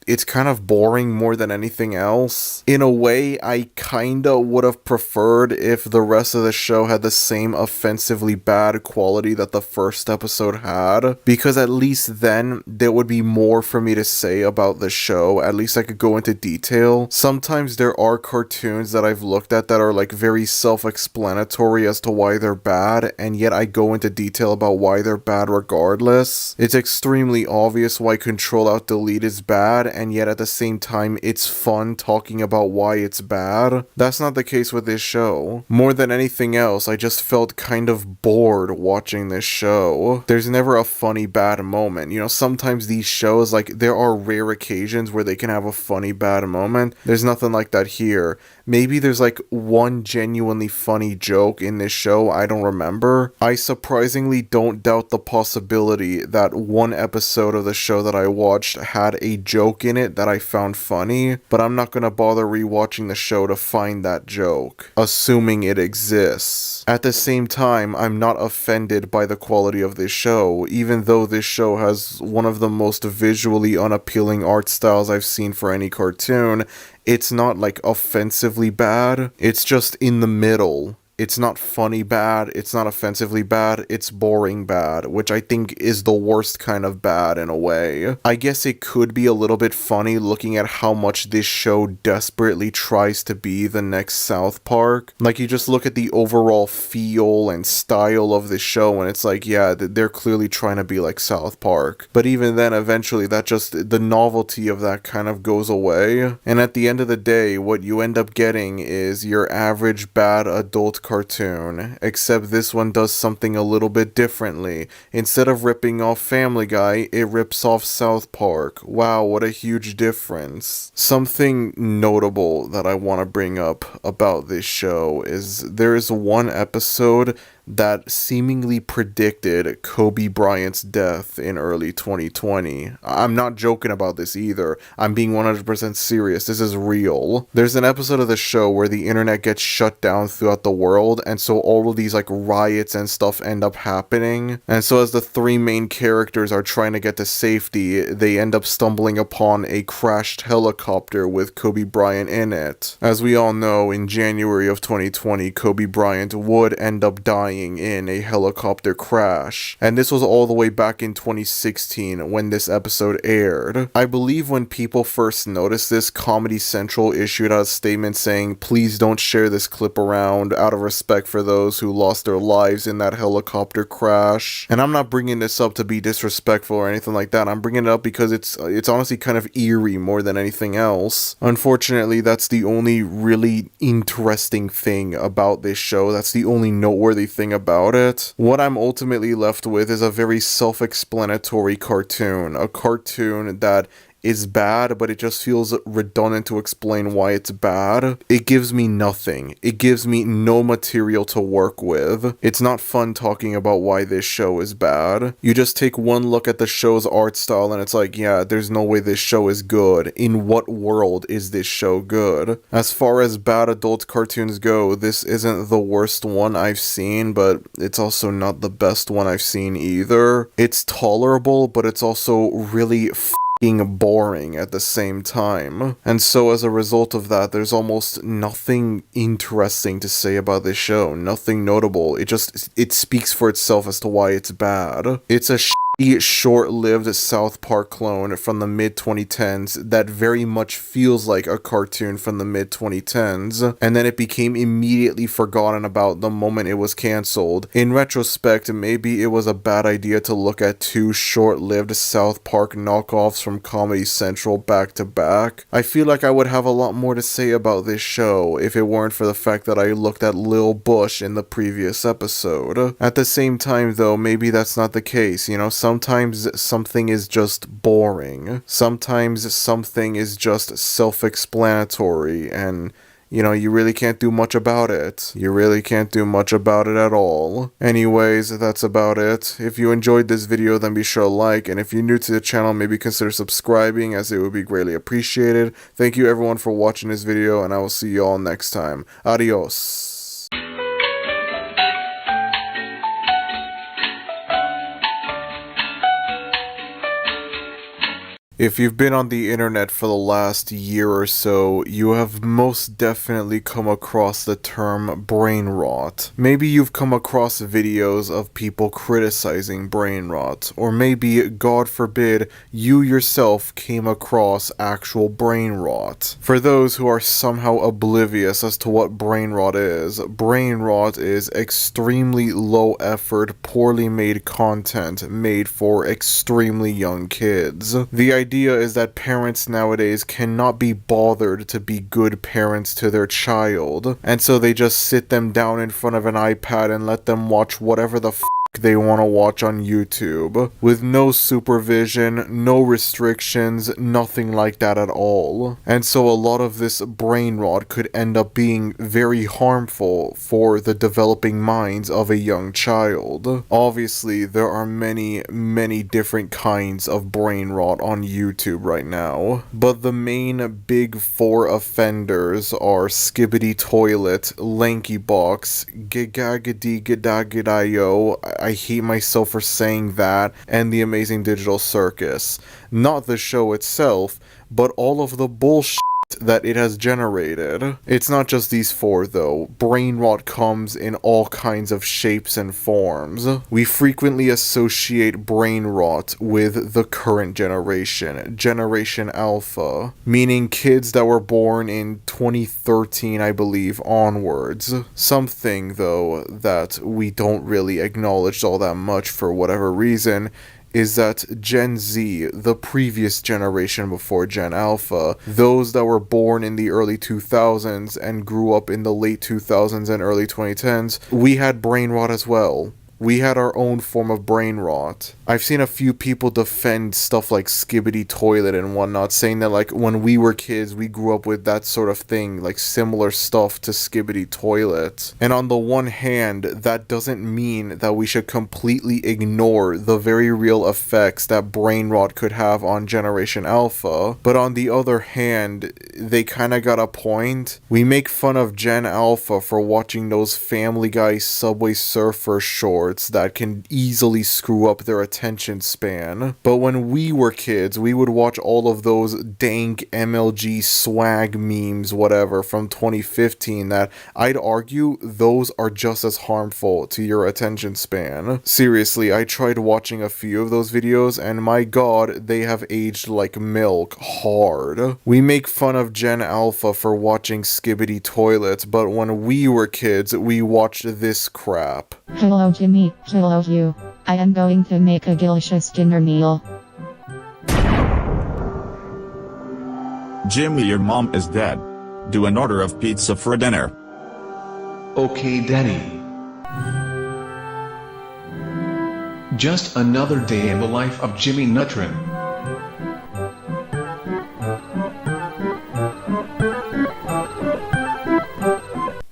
It's kind of boring more than anything else. In a way, I kinda would have preferred if the rest of the show had the same offensively bad quality that the first episode had, because at least then there would be more for me to say about the show. At least I could go into detail. Sometimes there are cartoons that I've looked at that are like very self-explanatory as to why they're bad, and yet I go into detail about why they're bad regardless. It's extremely obvious why Control Alt Delete is bad, and yet at the same time it's fun talking about why it's bad. That's not the case with this show. More than anything else, I just felt kind of bored watching this show. There's never a funny bad moment. You know, sometimes these shows, like, there are rare occasions where they can have a funny bad moment. There's nothing like that here. Maybe there's like one genuinely funny joke in this show, I don't remember. I surprisingly don't doubt the possibility that one episode of the show that I watched had a joke in it that I found funny, but I'm not gonna bother rewatching the show to find that joke, assuming it exists. At the same time, I'm not offended by the quality of this show, even though this show has one of the most visually unappealing art styles I've seen for any cartoon. It's not like offensively bad, it's just in the middle. It's not funny bad, it's not offensively bad, it's boring bad, which I think is the worst kind of bad in a way. I guess it could be a little bit funny looking at how much this show desperately tries to be the next South Park. Like, you just look at the overall feel and style of this show and it's like, yeah, they're clearly trying to be like South Park. But even then, eventually, the novelty of that kind of goes away. And at the end of the day, what you end up getting is your average bad adult cartoon, except this one does something a little bit differently. Instead of ripping off Family Guy, it rips off South Park. Wow, what a huge difference. Something notable that I want to bring up about this show is there is one episode that seemingly predicted Kobe Bryant's death in early 2020. I'm not joking about this either. I'm being 100% serious. This is real. There's an episode of the show where the internet gets shut down throughout the world, and so all of these like riots and stuff end up happening. And so as the three main characters are trying to get to safety, they end up stumbling upon a crashed helicopter with Kobe Bryant in it. As we all know, in January of 2020, Kobe Bryant would end up dying in a helicopter crash. And this was all the way back in 2016 when this episode aired. I believe when people first noticed this, Comedy Central issued out a statement saying, "Please don't share this clip around out of respect for those who lost their lives in that helicopter crash." And I'm not bringing this up to be disrespectful or anything like that. I'm bringing it up because it's honestly kind of eerie more than anything else. Unfortunately, that's the only really interesting thing about this show. That's the only noteworthy thing about it. What I'm ultimately left with is a very self-explanatory cartoon. A cartoon that is bad, but it just feels redundant to explain why it's bad. It gives me nothing. It gives me no material to work with. It's not fun talking about why this show is bad. You just take one look at the show's art style and it's like, yeah, there's no way this show is good. In what world is this show good? As far as bad adult cartoons go, this isn't the worst one I've seen, but it's also not the best one I've seen either. It's tolerable, but it's also really boring at the same time. And so as a result of that, there's almost nothing interesting to say about this show. Nothing notable. It speaks for itself as to why it's bad. It's a short-lived South Park clone from the mid-2010s that very much feels like a cartoon from the mid-2010s, and then it became immediately forgotten about the moment it was cancelled. In retrospect, maybe it was a bad idea to look at two short-lived South Park knockoffs from Comedy Central back to back. I feel like I would have a lot more to say about this show if it weren't for the fact that I looked at Lil Bush in the previous episode. At the same time though, maybe that's not the case, you know, sometimes something is just boring. Sometimes something is just self-explanatory and, you know, you really can't do much about it. You really can't do much about it at all. Anyways, that's about it. If you enjoyed this video, then be sure to like, and if you're new to the channel, maybe consider subscribing, as it would be greatly appreciated. Thank you everyone for watching this video, and I will see you all next time. Adios. If you've been on the internet for the last year or so, you have most definitely come across the term brain rot. Maybe you've come across videos of people criticizing brain rot, or maybe, God forbid, you yourself came across actual brain rot. For those who are somehow oblivious as to what brain rot is extremely low effort, poorly made content made for extremely young kids. The idea is that parents nowadays cannot be bothered to be good parents to their child, and so they just sit them down in front of an iPad and let them watch whatever the they want to watch on YouTube, with no supervision, no restrictions, nothing like that at all. And so a lot of this brain rot could end up being very harmful for the developing minds of a young child. Obviously, there are many different kinds of brain rot on YouTube right now, but the main big four offenders are Skibbity Toilet, Lanky Box, Gigagadi Gidagidio, I hate myself for saying that, and The Amazing Digital Circus. Not the show itself, but all of the bullshit that it has generated. It's not just these four though. Brain rot comes in all kinds of shapes and forms. We frequently associate brain rot with the current generation, Generation Alpha, meaning kids that were born in 2013, I believe, onwards. Something though that we don't really acknowledge all that much for whatever reason is that Gen Z, the previous generation before Gen Alpha, those that were born in the early 2000s and grew up in the late 2000s and early 2010s, we had brain rot as well. We had our own form of brain rot. I've seen a few people defend stuff like Skibbity Toilet and whatnot, saying that like when we were kids, we grew up with that sort of thing, like similar stuff to Skibbity Toilet. And on the one hand, that doesn't mean that we should completely ignore the very real effects that brain rot could have on Generation Alpha. But on the other hand, they kinda got a point. We make fun of Gen Alpha for watching those Family Guy Subway Surfer shorts that can easily screw up their attention span. But when we were kids, we would watch all of those dank MLG swag memes, whatever, from 2015 that I'd argue those are just as harmful to your attention span. Seriously, I tried watching a few of those videos and my god, they have aged like milk hard. We make fun of Gen Alpha for watching Skibbity Toilets, but when we were kids, we watched this crap. Hello Jimmy, hello you. I am going to make a delicious dinner meal. Jimmy, your mom is dead. Do an order of pizza for dinner. Okay, Daddy. Just another day in the life of Jimmy Neutron.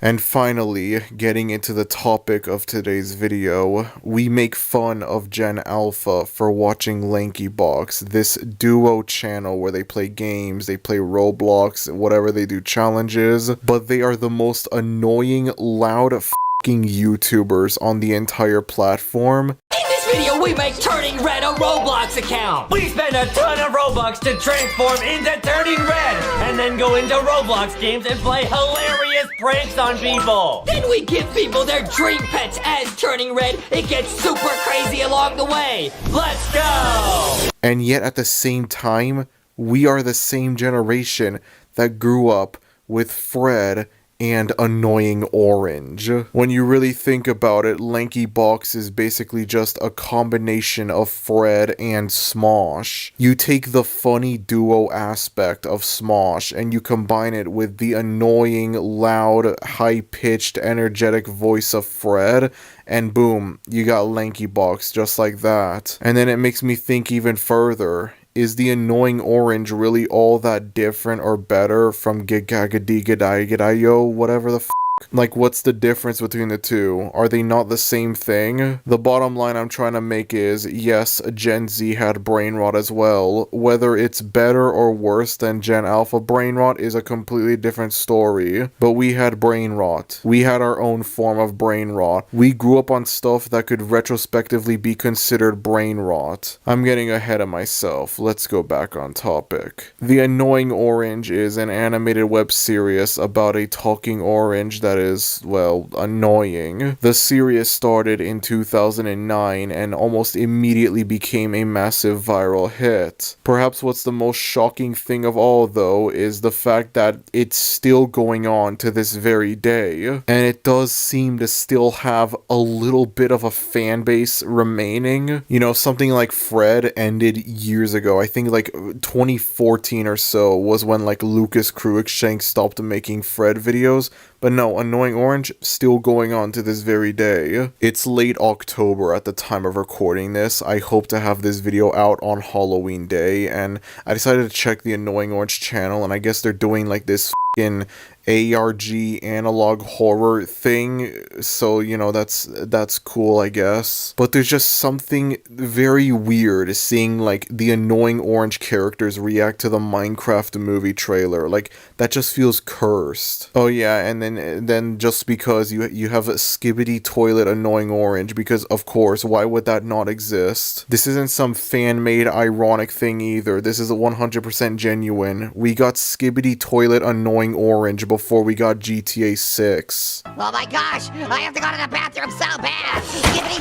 And finally, getting into the topic of today's video, we make fun of Gen Alpha for watching Lanky Box, this duo channel where they play games, they play Roblox, whatever they do challenges, but they are the most annoying, loud f***ing YouTubers on the entire platform. In this video, we make Turning Red a Roblox account. We spend a ton of Robux to transform into Turning Red, and then go into Roblox games and play hilarious pranks on people. Then we give people their dream pets as Turning Red. It gets super crazy along the way. Let's go! And yet at the same time, we are the same generation that grew up with Fred and Annoying Orange. When you really think about it, Lanky Box is basically just a combination of Fred and Smosh. You take the funny duo aspect of Smosh and you combine it with the annoying, loud, high-pitched, energetic voice of Fred, and boom, you got Lanky Box just like that. And then it makes me think even further. Is the Annoying Orange really all that different or better from Gigagadigadaigadaiyo, whatever the f***? Like, what's the difference between the two? Are they not the same thing? The bottom line I'm trying to make is, yes, Gen Z had brain rot as well. Whether it's better or worse than Gen Alpha brain rot is a completely different story. But we had brain rot. We had our own form of brain rot. We grew up on stuff that could retrospectively be considered brain rot. I'm getting ahead of myself. Let's go back on topic. The Annoying Orange is an animated web series about a talking orange that is, well, annoying. The series started in 2009 and almost immediately became a massive viral hit. Perhaps what's the most shocking thing of all, though, is the fact that it's still going on to this very day. And it does seem to still have a little bit of a fan base remaining. You know, something like Fred ended years ago. I think like 2014 or so was when like Lucas Cruikshank stopped making Fred videos. But no, Annoying Orange still going on to this very day. It's late October at the time of recording this. I hope to have this video out on Halloween Day, and I decided to check the Annoying Orange channel, and I guess they're doing like this f***ing ARG analog horror thing, so you know, that's cool, I guess. But there's just something very weird seeing like the Annoying Orange characters react to the Minecraft movie trailer. Like, that just feels cursed. Oh yeah, and then just because you have a Skibbity Toilet Annoying Orange, because of course, why would that not exist? This isn't some fan-made ironic thing either. This is 100% genuine. We got Skibbity Toilet Annoying Orange before we got GTA 6. Oh my gosh, I have to go to the bathroom so bad. Skibbity,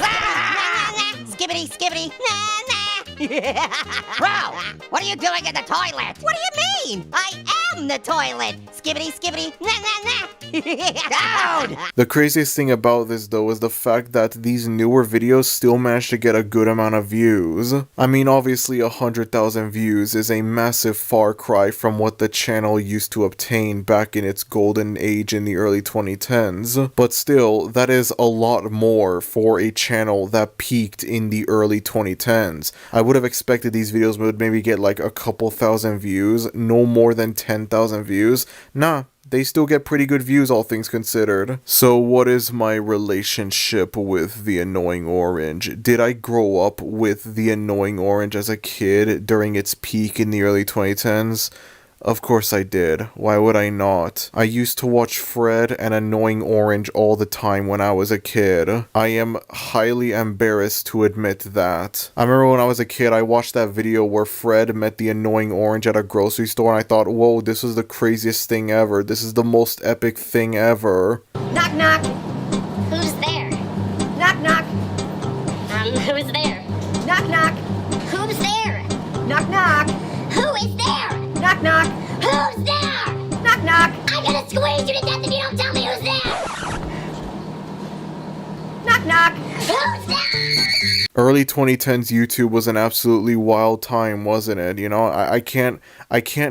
skibbity, skibbity. Bro, what are you doing in the toilet? What do you mean? I am the toilet. Skibbity, skibbity, nah, nah, nah. Down! The craziest thing about this though is the fact that these newer videos still manage to get a good amount of views. I mean, obviously 100,000 views is a massive far cry from what the channel used to obtain back in its golden age in the early 2010s, but still, that is a lot more for a channel that peaked in the early 2010s. I would have expected these videos would maybe get like a couple thousand views, no more than 10,000 views. Nah, they still get pretty good views, all things considered. So what is my relationship with the Annoying Orange? Did I grow up with the Annoying Orange as a kid during its peak in the early 2010s? Of course I did. Why would I not? I used to watch Fred and Annoying Orange all the time when I was a kid. I am highly embarrassed to admit that. I remember when I was a kid, I watched that video where Fred met the Annoying Orange at a grocery store and I thought, whoa, this was the craziest thing ever. This is the most epic thing ever. Knock, knock. Who's there? Knock, knock. Who's there? Knock, knock. Who's there? Knock, knock. Who is there? Knock, knock. Who's there? Knock, knock. I'm gonna squeeze you to death if you don't tell me who's there! Knock, knock. Who's there? Early 2010s YouTube was an absolutely wild time, wasn't it? You know, I can't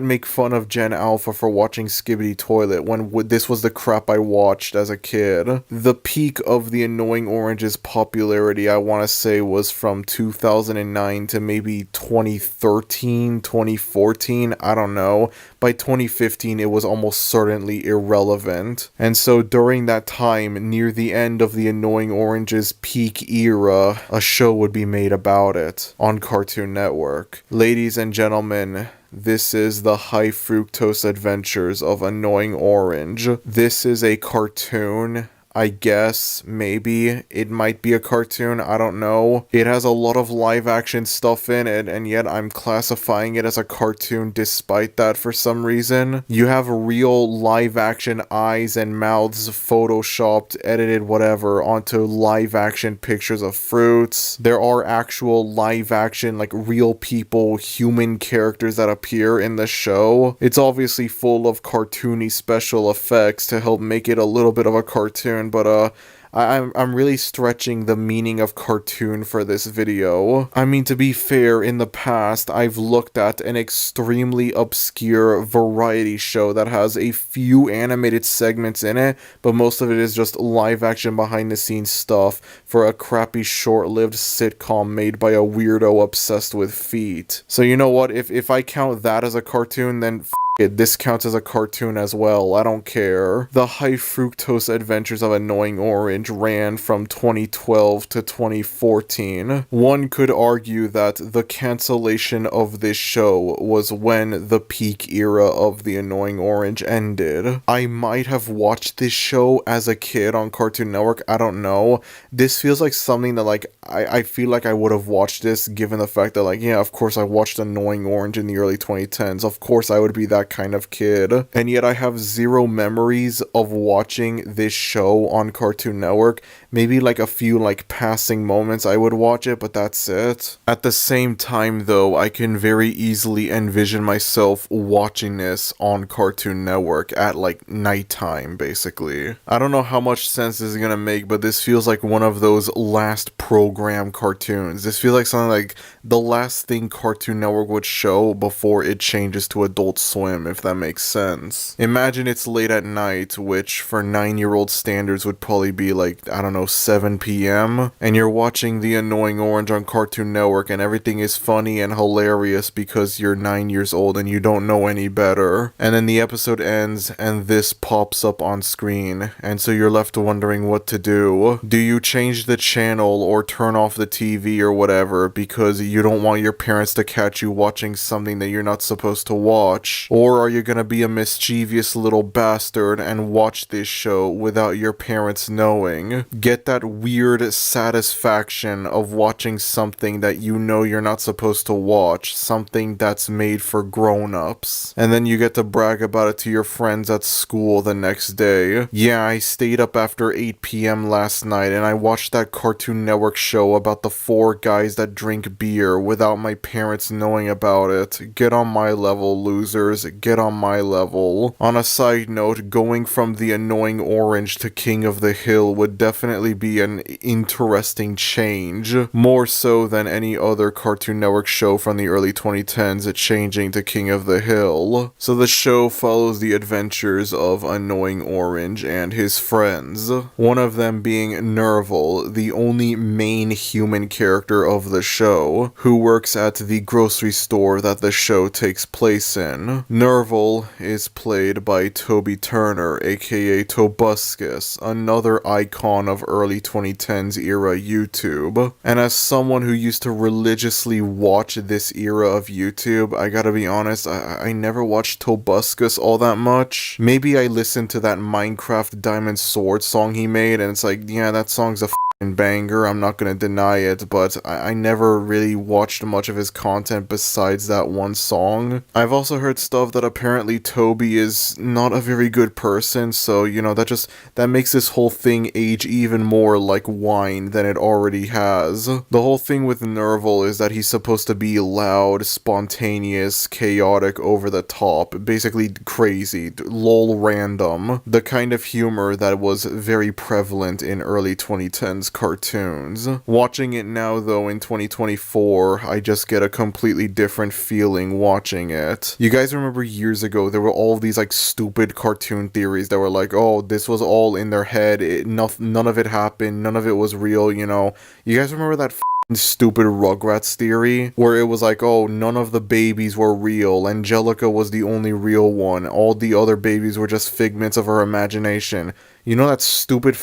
make fun of Gen Alpha for watching Skibbity Toilet when this was the crap I watched as a kid. The peak of the Annoying Orange's popularity, I want to say, was from 2009 to maybe 2013, 2014, I don't know. By 2015, it was almost certainly irrelevant. And so during that time, near the end of the Annoying Orange's peak era, a show would be made about it on Cartoon Network. Ladies and gentlemen, this is the High Fructose Adventures of Annoying Orange. This is a cartoon. I guess, maybe, it might be a cartoon, I don't know. It has a lot of live action stuff in it, and yet I'm classifying it as a cartoon despite that for some reason. You have real live action eyes and mouths photoshopped, edited, whatever, onto live action pictures of fruits. There are actual live action, like real people, human characters that appear in the show. It's obviously full of cartoony special effects to help make it a little bit of a cartoon, but I'm really stretching the meaning of cartoon for this video. I mean, to be fair, in the past, I've looked at an extremely obscure variety show that has a few animated segments in it, but most of it is just live action behind the scenes stuff for a crappy short-lived sitcom made by a weirdo obsessed with feet. So you know what, if I count that as a cartoon, then this counts as a cartoon as well, I don't care. The High Fructose Adventures of Annoying Orange ran from 2012 to 2014. One could argue that the cancellation of this show was when the peak era of the Annoying Orange ended. I might have watched this show as a kid on Cartoon Network, I don't know. This feels like something that, like, I feel like I would have watched this given the fact that, like, yeah, of course I watched Annoying Orange in the early 2010s. Of course I would be that kind of kid, and yet I have zero memories of watching this show on Cartoon Network. Maybe like a few like passing moments I would watch it, but that's it. At the same time though, I can very easily envision myself watching this on Cartoon Network at like nighttime, basically. I don't know how much sense this is gonna make, but this feels like one of those last program cartoons. This feels like something like the last thing Cartoon Network would show before it changes to Adult Swim, if that makes sense. Imagine it's late at night, which for 9-year-old standards would probably be like, I don't know, 7 p.m. and you're watching The Annoying Orange on Cartoon Network and everything is funny and hilarious because you're 9 years old and you don't know any better. And then the episode ends and this pops up on screen, and so you're left wondering what to do. Do you change the channel or turn off the TV or whatever because you don't want your parents to catch you watching something that you're not supposed to watch? Or are you gonna be a mischievous little bastard and watch this show without your parents knowing? get that weird satisfaction of watching something that you know you're not supposed to watch, something that's made for grown-ups. And then you get to brag about it to your friends at school the next day. Yeah, I stayed up after 8 p.m. last night and I watched that Cartoon Network show about the 4 guys that drink beer without my parents knowing about it. Get on my level, losers. Get on my level. On a side note, going from the annoying orange to King of the Hill would definitely be an interesting change. More so than any other Cartoon Network show from the early 2010s changing to King of the Hill. So the show follows the adventures of Annoying Orange and his friends. One of them being Nerval, the only main human character of the show, who works at the grocery store that the show takes place in. Nerval is played by Toby Turner, aka Tobuscus, another icon of early 2010s era YouTube. And as someone who used to religiously watch this era of YouTube, I gotta be honest, I never watched Tobuscus all that much. Maybe I listened to that Minecraft Diamond Sword song he made, and it's like, yeah, that song's a banger, I'm not gonna deny it, but I never really watched much of his content besides that one song. I've also heard stuff that apparently Toby is not a very good person, so, you know, that makes this whole thing age even more like wine than it already has. The whole thing with Nerval is that he's supposed to be loud, spontaneous, chaotic, over the top, basically crazy, lol random, the kind of humor that was very prevalent in early 2010s cartoons. Watching it now though in 2024, I just get a completely different feeling watching it. You guys remember years ago there were all these like stupid cartoon theories that were like, oh, this was all in their head, none of it happened, none of it was real, you know. You guys remember that stupid Rugrats theory where it was like, oh, none of the babies were real, Angelica was the only real one, all the other babies were just figments of her imagination. You know that stupid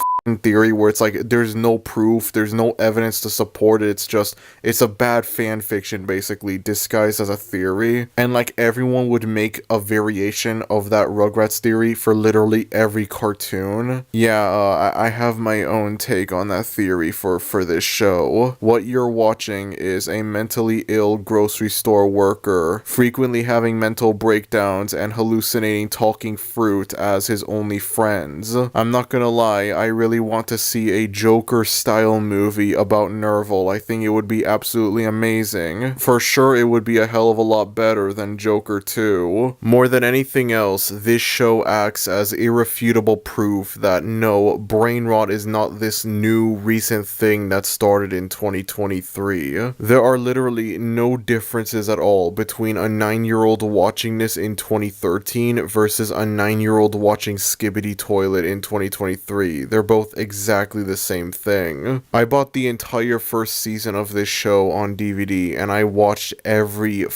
theory where it's like there's no proof, there's no evidence to support it, it's a bad fan fiction basically disguised as a theory, and like everyone would make a variation of that Rugrats theory for literally every cartoon. Yeah, I have my own take on that theory for this show. What you're watching is a mentally ill grocery store worker frequently having mental breakdowns and hallucinating talking fruit as his only friends. I'm not gonna lie, I really want to see a Joker-style movie about Nerval. I think it would be absolutely amazing. For sure, it would be a hell of a lot better than Joker 2. More than anything else, this show acts as irrefutable proof that no, brain rot is not this new, recent thing that started in 2023. There are literally no differences at all between a 9-year-old watching this in 2013 versus a 9-year-old watching Skibidi Toilet in 2023. They're both exactly the same thing. I bought the entire first season of this show on DVD and I watched every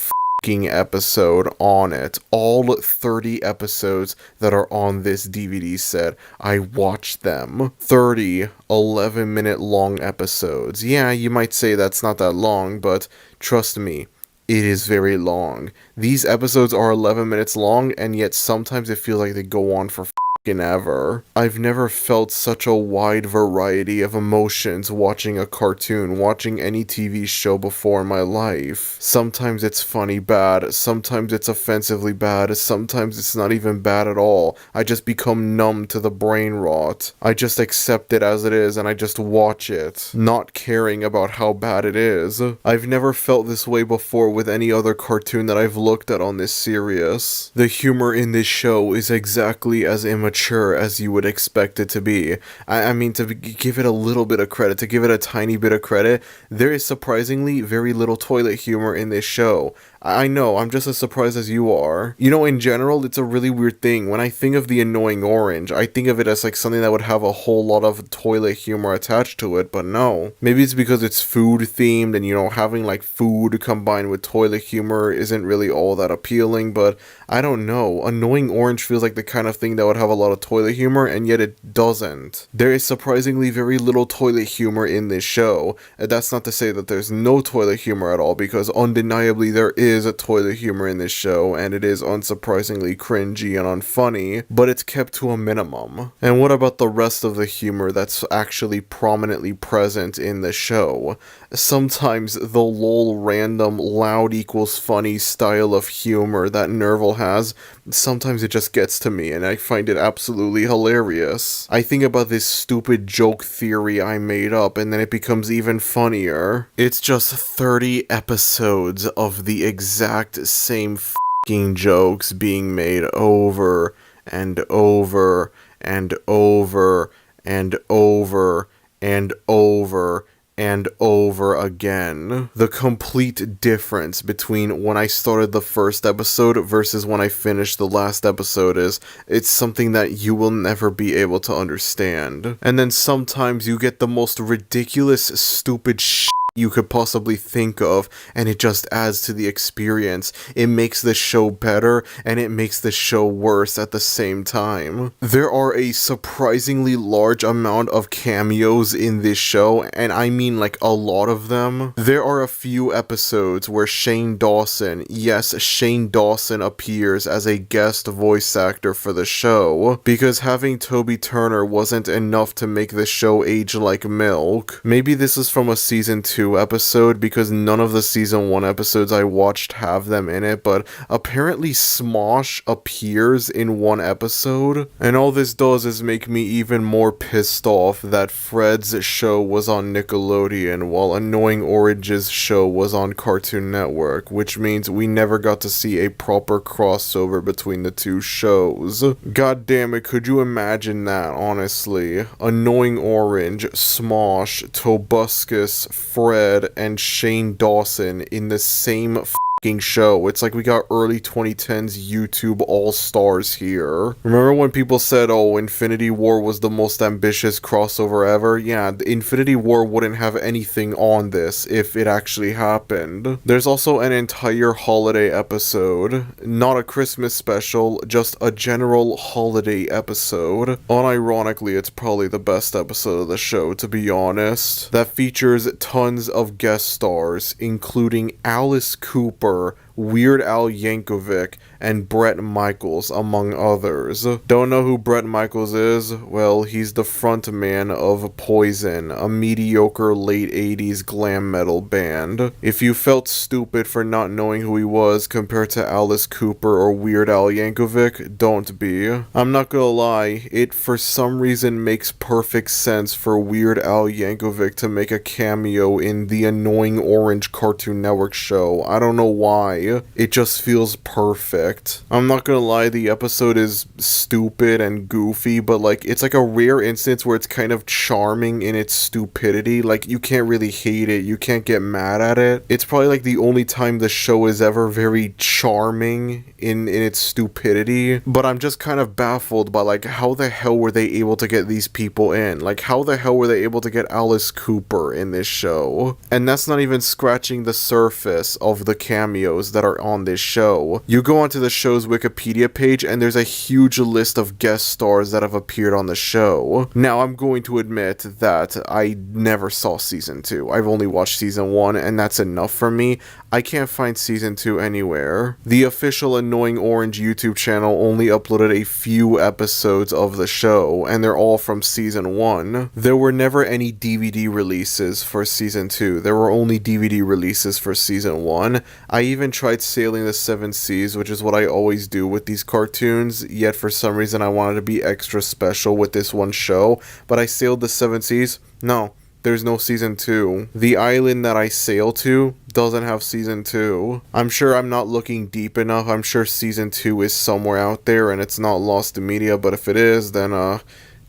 episode on it. All 30 episodes that are on this DVD set, I watched them. 30 11-minute long episodes. Yeah, you might say that's not that long, but trust me, it is very long. These episodes are 11 minutes long, and yet sometimes it feels like they go on for ever. I've never felt such a wide variety of emotions watching a cartoon, watching any TV show before in my life. Sometimes it's funny bad, sometimes it's offensively bad, sometimes it's not even bad at all. I just become numb to the brain rot. I just accept it as it is and I just watch it, not caring about how bad it is. I've never felt this way before with any other cartoon that I've looked at on this series. The humor in this show is exactly as immature as you would expect it to be. I mean, to give it a little bit of credit, to give it a tiny bit of credit, there is surprisingly very little toilet humor in this show. I know, I'm just as surprised as you are. You know, in general, it's a really weird thing. When I think of the Annoying Orange, I think of it as like something that would have a whole lot of toilet humor attached to it, but no. Maybe it's because it's food themed and, you know, having like food combined with toilet humor isn't really all that appealing, but I don't know. Annoying Orange feels like the kind of thing that would have a lot of toilet humor, and yet it doesn't. There is surprisingly very little toilet humor in this show. That's not to say that there's no toilet humor at all, because undeniably there is. is toilet humor in this show, and it is unsurprisingly cringy and unfunny, but it's kept to a minimum. And what about the rest of the humor that's actually prominently present in the show? Sometimes the lol random loud equals funny style of humor that Nerval has, sometimes it just gets to me and I find it absolutely hilarious. I think about this stupid joke theory I made up and then it becomes even funnier. It's just 30 episodes of the exact same f***ing jokes being made over and over and over and over and over and over again. The complete difference between when I started the first episode versus when I finished the last episode is, it's something that you will never be able to understand. And then sometimes you get the most ridiculous, stupid shit you could possibly think of, and it just adds to the experience. It makes the show better, and it makes the show worse at the same time. There are a surprisingly large amount of cameos in this show, and I mean like a lot of them. There are a few episodes where Shane Dawson, yes, Shane Dawson appears as a guest voice actor for the show, because having Toby Turner wasn't enough to make the show age like milk. Maybe this is from a season 2 episode, because none of the season 1 episodes I watched have them in it, but apparently Smosh appears in one episode, and all this does is make me even more pissed off that Fred's show was on Nickelodeon while Annoying Orange's show was on Cartoon Network, which means we never got to see a proper crossover between the two shows. God damn it, could you imagine that, honestly? Annoying Orange, Smosh, Tobuscus, Fred, and Shane Dawson in the same f***ing show. It's like we got early 2010s YouTube all-stars here. Remember when people said, oh, Infinity War was the most ambitious crossover ever? Yeah, Infinity War wouldn't have anything on this if it actually happened. There's also an entire holiday episode, not a Christmas special, just a general holiday episode. Unironically, it's probably the best episode of the show, to be honest, that features tons of guest stars, including Alice Cooper, Weird Al Yankovic, and Bret Michaels, among others. Don't know who Bret Michaels is? Well, he's the frontman of Poison, a mediocre late 80s glam metal band. If you felt stupid for not knowing who he was compared to Alice Cooper or Weird Al Yankovic, don't be. I'm not gonna lie, it for some reason makes perfect sense for Weird Al Yankovic to make a cameo in the Annoying Orange Cartoon Network show. I don't know why. It just feels perfect. I'm not gonna lie, the episode is stupid and goofy, but like it's like a rare instance where it's kind of charming in its stupidity. Like you can't really hate it, you can't get mad at it. It's probably like the only time the show is ever very charming in its stupidity, but I'm just kind of baffled by like how the hell were they able to get these people in? Like how the hell were they able to get Alice Cooper in this show? And that's not even scratching the surface of the cameos that are on this show. You go onto the show's Wikipedia page and there's a huge list of guest stars that have appeared on the show. Now I'm going to admit that I never saw season 2. I've only watched season 1 and that's enough for me. I can't find season 2 anywhere. The official Annoying Orange YouTube channel only uploaded a few episodes of the show, and they're all from season 1. There were never any DVD releases for season 2. There were only DVD releases for season 1. I even tried Sailing the Seven Seas, which is what I always do with these cartoons, yet for some reason I wanted to be extra special with this one show, but I sailed the Seven Seas. No. There's no season 2. The island that I sail to doesn't have season 2. I'm sure I'm not looking deep enough. I'm sure season 2 is somewhere out there and it's not lost to media, but if it is, then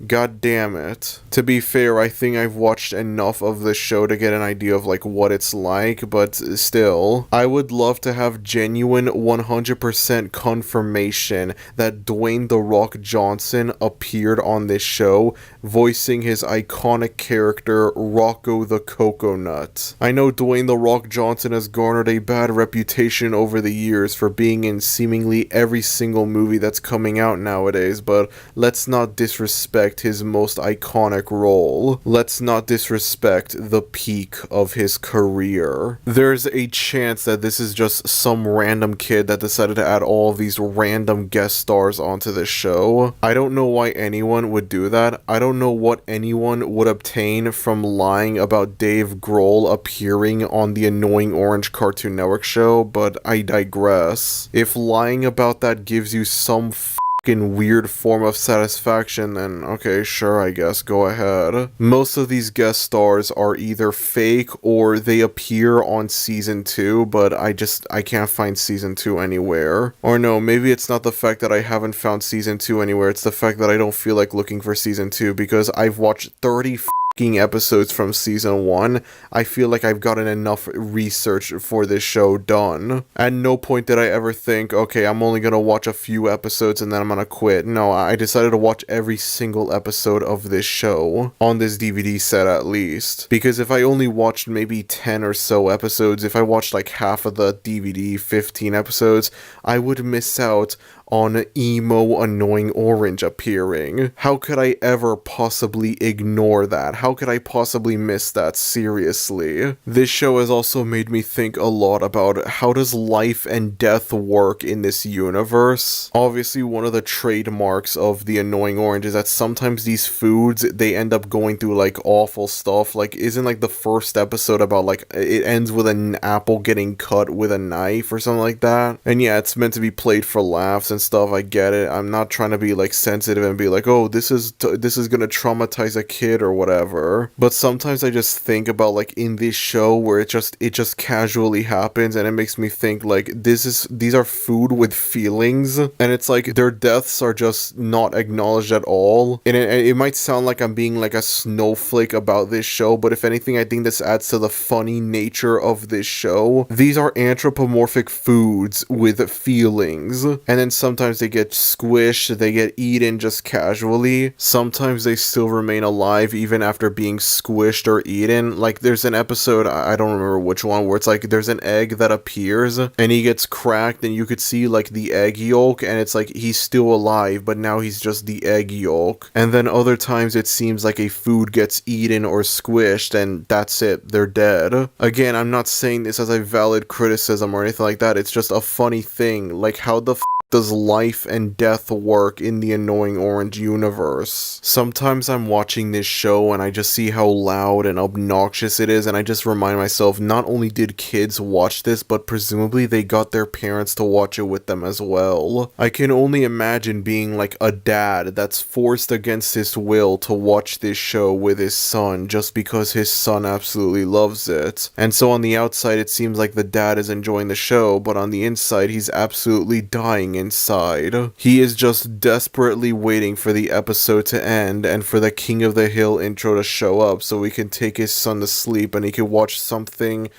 god damn it. To be fair, I think I've watched enough of the show to get an idea of like what it's like, but still, I would love to have genuine 100% confirmation that Dwayne "The Rock" Johnson appeared on this show, voicing his iconic character Rocco the Coconut. I know Dwayne "The Rock" Johnson has garnered a bad reputation over the years for being in seemingly every single movie that's coming out nowadays, but let's not disrespect disrespect his most iconic role. Let's not disrespect the peak of his career. There's a chance that this is just some random kid that decided to add all of these random guest stars onto the show. I don't know why anyone would do that. I don't know what anyone would obtain from lying about Dave Grohl appearing on the Annoying Orange Cartoon Network show, but I digress. If lying about that gives you some fucking weird form of satisfaction, then okay, sure, I guess, go ahead. Most of these guest stars are either fake or they appear on season 2, but I can't find season 2 anywhere. Or no, maybe it's not the fact that I haven't found season 2 anywhere, it's the fact that I don't feel like looking for season 2 because I've watched 30 episodes from season 1. I feel like I've gotten enough research for this show done. At no point did I ever think, okay, I'm only gonna watch a few episodes and then I'm gonna quit. No, I decided to watch every single episode of this show, on this DVD set at least. Because if I only watched maybe 10 or so episodes, if I watched like half of the DVD, 15 episodes, I would miss out on emo Annoying Orange appearing. How could I ever possibly ignore that? How could I possibly miss that? Seriously. This show has also made me think a lot about how does life and death work in this universe. Obviously, one of the trademarks of the Annoying Orange is that sometimes these foods, they end up going through like awful stuff. Like, isn't like the first episode about like, it ends with an apple getting cut with a knife or something like that? And yeah, it's meant to be played for laughs and stuff, I get it. I'm not trying to be like sensitive and be like, oh, this is gonna traumatize a kid or whatever. But sometimes I just think about like in this show where it just casually happens, and it makes me think like these are food with feelings, and it's like their deaths are just not acknowledged at all. And it might sound like I'm being like a snowflake about this show, but if anything, I think this adds to the funny nature of this show. These are anthropomorphic foods with feelings, and then sometimes they get squished, they get eaten just casually. Sometimes they still remain alive even after being squished or eaten. Like there's an episode, I don't remember which one, where it's like there's an egg that appears and he gets cracked and you could see like the egg yolk, and it's like he's still alive but now he's just the egg yolk. And then other times it seems like a food gets eaten or squished and that's it, they're dead. Again, I'm not saying this as a valid criticism or anything like that, it's just a funny thing. Like, how the does life and death work in the Annoying Orange universe? Sometimes I'm watching this show and I just see how loud and obnoxious it is, and I just remind myself, not only did kids watch this, but presumably they got their parents to watch it with them as well. I can only imagine being like a dad that's forced against his will to watch this show with his son just because his son absolutely loves it. And so on the outside it seems like the dad is enjoying the show, but on the inside he's absolutely dying inside. He is just desperately waiting for the episode to end and for the King of the Hill intro to show up so we can take his son to sleep and he can watch something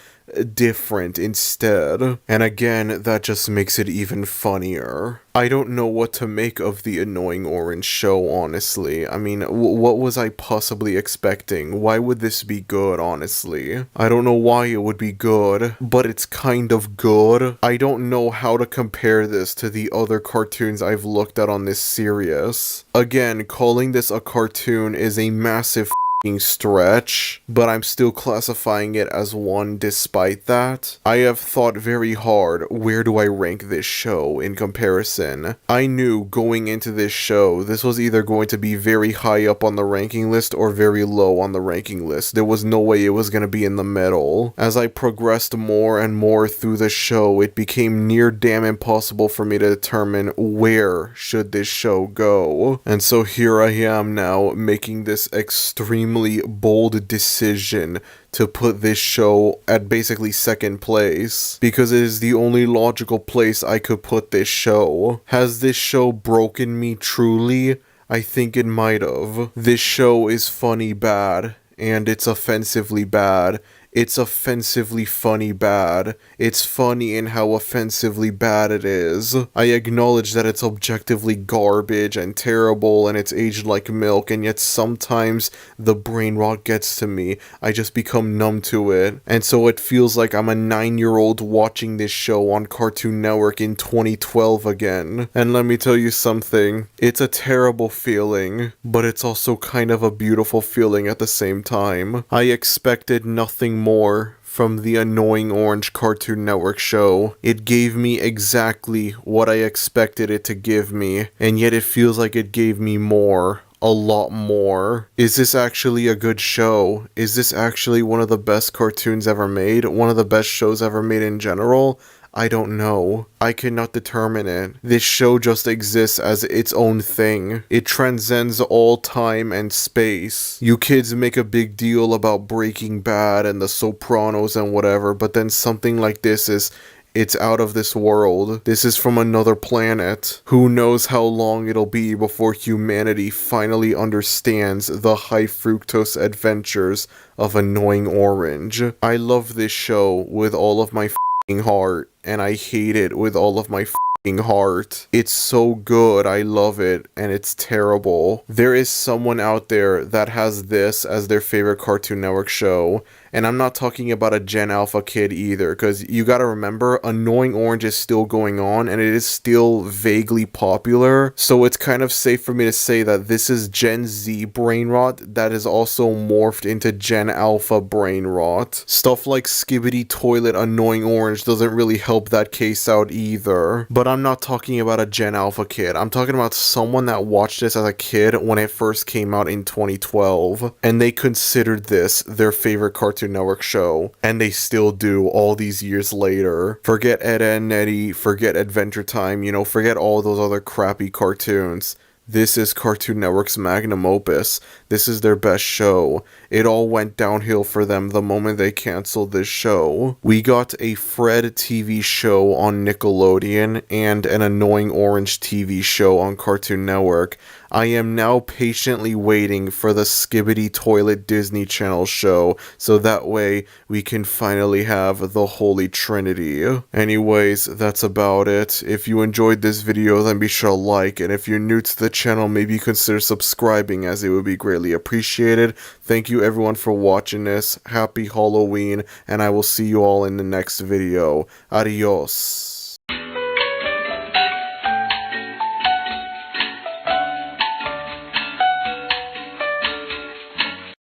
different instead. And again, that just makes it even funnier. I don't know what to make of the Annoying Orange show, honestly. I mean, what was I possibly expecting? Why would this be good, honestly? I don't know why it would be good, but it's kind of good. I don't know how to compare this to the other cartoons I've looked at on this series. Again, calling this a cartoon is a massive stretch, but I'm still classifying it as one despite that. I have thought very hard, where do I rank this show in comparison? I knew going into this show, this was either going to be very high up on the ranking list or very low on the ranking list. There was no way it was going to be in the middle. As I progressed more and more through the show, it became near damn impossible for me to determine where should this show go. And so here I am now, making this extremely bold decision to put this show at basically second place, because it is the only logical place I could put this show. Has this show broken me truly? I think it might have. This show is funny bad, and it's offensively bad, It's offensively funny bad. It's funny in how offensively bad it is. I acknowledge that it's objectively garbage and terrible and it's aged like milk, and yet sometimes the brain rot gets to me. I just become numb to it. And so it feels like I'm a 9-year-old watching this show on Cartoon Network in 2012 again. And let me tell you something. It's a terrible feeling, but it's also kind of a beautiful feeling at the same time. I expected nothing more from the annoying orange Cartoon Network show. It gave me exactly what I expected it to give me, and yet it feels like it gave me more. A lot more. Is this actually a good show? Is this actually one of the best cartoons ever made? One of the best shows ever made in general? I don't know. I cannot determine it. This show just exists as its own thing. It transcends all time and space. You kids make a big deal about Breaking Bad and The Sopranos and whatever, but then something like this it's out of this world. This is from another planet. Who knows how long it'll be before humanity finally understands the high fructose adventures of Annoying Orange. I love this show with all of my f***ing heart, and I hate it with all of my f***ing heart. It's so good, I love it, and it's terrible. There is someone out there that has this as their favorite Cartoon Network show, and I'm not talking about a Gen Alpha kid either, because you gotta remember, Annoying Orange is still going on, and it is still vaguely popular, so it's kind of safe for me to say that this is Gen Z brain rot that is also morphed into Gen Alpha brain rot. Stuff like Skibbity Toilet Annoying Orange doesn't really help that case out either. But I'm not talking about a Gen Alpha kid, I'm talking about someone that watched this as a kid when it first came out in 2012, and they considered this their favorite Cartoon Network show, and they still do all these years later. Forget Ed, Edd n Eddy, forget Adventure Time, you know, forget all those other crappy cartoons. This is Cartoon Network's magnum opus. This is their best show. It all went downhill for them the moment they canceled this show. We got a Fred TV show on Nickelodeon and an Annoying Orange TV show on Cartoon Network. I am now patiently waiting for the Skibbity Toilet Disney Channel show, so that way we can finally have the Holy Trinity. Anyways, that's about it. If you enjoyed this video, then be sure to like, and if you're new to the channel, maybe consider subscribing, as it would be greatly appreciated. Thank you everyone for watching this. Happy Halloween, and I will see you all in the next video. Adios.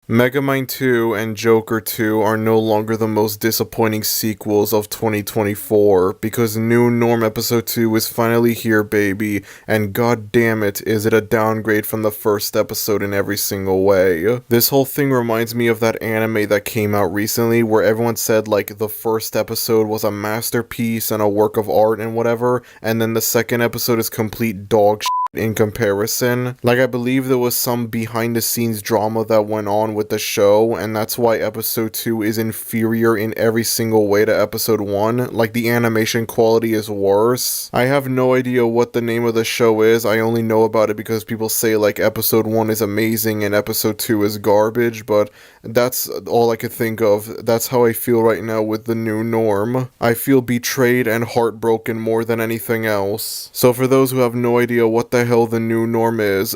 Megamind 2 and Joker 2 are no longer the most disappointing sequels of 2024, because New Norm Episode 2 is finally here, baby, and god damn it, is it a downgrade from the first episode in every single way. This whole thing reminds me of that anime that came out recently, where everyone said, like, the first episode was a masterpiece and a work of art and whatever, and then the second episode is complete dog shit in comparison. Like, I believe there was some behind the scenes drama that went on with the show, and that's why episode 2 is inferior in every single way to episode 1. Like, the animation quality is worse. I have no idea what the name of the show is. I only know about it because people say, like, episode 1 is amazing and episode 2 is garbage, but that's all I could think of. That's how I feel right now with the New Norm. I feel betrayed and heartbroken more than anything else. So for those who have no idea what the hell the New Norm is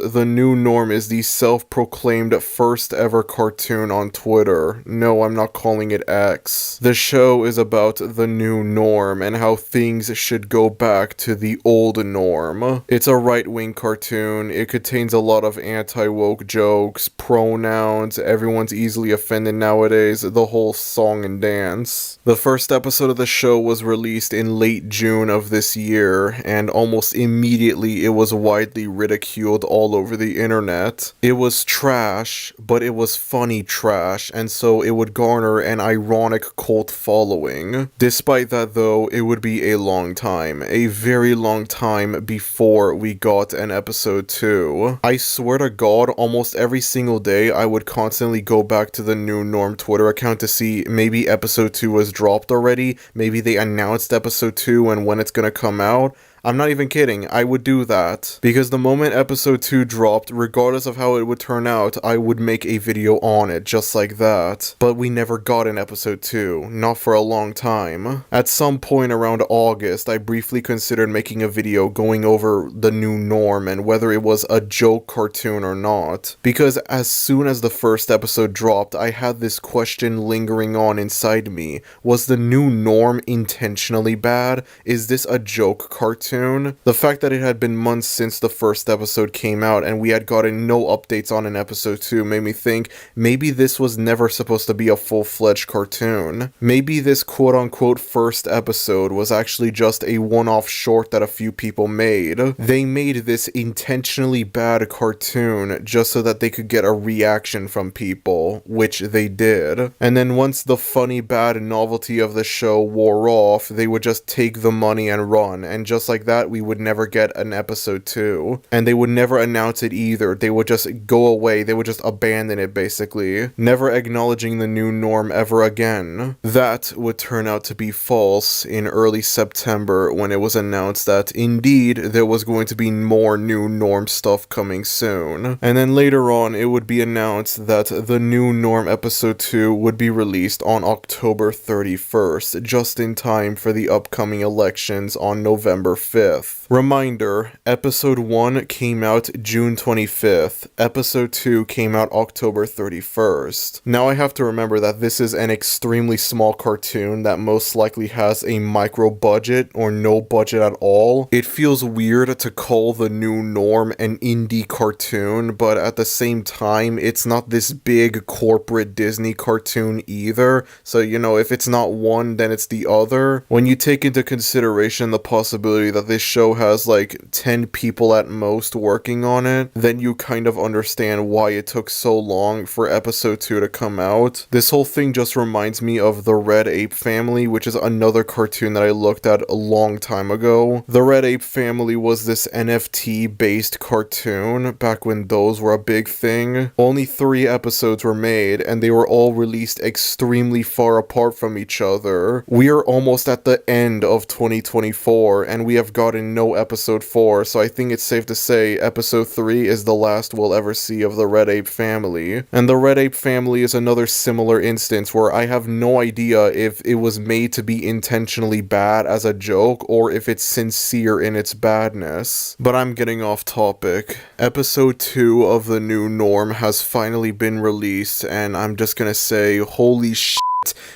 the self-proclaimed first ever cartoon on Twitter. No, I'm not calling it X. The show is about the new norm and how things should go back to the old norm. It's a right-wing cartoon. It contains a lot of anti-woke jokes, pronouns, everyone's easily offended nowadays, the whole song and dance. The first episode of the show was released in late June of this year, and almost immediately it was widely ridiculed all over the internet. It was trash, but it was funny trash, and so it would garner an ironic cult following. Despite that though, it would be a long time, a very long time before we got an episode 2. I swear to God, almost every single day I would constantly go back to the New Norm Twitter account to see maybe episode 2 was dropped already, maybe they announced episode 2 and when it's gonna come out. I'm not even kidding, I would do that. Because the moment episode 2 dropped, regardless of how it would turn out, I would make a video on it, just like that. But we never got an episode 2, not for a long time. At some point around August, I briefly considered making a video going over the new norm and whether it was a joke cartoon or not. Because as soon as the first episode dropped, I had this question lingering on inside me. Was the new norm intentionally bad? Is this a joke cartoon? The fact that it had been months since the first episode came out and we had gotten no updates on an episode 2 made me think maybe this was never supposed to be a full-fledged cartoon. Maybe this quote-unquote first episode was actually just a one-off short that a few people made. They made this intentionally bad cartoon just so that they could get a reaction from people, which they did. And then once the funny bad novelty of the show wore off, they would just take the money and run, and just like that we would never get an episode 2. And they would never announce it either. They would just go away, they would just abandon it basically, never acknowledging the new norm ever again. That would turn out to be false in early September when it was announced that indeed there was going to be more new norm stuff coming soon. And then later on it would be announced that the new norm episode 2 would be released on October 31st, just in time for the upcoming elections on November 5th. Reminder, episode 1 came out June 25th, episode 2 came out October 31st. Now I have to remember that this is an extremely small cartoon that most likely has a micro budget or no budget at all. It feels weird to call the new norm an indie cartoon, but at the same time, it's not this big corporate Disney cartoon either, so you know, if it's not one, then it's the other. When you take into consideration the possibility that this show has like 10 people at most working on it, then you kind of understand why it took so long for episode 2 to come out. This whole thing just reminds me of The Red Ape Family, which is another cartoon that I looked at a long time ago. The Red Ape Family was this NFT based cartoon back when those were a big thing. Only 3 episodes were made and they were all released extremely far apart from each other. We are almost at the end of 2024 and we have gotten no episode 4, so I think it's safe to say episode 3 is the last we'll ever see of the Red Ape Family. And the Red Ape Family is another similar instance where I have no idea if it was made to be intentionally bad as a joke or if it's sincere in its badness. But I'm getting off topic. Episode 2 of the new norm has finally been released and I'm just gonna say, holy shit.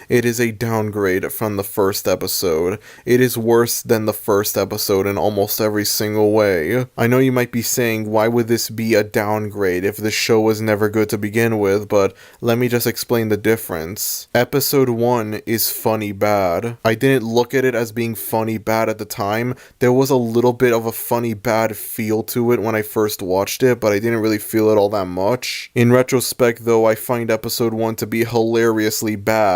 It is a downgrade from the first episode. It is worse than the first episode in almost every single way. I know you might be saying, why would this be a downgrade if the show was never good to begin with, but let me just explain the difference. Episode 1 is funny bad. I didn't look at it as being funny bad at the time. There was a little bit of a funny bad feel to it when I first watched it, but I didn't really feel it all that much. In retrospect though, I find episode 1 to be hilariously bad,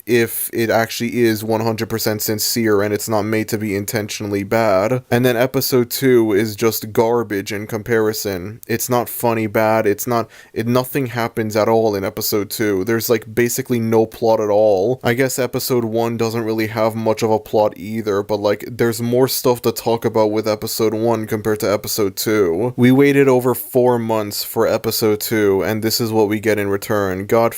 if it actually is 100% sincere and it's not made to be intentionally bad. And then episode 2 is just garbage in comparison. It's not funny bad, nothing happens at all in episode 2. There's like basically no plot at all. I guess episode 1 doesn't really have much of a plot either, but like there's more stuff to talk about with episode 1 compared to episode 2. We waited over 4 months for episode 2 and this is what we get in return. God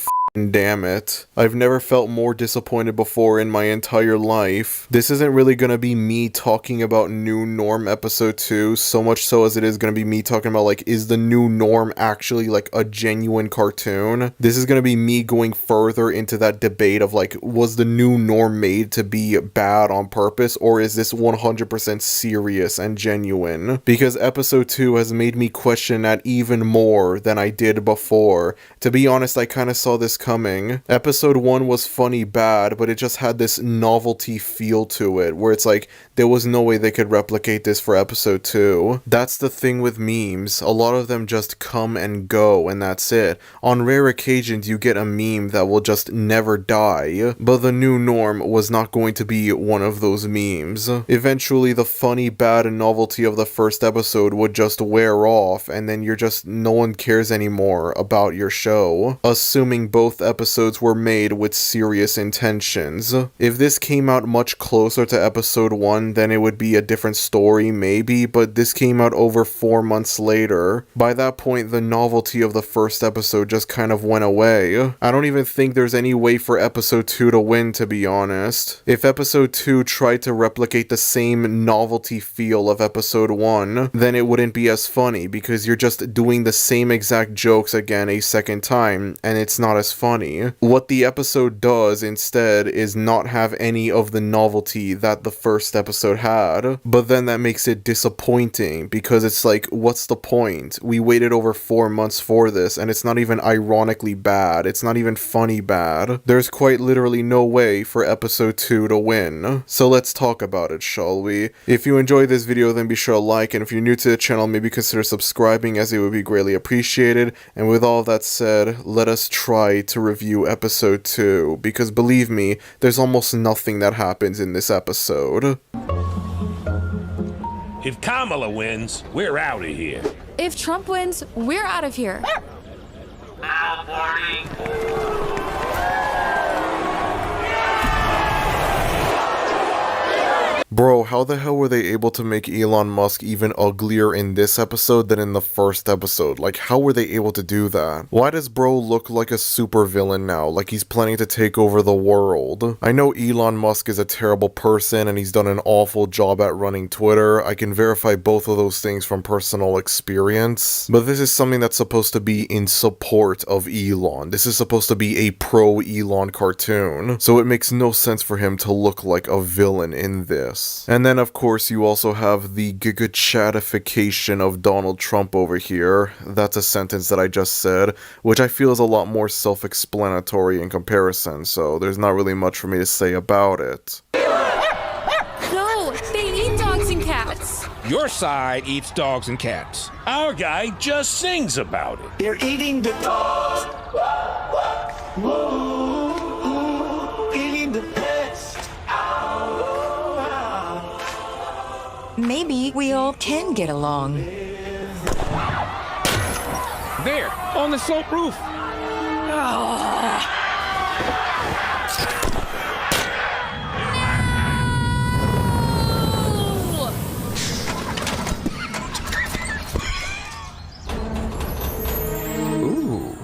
damn it. I've never felt more disappointed before in my entire life. This isn't really gonna be me talking about New Norm episode 2, so much so as it is gonna be me talking about like, is the New Norm actually like a genuine cartoon? This is gonna be me going further into that debate of like, was the New Norm made to be bad on purpose, or is this 100% serious and genuine? Because episode 2 has made me question that even more than I did before. To be honest, I kinda saw this coming. Episode 1 was funny bad, but it just had this novelty feel to it, where it's like, there was no way they could replicate this for episode 2. That's the thing with memes. A lot of them just come and go, and that's it. On rare occasions, you get a meme that will just never die, but the New Norm was not going to be one of those memes. Eventually, the funny bad novelty of the first episode would just wear off, and then no one cares anymore about your show. Assuming both both episodes were made with serious intentions. If this came out much closer to episode 1, then it would be a different story maybe, but this came out over 4 months later. By that point, the novelty of the first episode just kind of went away. I don't even think there's any way for episode 2 to win, to be honest. If episode 2 tried to replicate the same novelty feel of episode 1, then it wouldn't be as funny, because you're just doing the same exact jokes again a second time, and it's not as funny. What the episode does instead is not have any of the novelty that the first episode had, but then that makes it disappointing, because it's like, what's the point? We waited over 4 months for this, and it's not even ironically bad, it's not even funny bad. There's quite literally no way for episode 2 to win. So let's talk about it, shall we? If you enjoyed this video, then be sure to like, and if you're new to the channel, maybe consider subscribing, as it would be greatly appreciated. And with all that said, let us try to review episode 2, because believe me, there's almost nothing that happens in this episode. If Kamala wins, we're out of here. If Trump wins, we're out of here. Bro, how the hell were they able to make Elon Musk even uglier in this episode than in the first episode? Like, how were they able to do that? Why does bro look like a supervillain now, like he's planning to take over the world? I know Elon Musk is a terrible person and he's done an awful job at running Twitter. I can verify both of those things from personal experience. But this is something that's supposed to be in support of Elon. This is supposed to be a pro-Elon cartoon. So it makes no sense for him to look like a villain in this. And then of course you also have the giga-chatification of Donald Trump over here. That's a sentence that I just said, which I feel is a lot more self-explanatory in comparison, so there's not really much for me to say about it. No, they eat dogs and cats. Your side eats dogs and cats. Our guy just sings about it. They're eating the dog. Eating the pets. Maybe we all can get along. There, on the sloped roof. Ooh.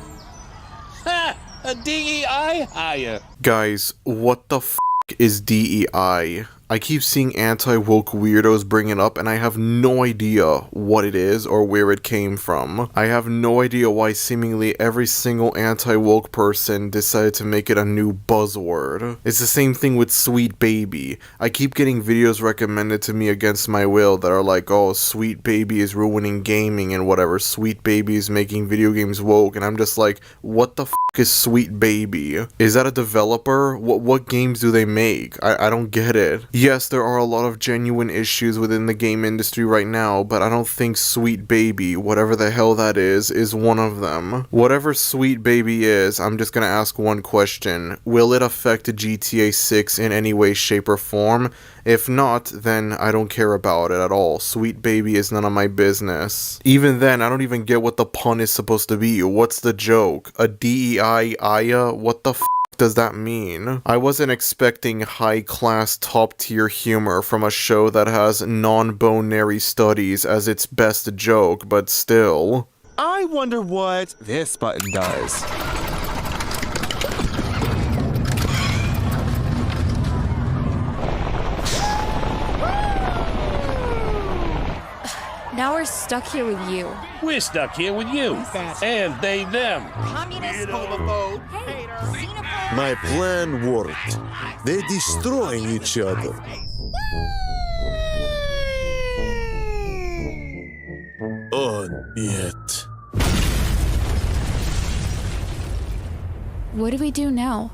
Ha! A DEI hire. Guys, what the f is DEI? I keep seeing anti-woke weirdos bring it up, and I have no idea what it is or where it came from. I have no idea why seemingly every single anti-woke person decided to make it a new buzzword. It's the same thing with Sweet Baby. I keep getting videos recommended to me against my will that are like, oh, Sweet Baby is ruining gaming and whatever, Sweet Baby is making video games woke, and I'm just like, what the f is Sweet Baby? Is that a developer? What games do they make? I don't get it. Yes, there are a lot of genuine issues within the game industry right now, but I don't think Sweet Baby, whatever the hell that is one of them. Whatever Sweet Baby is, I'm just gonna ask one question. Will it affect GTA 6 in any way, shape, or form? If not, then I don't care about it at all. Sweet Baby is none of my business. Even then, I don't even get what the pun is supposed to be. What's the joke? A DEI Aya? What the f does that mean? I wasn't expecting high-class, top-tier humor from a show that has non-binary studies as its best joke, but still. I wonder what this button does. Now we're stuck here with you. We're stuck here with you. And they, them. Communist, homophobe, hater, xenophobe. My plan worked. They're destroying each other. Oh, yet. What do we do now?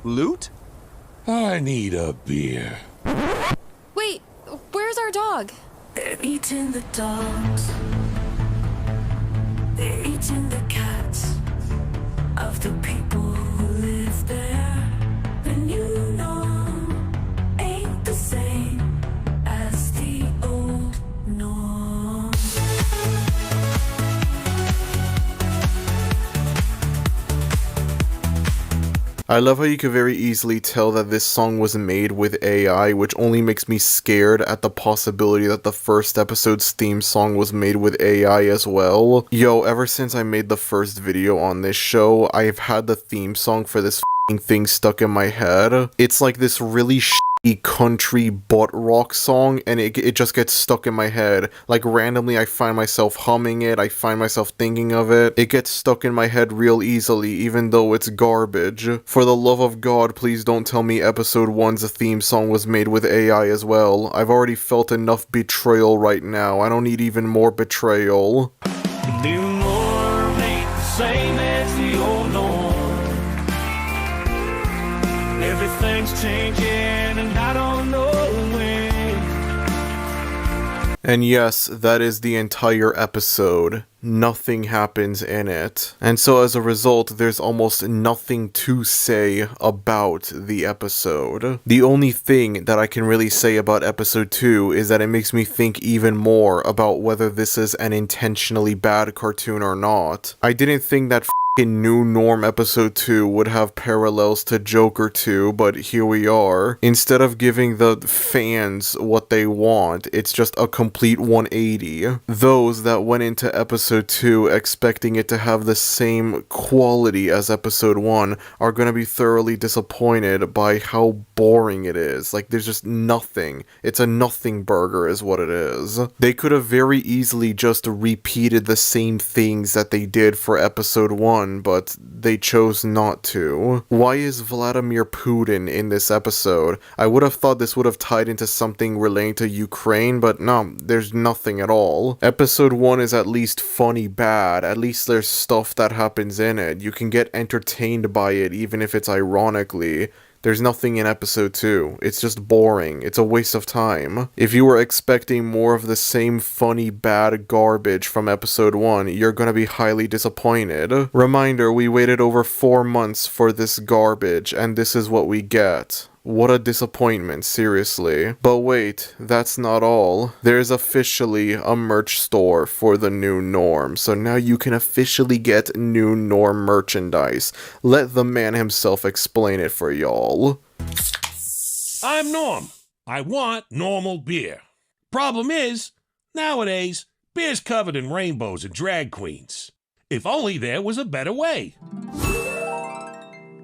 Loot? I need a beer. Wait, where's our dog? They're eating the dogs. They're eating the cats of the people who live there. And you know, ain't the same as the old norm. I love how you can very easily tell that this song was made with AI, which only makes me scared at the possibility that the first episode's theme song was made with AI as well. Yo, ever since I made the first video on this show, I have had the theme song for this thing stuck in my head. It's like this really country butt rock song, and it just gets stuck in my head. Like randomly I find myself humming it, I find myself thinking of it. It gets stuck in my head real easily, even though it's garbage. For the love of God, please don't tell me episode 1's theme song was made with AI as well. I've already felt enough betrayal right now. I don't need even more betrayal. The new norm ain't the same as the old norm. Everything's changing and I don't know when. And yes, that is the entire episode. Nothing happens in it. And so as a result, there's almost nothing to say about the episode. The only thing that I can really say about episode 2 is that it makes me think even more about whether this is an intentionally bad cartoon or not. I didn't think that New Norm episode 2 would have parallels to Joker 2, but here we are. Instead of giving the fans what they want, it's just a complete 180. Those that went into episode 2 expecting it to have the same quality as episode 1 are gonna be thoroughly disappointed by how boring it is. Like, there's just nothing. It's a nothing burger is what it is. They could have very easily just repeated the same things that they did for episode 1, but they chose not to. Why is Vladimir Putin in this episode? I would have thought this would have tied into something relating to Ukraine, but no, there's nothing at all. Episode 1 is at least funny bad. At least there's stuff that happens in it. You can get entertained by it even if it's ironically. There's nothing in episode 2. It's just boring. It's a waste of time. If you were expecting more of the same funny bad garbage from episode 1, you're gonna be highly disappointed. Reminder, we waited over 4 months for this garbage, and this is what we get. What a disappointment, seriously. But wait, that's not all. There's officially a merch store for the New Norm, so now you can officially get New Norm merchandise. Let the man himself explain it for y'all. I'm Norm. I want normal beer. Problem is, nowadays, beer's covered in rainbows and drag queens. If only there was a better way.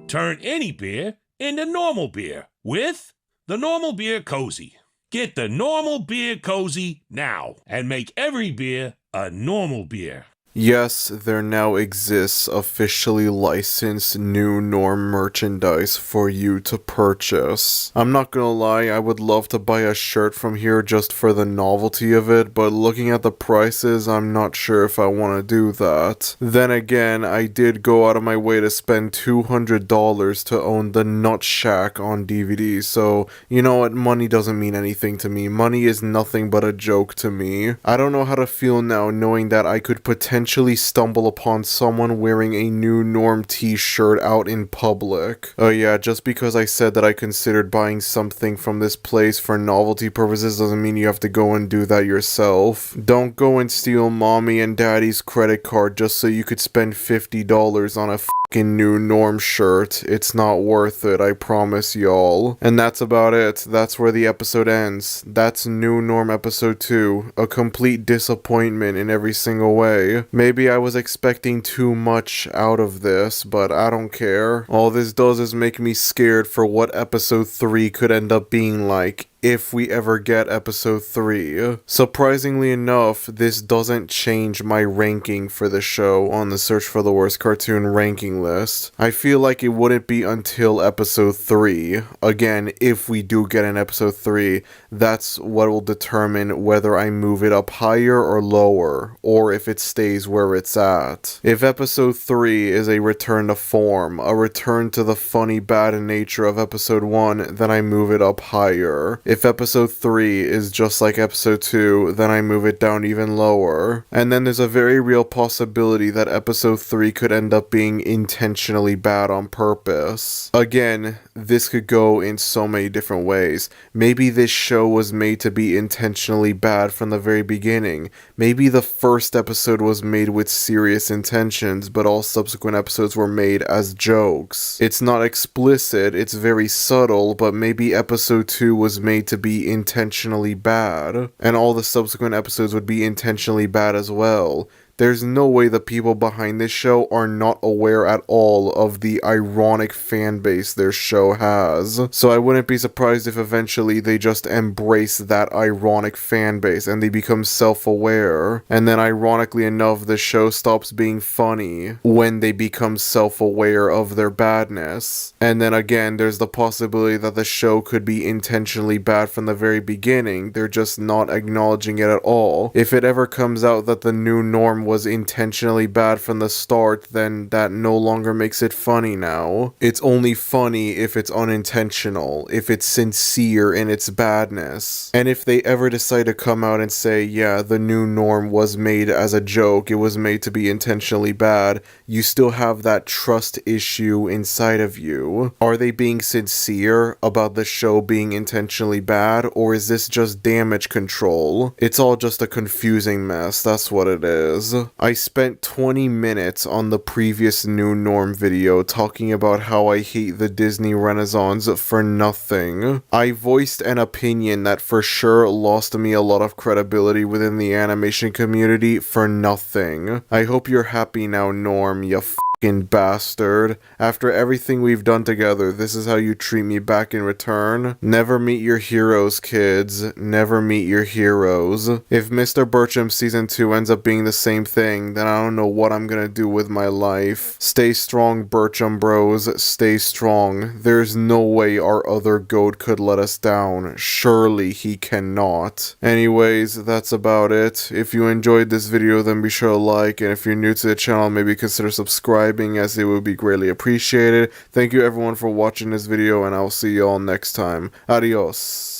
Turn any beer into normal beer with the Normal Beer Cozy. Get the Normal Beer Cozy now and make every beer a normal beer. Yes, there now exists officially licensed New Norm merchandise for you to purchase. I'm not gonna lie, I would love to buy a shirt from here just for the novelty of it, but looking at the prices, I'm not sure if I want to do that. Then again, I did go out of my way to spend $200 to own the Nut Shack on DVD, so you know what, money doesn't mean anything to me. Money is nothing but a joke to me. I don't know how to feel now knowing that I could potentially stumble upon someone wearing a New Norm t-shirt out in public. Oh yeah, just because I said that I considered buying something from this place for novelty purposes doesn't mean you have to go and do that yourself. Don't go and steal mommy and daddy's credit card just so you could spend $50 on a fucking New Norm shirt. It's not worth it, I promise y'all. And that's about it. That's where the episode ends. That's New Norm episode 2. A complete disappointment in every single way. Maybe I was expecting too much out of this, but I don't care. All this does is make me scared for what episode 3 could end up being like, if we ever get episode 3. Surprisingly enough, this doesn't change my ranking for the show on the Search for the Worst Cartoon ranking list. I feel like it wouldn't be until episode 3. Again, if we do get an episode 3, that's what will determine whether I move it up higher or lower, or if it stays where it's at. If episode 3 is a return to form, a return to the funny bad nature of episode 1, then I move it up higher. If episode 3 is just like episode 2, then I move it down even lower. And then there's a very real possibility that episode 3 could end up being intentionally bad on purpose. Again, this could go in so many different ways. Maybe this show was made to be intentionally bad from the very beginning. Maybe the first episode was made with serious intentions, but all subsequent episodes were made as jokes. It's not explicit, it's very subtle, but maybe episode 2 was made to be intentionally bad, and all the subsequent episodes would be intentionally bad as well. There's no way the people behind this show are not aware at all of the ironic fan base their show has. So I wouldn't be surprised if eventually they just embrace that ironic fan base and they become self-aware. And then ironically enough, the show stops being funny when they become self-aware of their badness. And then again, there's the possibility that the show could be intentionally bad from the very beginning. They're just not acknowledging it at all. If it ever comes out that the new norm was intentionally bad from the start, then that no longer makes it funny now. It's only funny if it's unintentional, if it's sincere in its badness. And if they ever decide to come out and say, yeah, the new norm was made as a joke, it was made to be intentionally bad, you still have that trust issue inside of you. Are they being sincere about the show being intentionally bad, or is this just damage control? It's all just a confusing mess, that's what it is. I spent 20 minutes on the previous New Norm video talking about how I hate the Disney Renaissance for nothing. I voiced an opinion that for sure lost me a lot of credibility within the animation community for nothing. I hope you're happy now, Norm, you f***ing bastard. After everything we've done together, this is how you treat me back in return? Never meet your heroes, kids. Never meet your heroes. If Mr. Bertram Season 2 ends up being the same thing, then I don't know what I'm gonna do with my life. Stay strong, Bertram bros. Stay strong. There's no way our other goat could let us down. Surely he cannot. Anyways, that's about it. If you enjoyed this video, then be sure to like, and if you're new to the channel, maybe consider subscribing, as it would be greatly appreciated. Thank you everyone for watching this video, and I'll see you all next time. Adios.